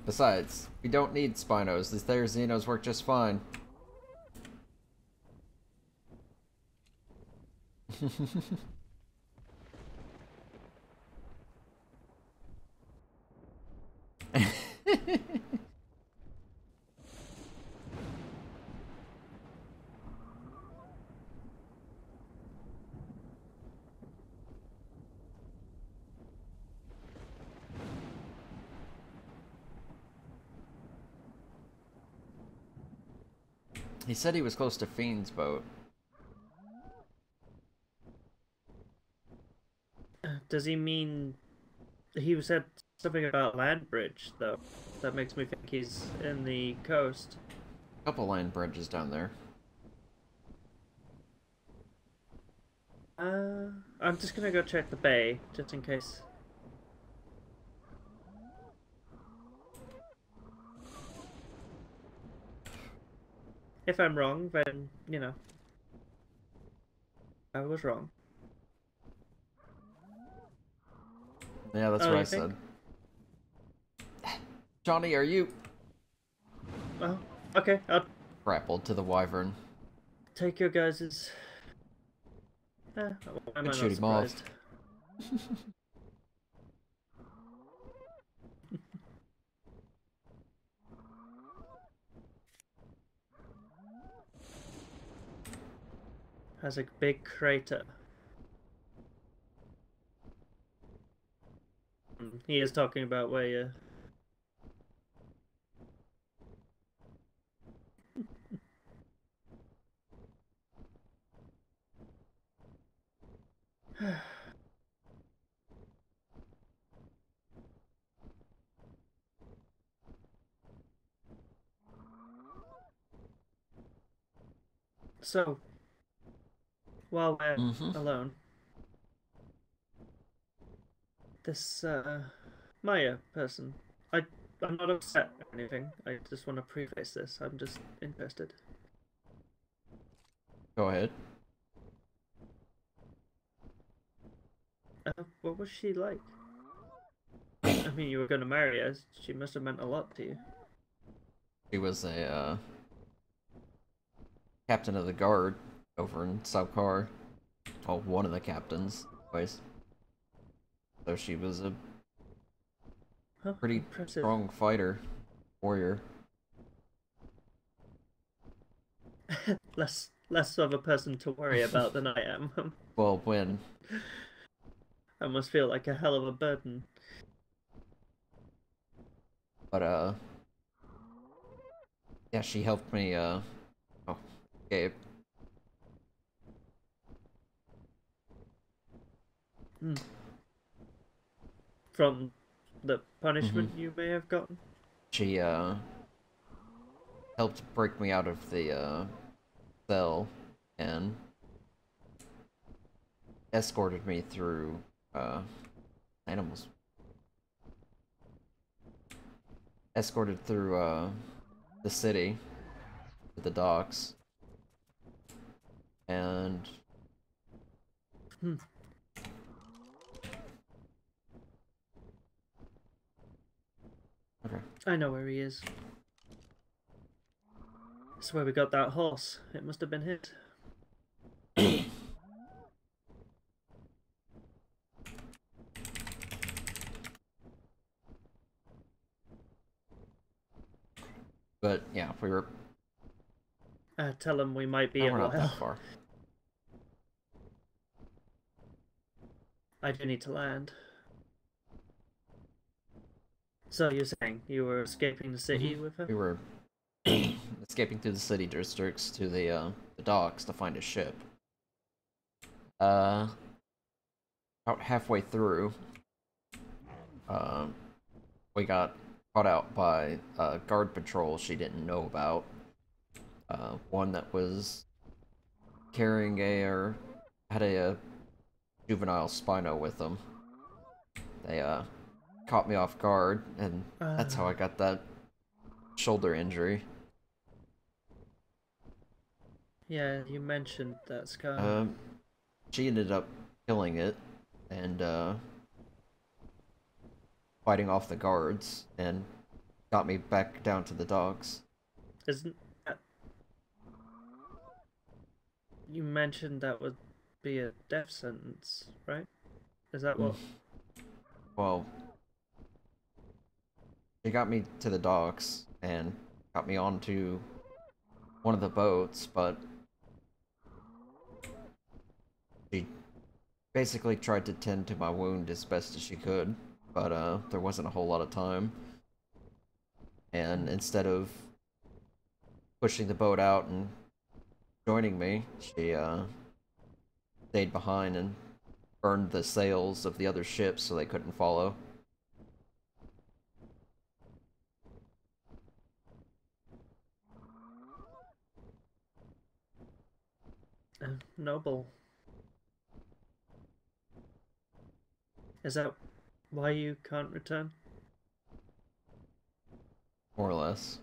Speaker 1: Besides, we don't need Spinos. These Therizzinos work just fine. He said he was close to Fiend's boat.
Speaker 2: Does he mean he said something about land bridge though? That makes me think he's in the coast.
Speaker 1: A couple land bridges down there.
Speaker 2: I'm just gonna go check the bay just in case. if I'm wrong, then, I was wrong.
Speaker 1: Yeah, that's
Speaker 2: Oh,
Speaker 1: what I
Speaker 2: you think?
Speaker 1: said. Johnny, are you
Speaker 2: Oh, okay, I'll
Speaker 1: grappled to the wyvern?
Speaker 2: take your guys's... why am
Speaker 1: Could
Speaker 2: I
Speaker 1: shoot
Speaker 2: not
Speaker 1: him off.
Speaker 2: surprised? Has a big crater. He is talking about where you... So, while we're
Speaker 1: Mm-hmm.
Speaker 2: alone, this Maya person, I'm not upset or anything. I just want to preface this. I'm just interested.
Speaker 1: Go ahead.
Speaker 2: What was she like? I mean, you were going to marry her. She must have meant a lot to you.
Speaker 1: He was a captain of the guard over in Saukar. Well, one of the captains, anyways. So she was a
Speaker 2: Oh,
Speaker 1: pretty
Speaker 2: impressive.
Speaker 1: strong fighter, warrior.
Speaker 2: Less of a person to worry about than I am.
Speaker 1: Well, when
Speaker 2: I must feel like a hell of a burden.
Speaker 1: but yeah, she helped me oh, Gabe.
Speaker 2: Hmm. From the
Speaker 1: Mm-hmm.
Speaker 2: punishment you may have gotten.
Speaker 1: She helped break me out of the cell and escorted me through animals. Escorted through the city to the docks and
Speaker 2: Hmm.
Speaker 1: okay.
Speaker 2: I know where he is. That's where we got that horse. It must have been hit.
Speaker 1: But yeah, we were
Speaker 2: Tell him we might be
Speaker 1: no,
Speaker 2: a
Speaker 1: we're not that
Speaker 2: while.
Speaker 1: far.
Speaker 2: I do need to land. So you're saying you were escaping the city with her?
Speaker 1: We were escaping through the city districts to the docks to find a ship. Uh, about halfway through, um, we got caught out by a guard patrol she didn't know about. One that was carrying or had a juvenile Spino with them. They caught me off guard, and that's how I got that shoulder injury.
Speaker 2: Yeah, you mentioned that scar.
Speaker 1: Um, she ended up killing it and fighting off the guards and got me back down to the docks.
Speaker 2: Isn't that... You mentioned that would be a death sentence, right? Is that
Speaker 1: Mm.
Speaker 2: what...
Speaker 1: Well, she got me to the docks and got me onto one of the boats, but she basically tried to tend to my wound as best as she could, but there wasn't a whole lot of time. And instead of pushing the boat out and joining me, she stayed behind and burned the sails of the other ships so they couldn't follow.
Speaker 2: Noble. Is that why you can't return?
Speaker 1: More or less.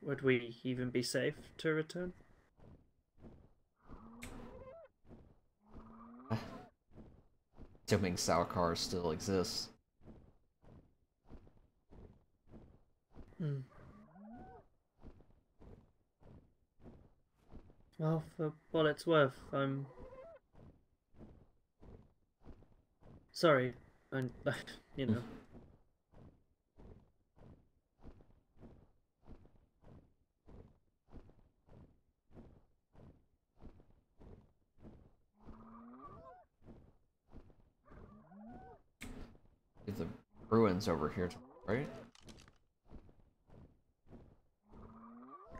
Speaker 2: Would we even be safe to return?
Speaker 1: Assuming Salkar still exists.
Speaker 2: Hmm. Well, for what it's worth, I'm sorry. I'm, you know.
Speaker 1: The ruins over here, right?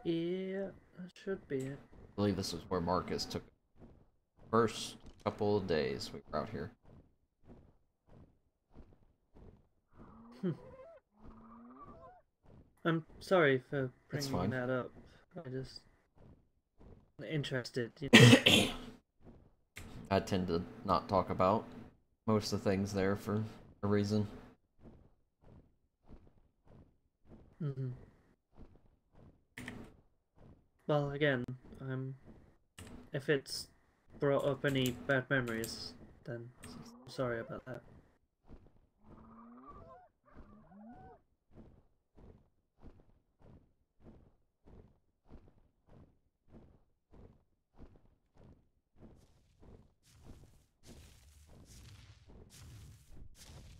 Speaker 2: Yeah, that should be it.
Speaker 1: I believe this is where Marcus took the first couple of days we were out here.
Speaker 2: I'm sorry for
Speaker 1: It's
Speaker 2: bringing
Speaker 1: fine.
Speaker 2: that up. I just interested. You know?
Speaker 1: I tend to not talk about most of the things there for a reason.
Speaker 2: Mm-hmm. Well, again, if it's brought up any bad memories, then I'm sorry about that.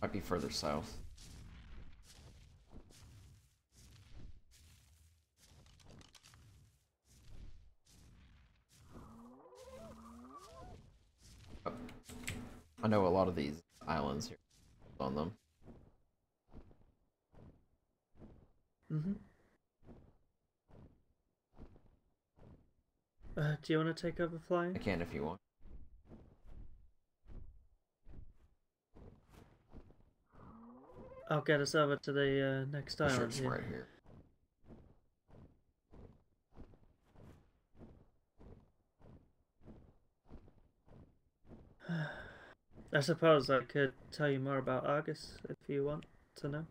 Speaker 1: Might be further south. I know a lot of these islands here on them.
Speaker 2: Mm-hmm. Do you want to take over
Speaker 1: I
Speaker 2: flying?
Speaker 1: can if you want.
Speaker 2: I'll get us over to the next
Speaker 1: Pretty sure
Speaker 2: island
Speaker 1: it's
Speaker 2: here.
Speaker 1: right here.
Speaker 2: I suppose I could tell you more about Argus if you want to know.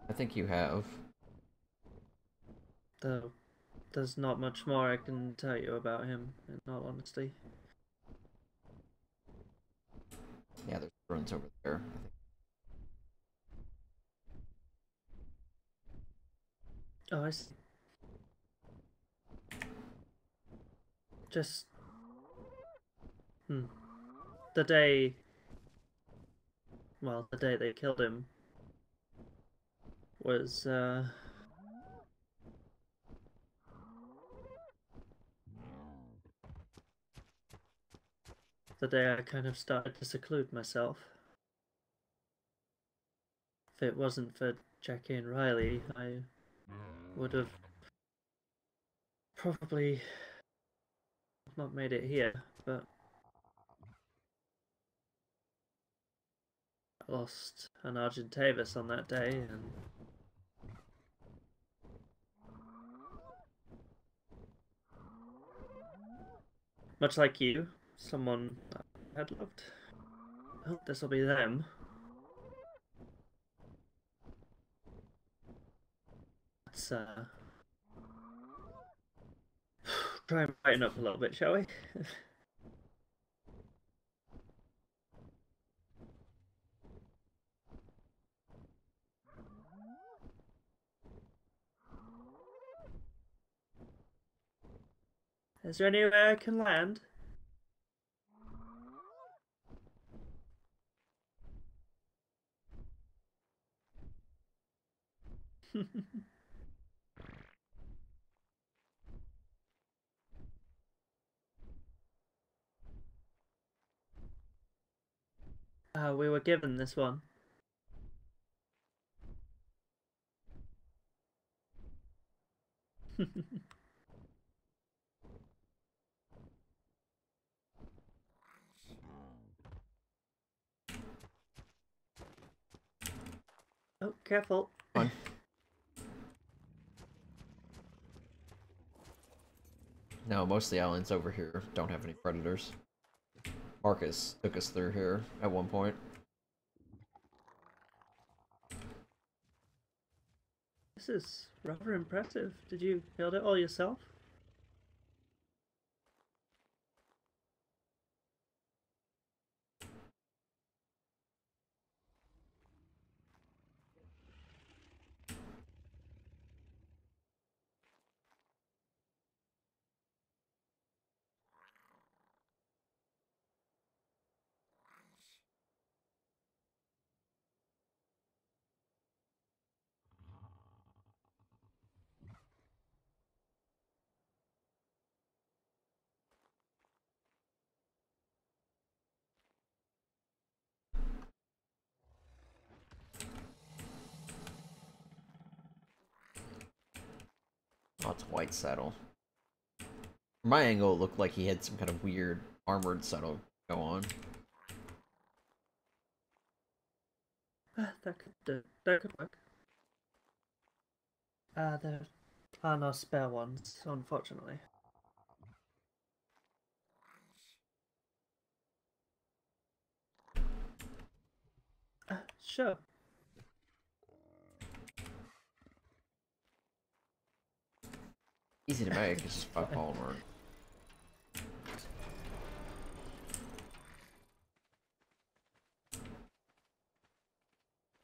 Speaker 1: I think you have.
Speaker 2: Though there's not much more I can tell you about him, in all honesty.
Speaker 1: Yeah, there's ruins over there. I think.
Speaker 2: Oh, I see. Just the day. Well, the day they killed him was the day I kind of started to seclude myself. If it wasn't for Jackie and Riley, I would have probably not made it here, but I lost an Argentavis on that day, and much like you, someone I had loved. I hope this will be them. Let's try and brighten up a little bit, shall we? Is there anywhere I can land? We were given this one. Oh, careful.
Speaker 1: Fine. No, most of the islands over here don't have any predators. Marcus took us through here at one point.
Speaker 2: This is rather impressive. Did you build it all yourself?
Speaker 1: Oh, it's white saddle. From my angle, it looked like he had some kind of weird armored saddle go on.
Speaker 2: That could do. That could work. There are no spare ones, unfortunately. Sure.
Speaker 1: Easy to make, it's just by
Speaker 2: Fine.
Speaker 1: polymer.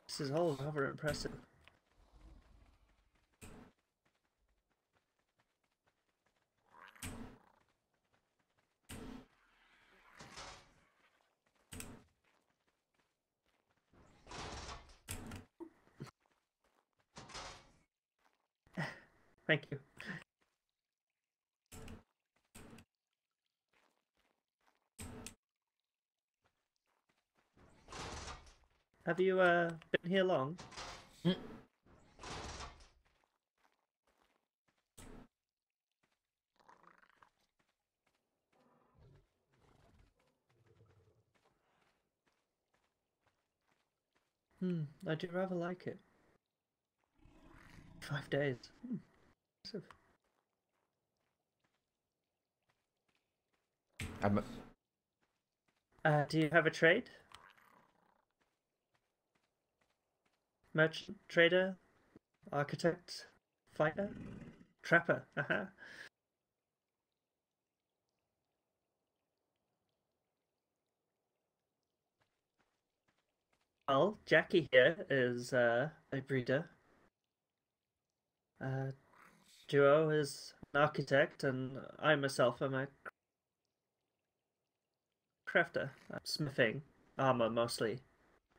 Speaker 2: This is all rather impressive. Thank you. Have you been here long?
Speaker 1: Mm.
Speaker 2: I do rather like it. 5 days. Impressive.
Speaker 1: I'm,
Speaker 2: Do you have a trade? Merchant, trader, architect, fighter, trapper. Haha. Well, Jackie here is a breeder. Uh, Duo is an architect, and I myself am a crafter. I'm smithing, armor mostly,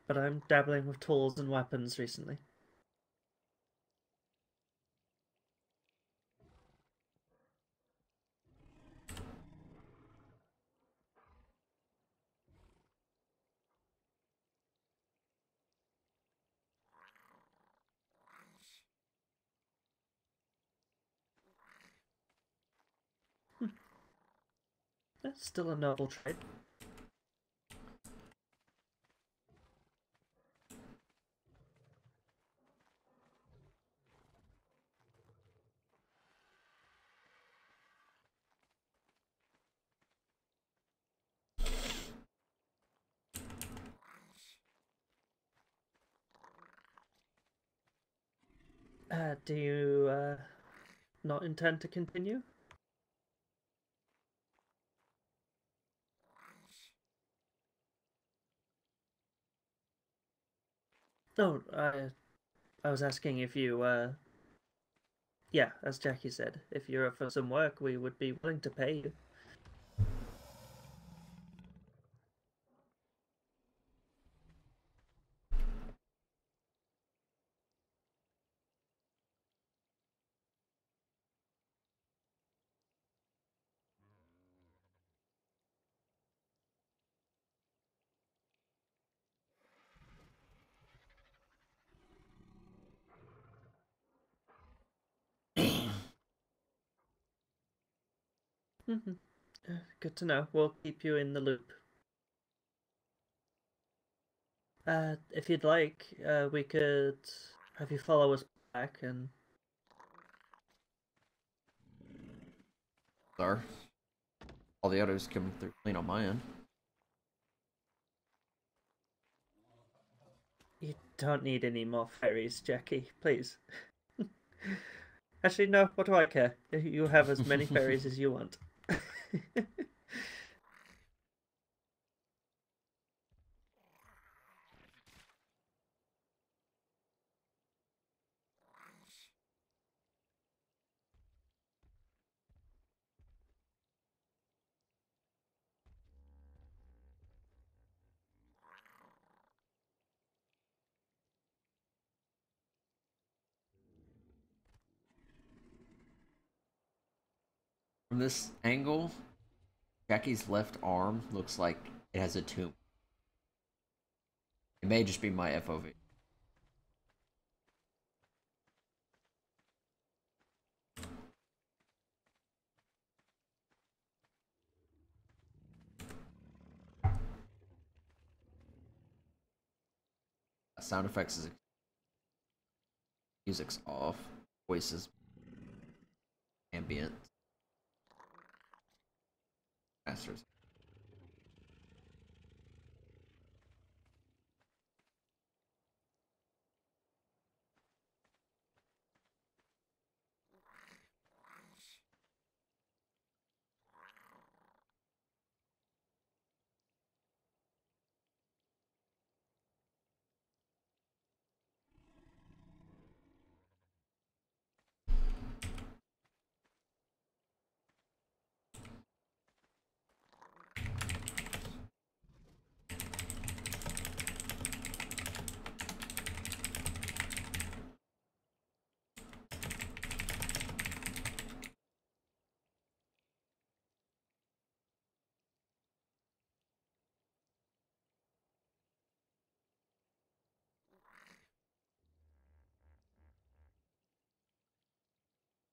Speaker 2: but I'm dabbling with tools and weapons recently. That's still a noble trade. Do you not intend to continue? No, I was asking if you yeah, as Jackie said, if you're up for some work, we would be willing to pay you. Mhm. Good to know. We'll keep you in the loop. If you'd like, we could have you follow us back and
Speaker 1: sorry. All the others coming through clean on my end.
Speaker 2: you don't need any more fairies, Jackie, please. Actually, no. What do I care? You have as many fairies as you want.
Speaker 1: From this angle, Jackie's left arm looks like it has a tomb. It may just be my FOV. Sound effects is music's off. Voices ambient. Masters.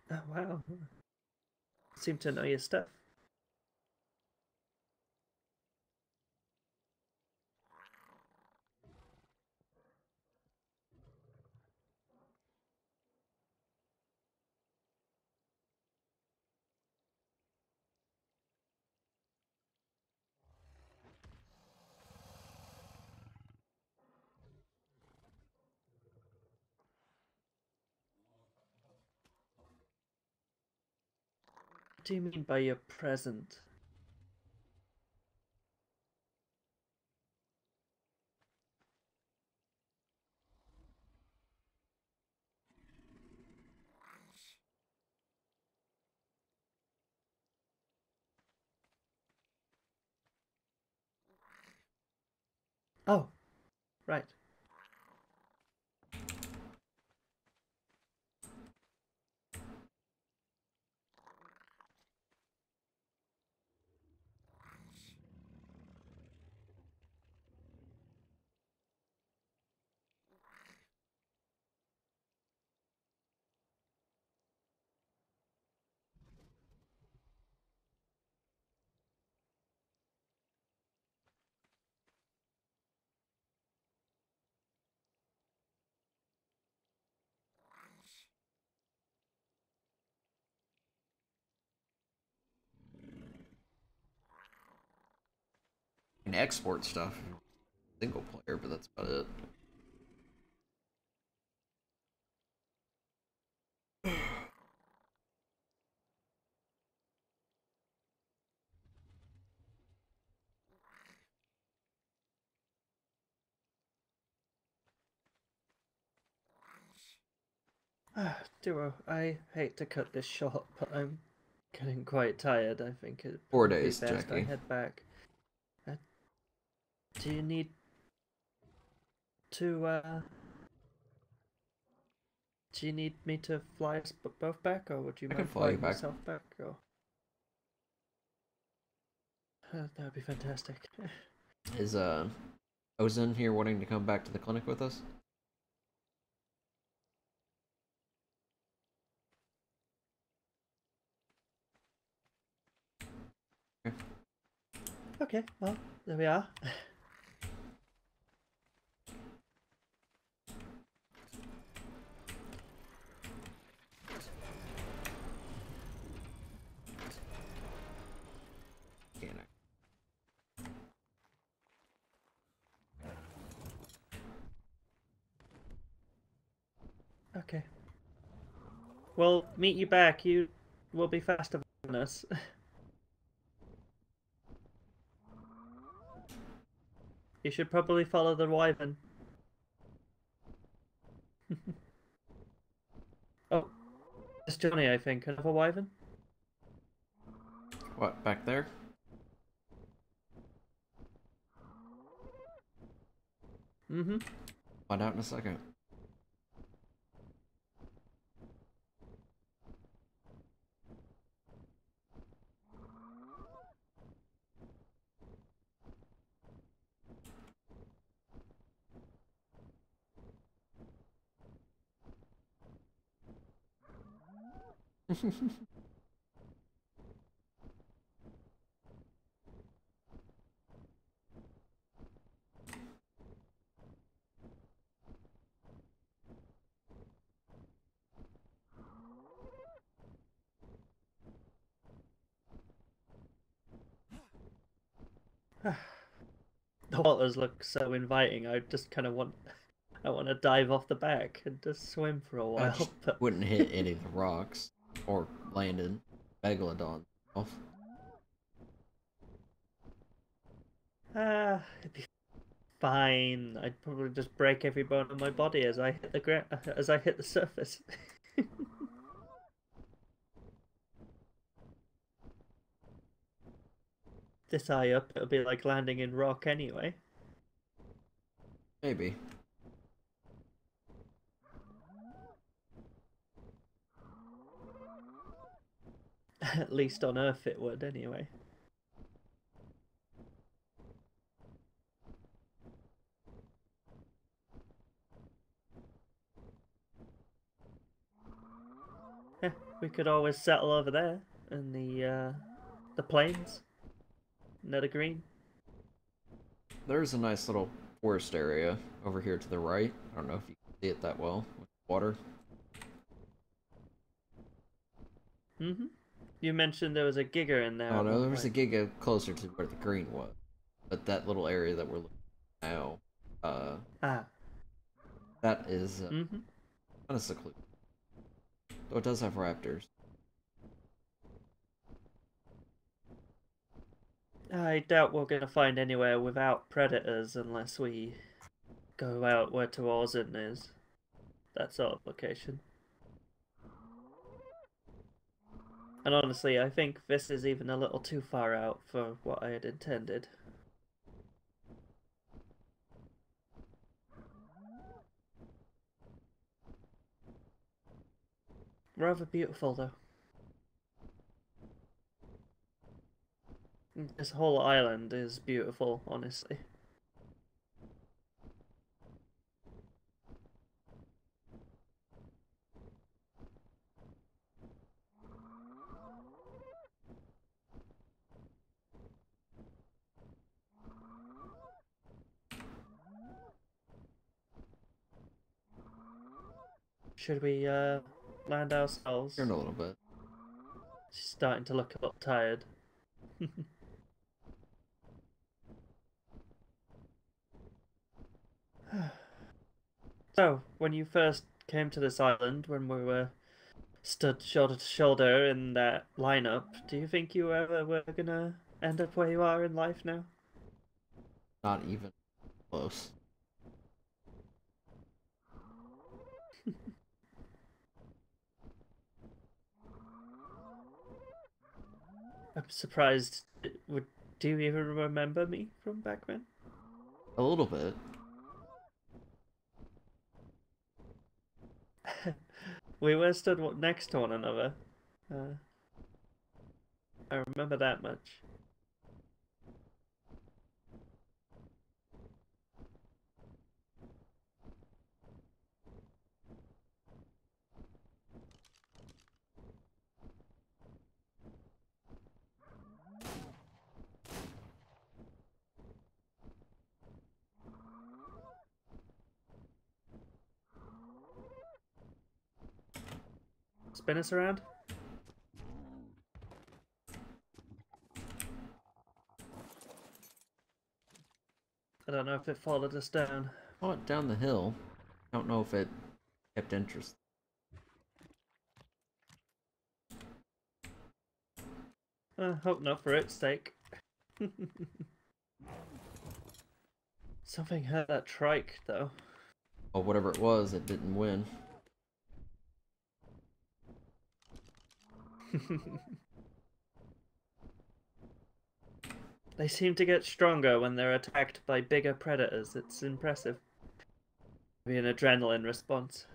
Speaker 2: Oh wow! Seem to know your stuff. What do you mean by your present? Oh, right.
Speaker 1: And export stuff. Single player, but that's about it.
Speaker 2: Ah, Duo, I hate to cut this short, but I'm getting quite tired. I think it
Speaker 1: 4 days,
Speaker 2: be best I
Speaker 1: Jackie.
Speaker 2: head back. Uh, do you need to, do you need me to fly us both back, or would you
Speaker 1: I can
Speaker 2: mind
Speaker 1: fly you
Speaker 2: flying
Speaker 1: back.
Speaker 2: yourself back? Or that would be fantastic.
Speaker 1: Is Ozin here wanting to come back to the clinic with us? Okay.
Speaker 2: Okay, well, there we are. Okay. We'll meet you back. You will be faster than us. You should probably follow the wyvern. Oh, it's Johnny, I think. Another wyvern?
Speaker 1: What, back there?
Speaker 2: Mm-hmm.
Speaker 1: Find out in a second.
Speaker 2: The waters look so inviting. I just kind of want, I want to dive off the back and just swim for a
Speaker 1: I
Speaker 2: while.
Speaker 1: just
Speaker 2: But
Speaker 1: wouldn't hit any of the rocks or landed megalodon off.
Speaker 2: it'd be fine. I'd probably just break every bone in my body as I hit the ground, as I hit the surface. This high up, it'll be like landing in rock anyway.
Speaker 1: Maybe.
Speaker 2: At least on Earth it would anyway. Yeah, we could always settle over there in the plains, Nether Green.
Speaker 1: There's a nice little forest area over here to the right. I don't know if you can see it that well with water.
Speaker 2: Mm-hmm. You mentioned there was a Giga in there
Speaker 1: Oh
Speaker 2: at
Speaker 1: no,
Speaker 2: one
Speaker 1: there was a
Speaker 2: point.
Speaker 1: giga closer to where the green was. But that little area that we're looking at now, uh,
Speaker 2: Ah.
Speaker 1: that is
Speaker 2: Mm-hmm.
Speaker 1: kind of secluded. Though it does have raptors.
Speaker 2: I doubt we're gonna find anywhere without predators unless we go out where Tawarzin is. That sort of location. And honestly, I think this is even a little too far out for what I had intended. Rather beautiful, though. This whole island is beautiful, honestly. Should we land
Speaker 1: Here
Speaker 2: ourselves?
Speaker 1: in a little bit.
Speaker 2: She's starting to look a little tired. So, when you first came to this island, when we were stood shoulder to shoulder in that lineup, do you think you ever were gonna end up where you are in life now?
Speaker 1: Not even close.
Speaker 2: I'm surprised. Would do you even remember me from back then?
Speaker 1: A little bit.
Speaker 2: We were stood next to one another. Uh, I remember that much. Spin us around? I don't know if it followed us down.
Speaker 1: Oh, down the hill. I don't know if it kept interest.
Speaker 2: I hope not for its sake. Something hurt that trike, though.
Speaker 1: Or whatever it was, it didn't win.
Speaker 2: They seem to get stronger when they're attacked by bigger predators. It's impressive. Maybe an adrenaline response.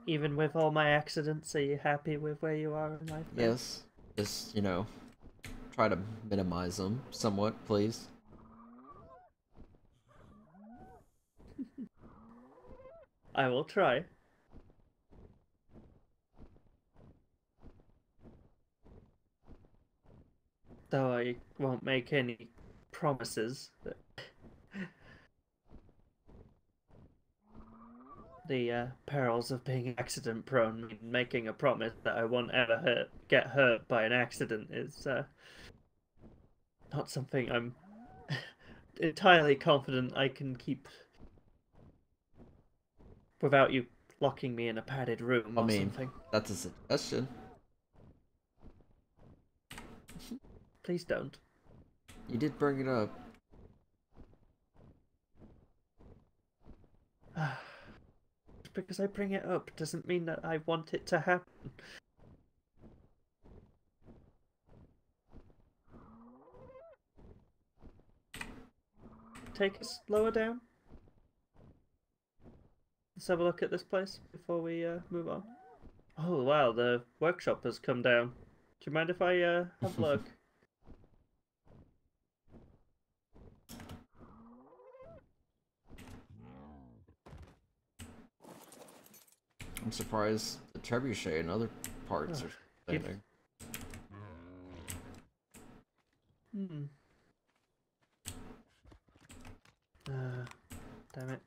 Speaker 2: Even with all my accidents, are you happy with where you are in life now?
Speaker 1: Yes. Just, try to minimize them somewhat, please.
Speaker 2: I will try. Though I won't make any promises. The perils of being accident prone mean making a promise that I won't ever get hurt by an accident is not something I'm entirely confident I can keep without you locking me in a padded room or something.
Speaker 1: That's a suggestion.
Speaker 2: Please don't.
Speaker 1: You did bring it up.
Speaker 2: Because I bring it up doesn't mean that I want it to happen. Take us lower down. Let's have a look at this place before we move on. Oh wow, the workshop has come down. Do you mind if I have a look?
Speaker 1: I'm surprised the trebuchet and other parts are standing.
Speaker 2: Damn it.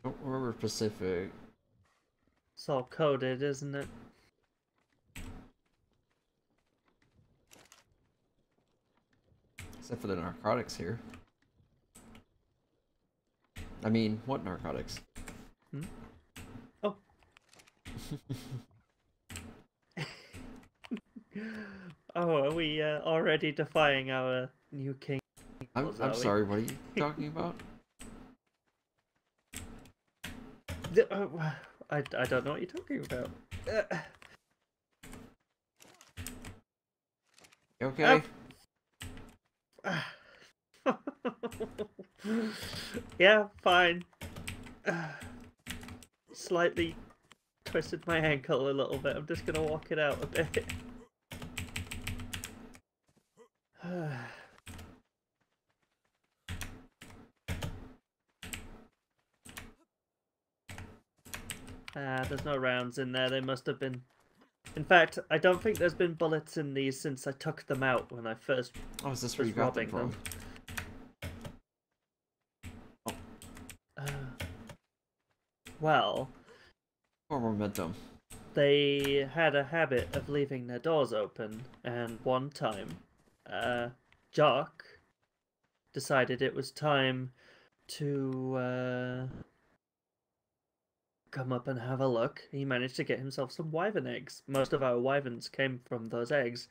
Speaker 1: Don't remember specific.
Speaker 2: It's all coded, isn't it?
Speaker 1: Except for the narcotics here. I mean, what narcotics?
Speaker 2: Oh. Oh, are we already defying our new king?
Speaker 1: I'm sorry, what are you talking about?
Speaker 2: I don't know what you're talking about.
Speaker 1: You okay?
Speaker 2: Yeah, fine. Slightly twisted my ankle a little bit. I'm just gonna walk it out a bit. There's no rounds in there. They must have been. In fact, I don't think there's been bullets in these since I took them out when I first
Speaker 1: is this where you got them from?
Speaker 2: Well,
Speaker 1: Or momentum.
Speaker 2: They had a habit of leaving their doors open, and one time, Jock decided it was time to come up and have a look. He managed to get himself some wyvern eggs. Most of our wyverns came from those eggs.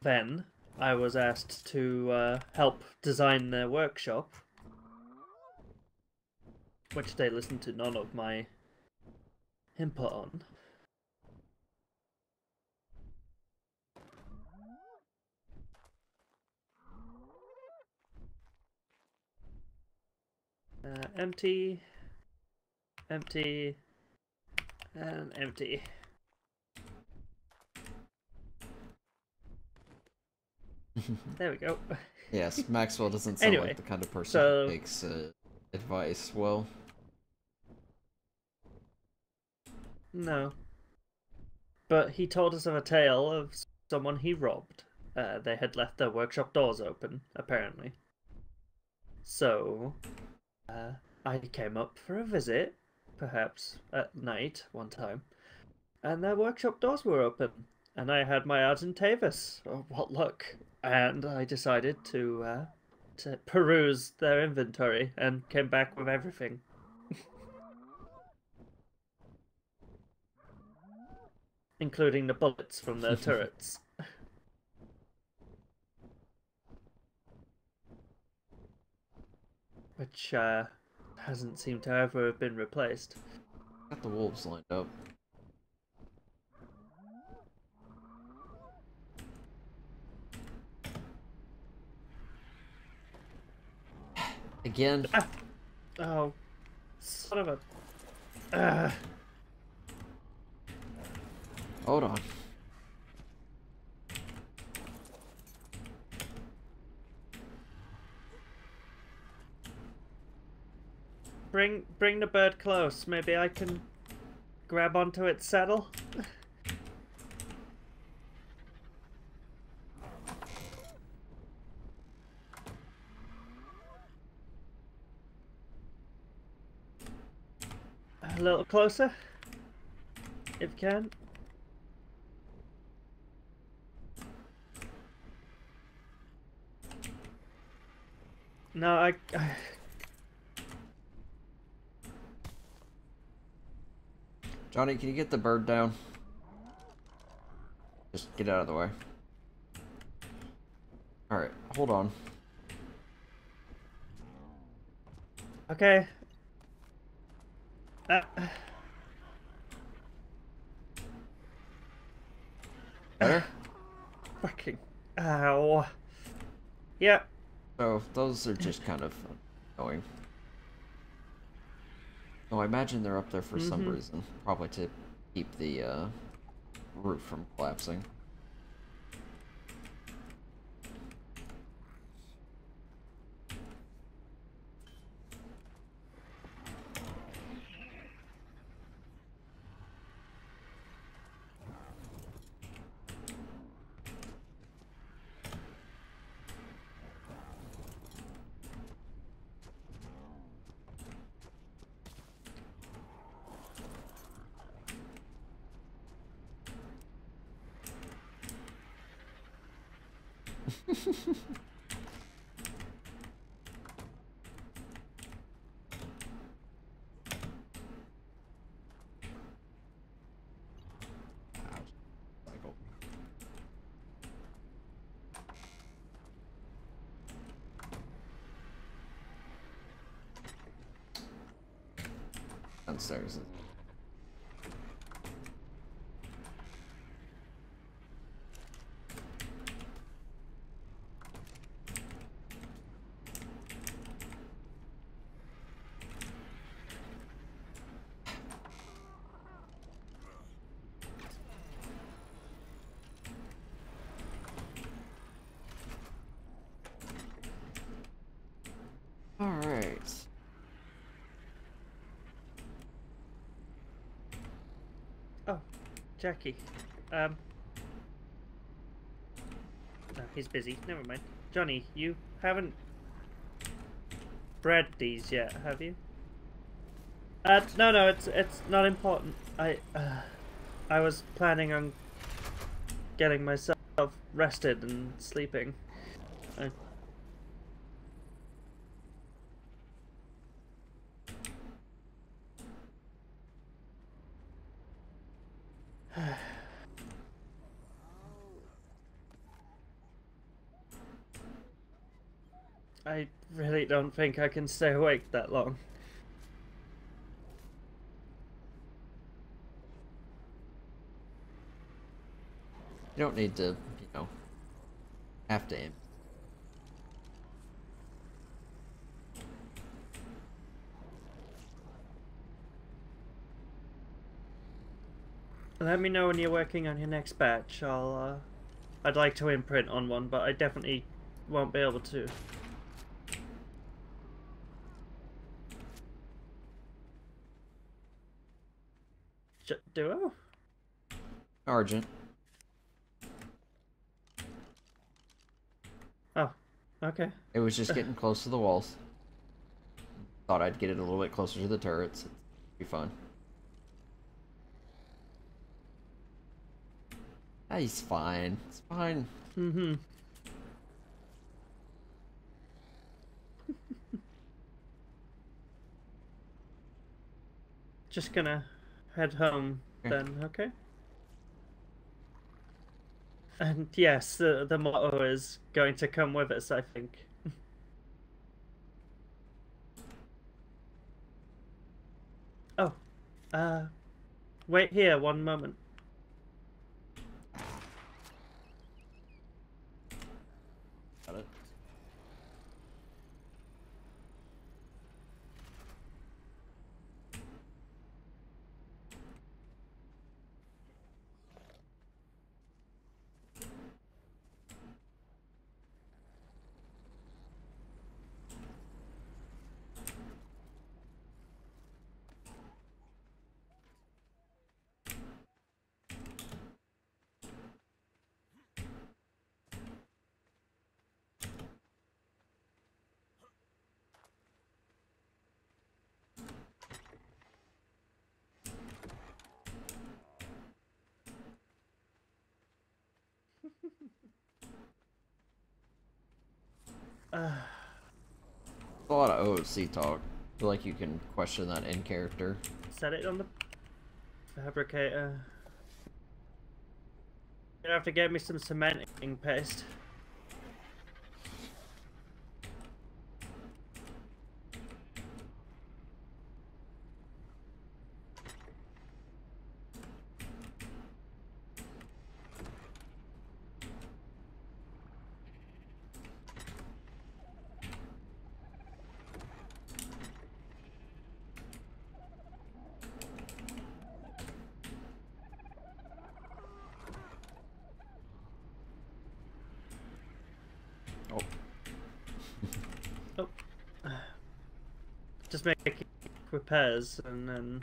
Speaker 2: Then I was asked to help design their workshop, which they listened to none of my input on. Empty, empty, and empty. There we go.
Speaker 1: Yes, Maxwell doesn't sound like the kind of person who takes advice well.
Speaker 2: No. But he told us of a tale of someone he robbed. They had left their workshop doors open, apparently. So, I came up for a visit, perhaps at night one time, and their workshop doors were open, and I had my Argentavis. Oh, what luck! And I decided to peruse their inventory and came back with everything, including the bullets from their turrets, which hasn't seemed to ever have been replaced.
Speaker 1: Got the wolves lined up. Again.
Speaker 2: Ah! Oh, son of a.
Speaker 1: Hold on.
Speaker 2: Bring the bird close. Maybe I can grab onto its saddle. A little closer, if you can. No, I
Speaker 1: Johnny, can you get the bird down? Just get out of the way. Alright, hold on.
Speaker 2: Okay.
Speaker 1: Better?
Speaker 2: Fucking. Ow. Yeah.
Speaker 1: So, those are just kind of annoying. Oh, I imagine they're up there for some reason. Probably to keep the roof from collapsing. Downstairs. Alright.
Speaker 2: Oh, Jackie. No, he's busy. Never mind. Johnny, you haven't bred these yet, have you? No, it's not important. I was planning on getting myself rested and sleeping. I... I really don't think I can stay awake that long.
Speaker 1: You don't need to, you know, have to aim.
Speaker 2: Let me know when you're working on your next batch. I'd like to imprint on one, but I definitely won't be able to. Duo?
Speaker 1: Argent.
Speaker 2: Oh, okay.
Speaker 1: It was just getting close to the walls. Thought I'd get it a little bit closer to the turrets. It'd be fun. Ah, he's fine. It's fine.
Speaker 2: Mm-hmm. Just gonna head home then, okay? And yes, the motto is going to come with us, I think. Oh, uh, wait here one moment.
Speaker 1: Got it.
Speaker 2: Uh,
Speaker 1: A lot of OOC talk. I feel like you can question that in character.
Speaker 2: set it on the fabricator. You have to get me some cementing paste.
Speaker 1: Oh.
Speaker 2: Oh. Just make repairs and then...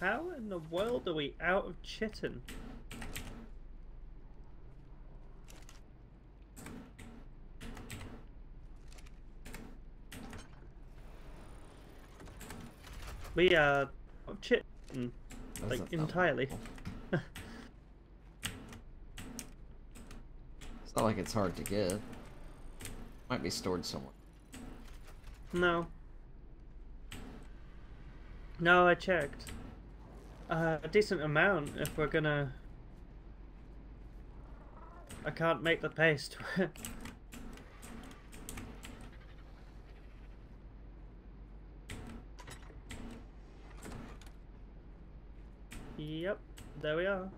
Speaker 2: How in the world are we out of chitin? We are out of chitin, like, entirely.
Speaker 1: It's not like it's hard to get. Might be stored somewhere.
Speaker 2: No. No, I checked. A decent amount if we're gonna... I can't make the paste. Yep, there we are.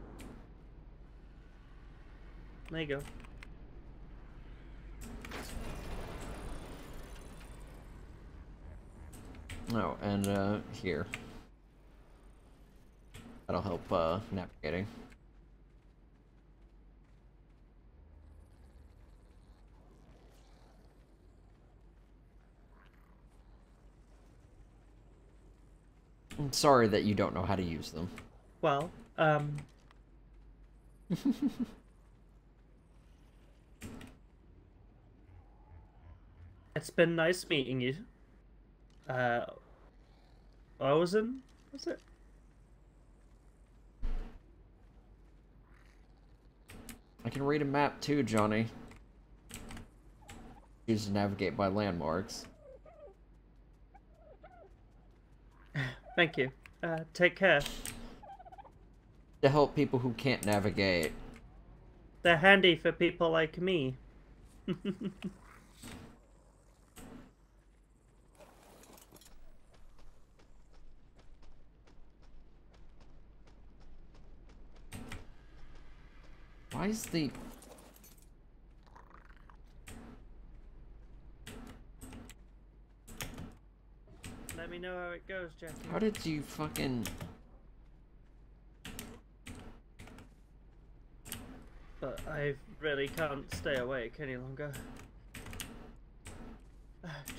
Speaker 2: There you go.
Speaker 1: Oh, and here. That'll help navigating. I'm sorry that you don't know how to use them.
Speaker 2: Well, it's been nice meeting you. Ozen, was it?
Speaker 1: I can read a map too, Johnny. Use to navigate by landmarks.
Speaker 2: Thank you. Take care.
Speaker 1: To help people who can't navigate.
Speaker 2: They're handy for people like me.
Speaker 1: Why is the...
Speaker 2: Let me know how it goes, Jackie.
Speaker 1: How did you fucking...
Speaker 2: but I really can't stay awake any longer.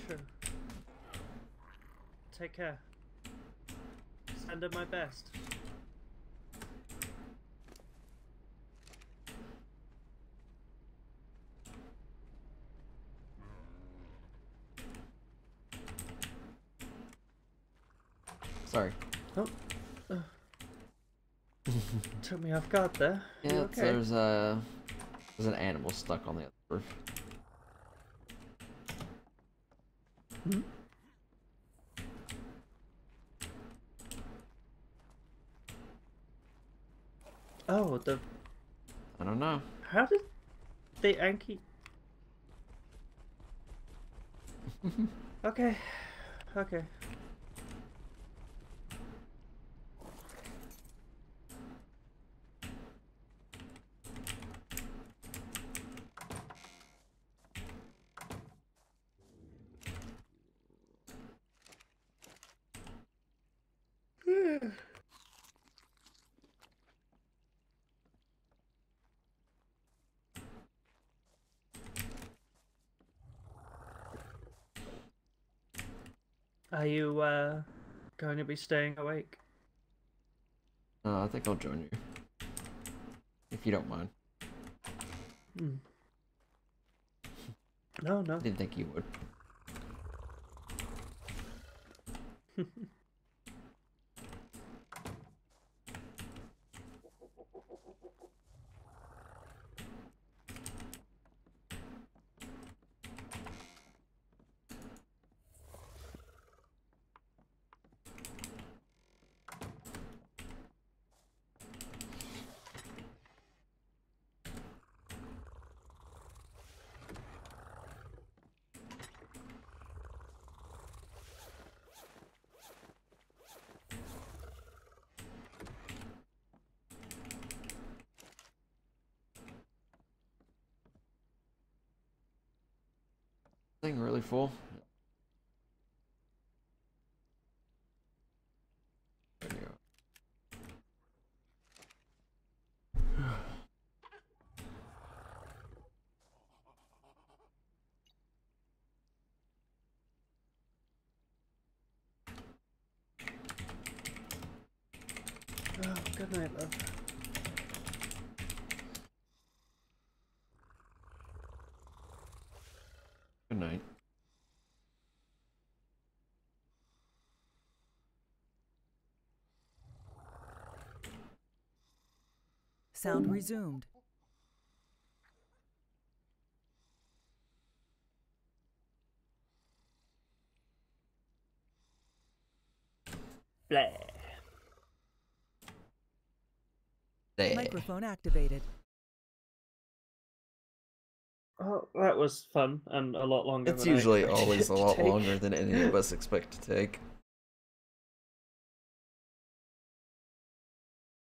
Speaker 2: True. Take care. Send her my best.
Speaker 1: Sorry.
Speaker 2: Oh. Took me off guard there.
Speaker 1: Yeah,
Speaker 2: You okay?
Speaker 1: there's an animal stuck on the other roof.
Speaker 2: Hmm? Oh,
Speaker 1: I don't know.
Speaker 2: how did the Anki? Okay, okay. Are you going to be staying awake?
Speaker 1: I think I'll join you. If you don't mind.
Speaker 2: Hmm. No, no.
Speaker 1: Didn't think you would. Thing really full. There you go.
Speaker 2: Oh, good night, love.
Speaker 1: Good night.
Speaker 3: Sound resumed.
Speaker 2: Blah.
Speaker 1: There.
Speaker 3: Microphone activated.
Speaker 2: Oh, that was fun and a lot longer
Speaker 1: It's
Speaker 2: than I
Speaker 1: usually
Speaker 2: expected
Speaker 1: always
Speaker 2: it
Speaker 1: a
Speaker 2: to
Speaker 1: lot
Speaker 2: take.
Speaker 1: longer than any of us expect to take.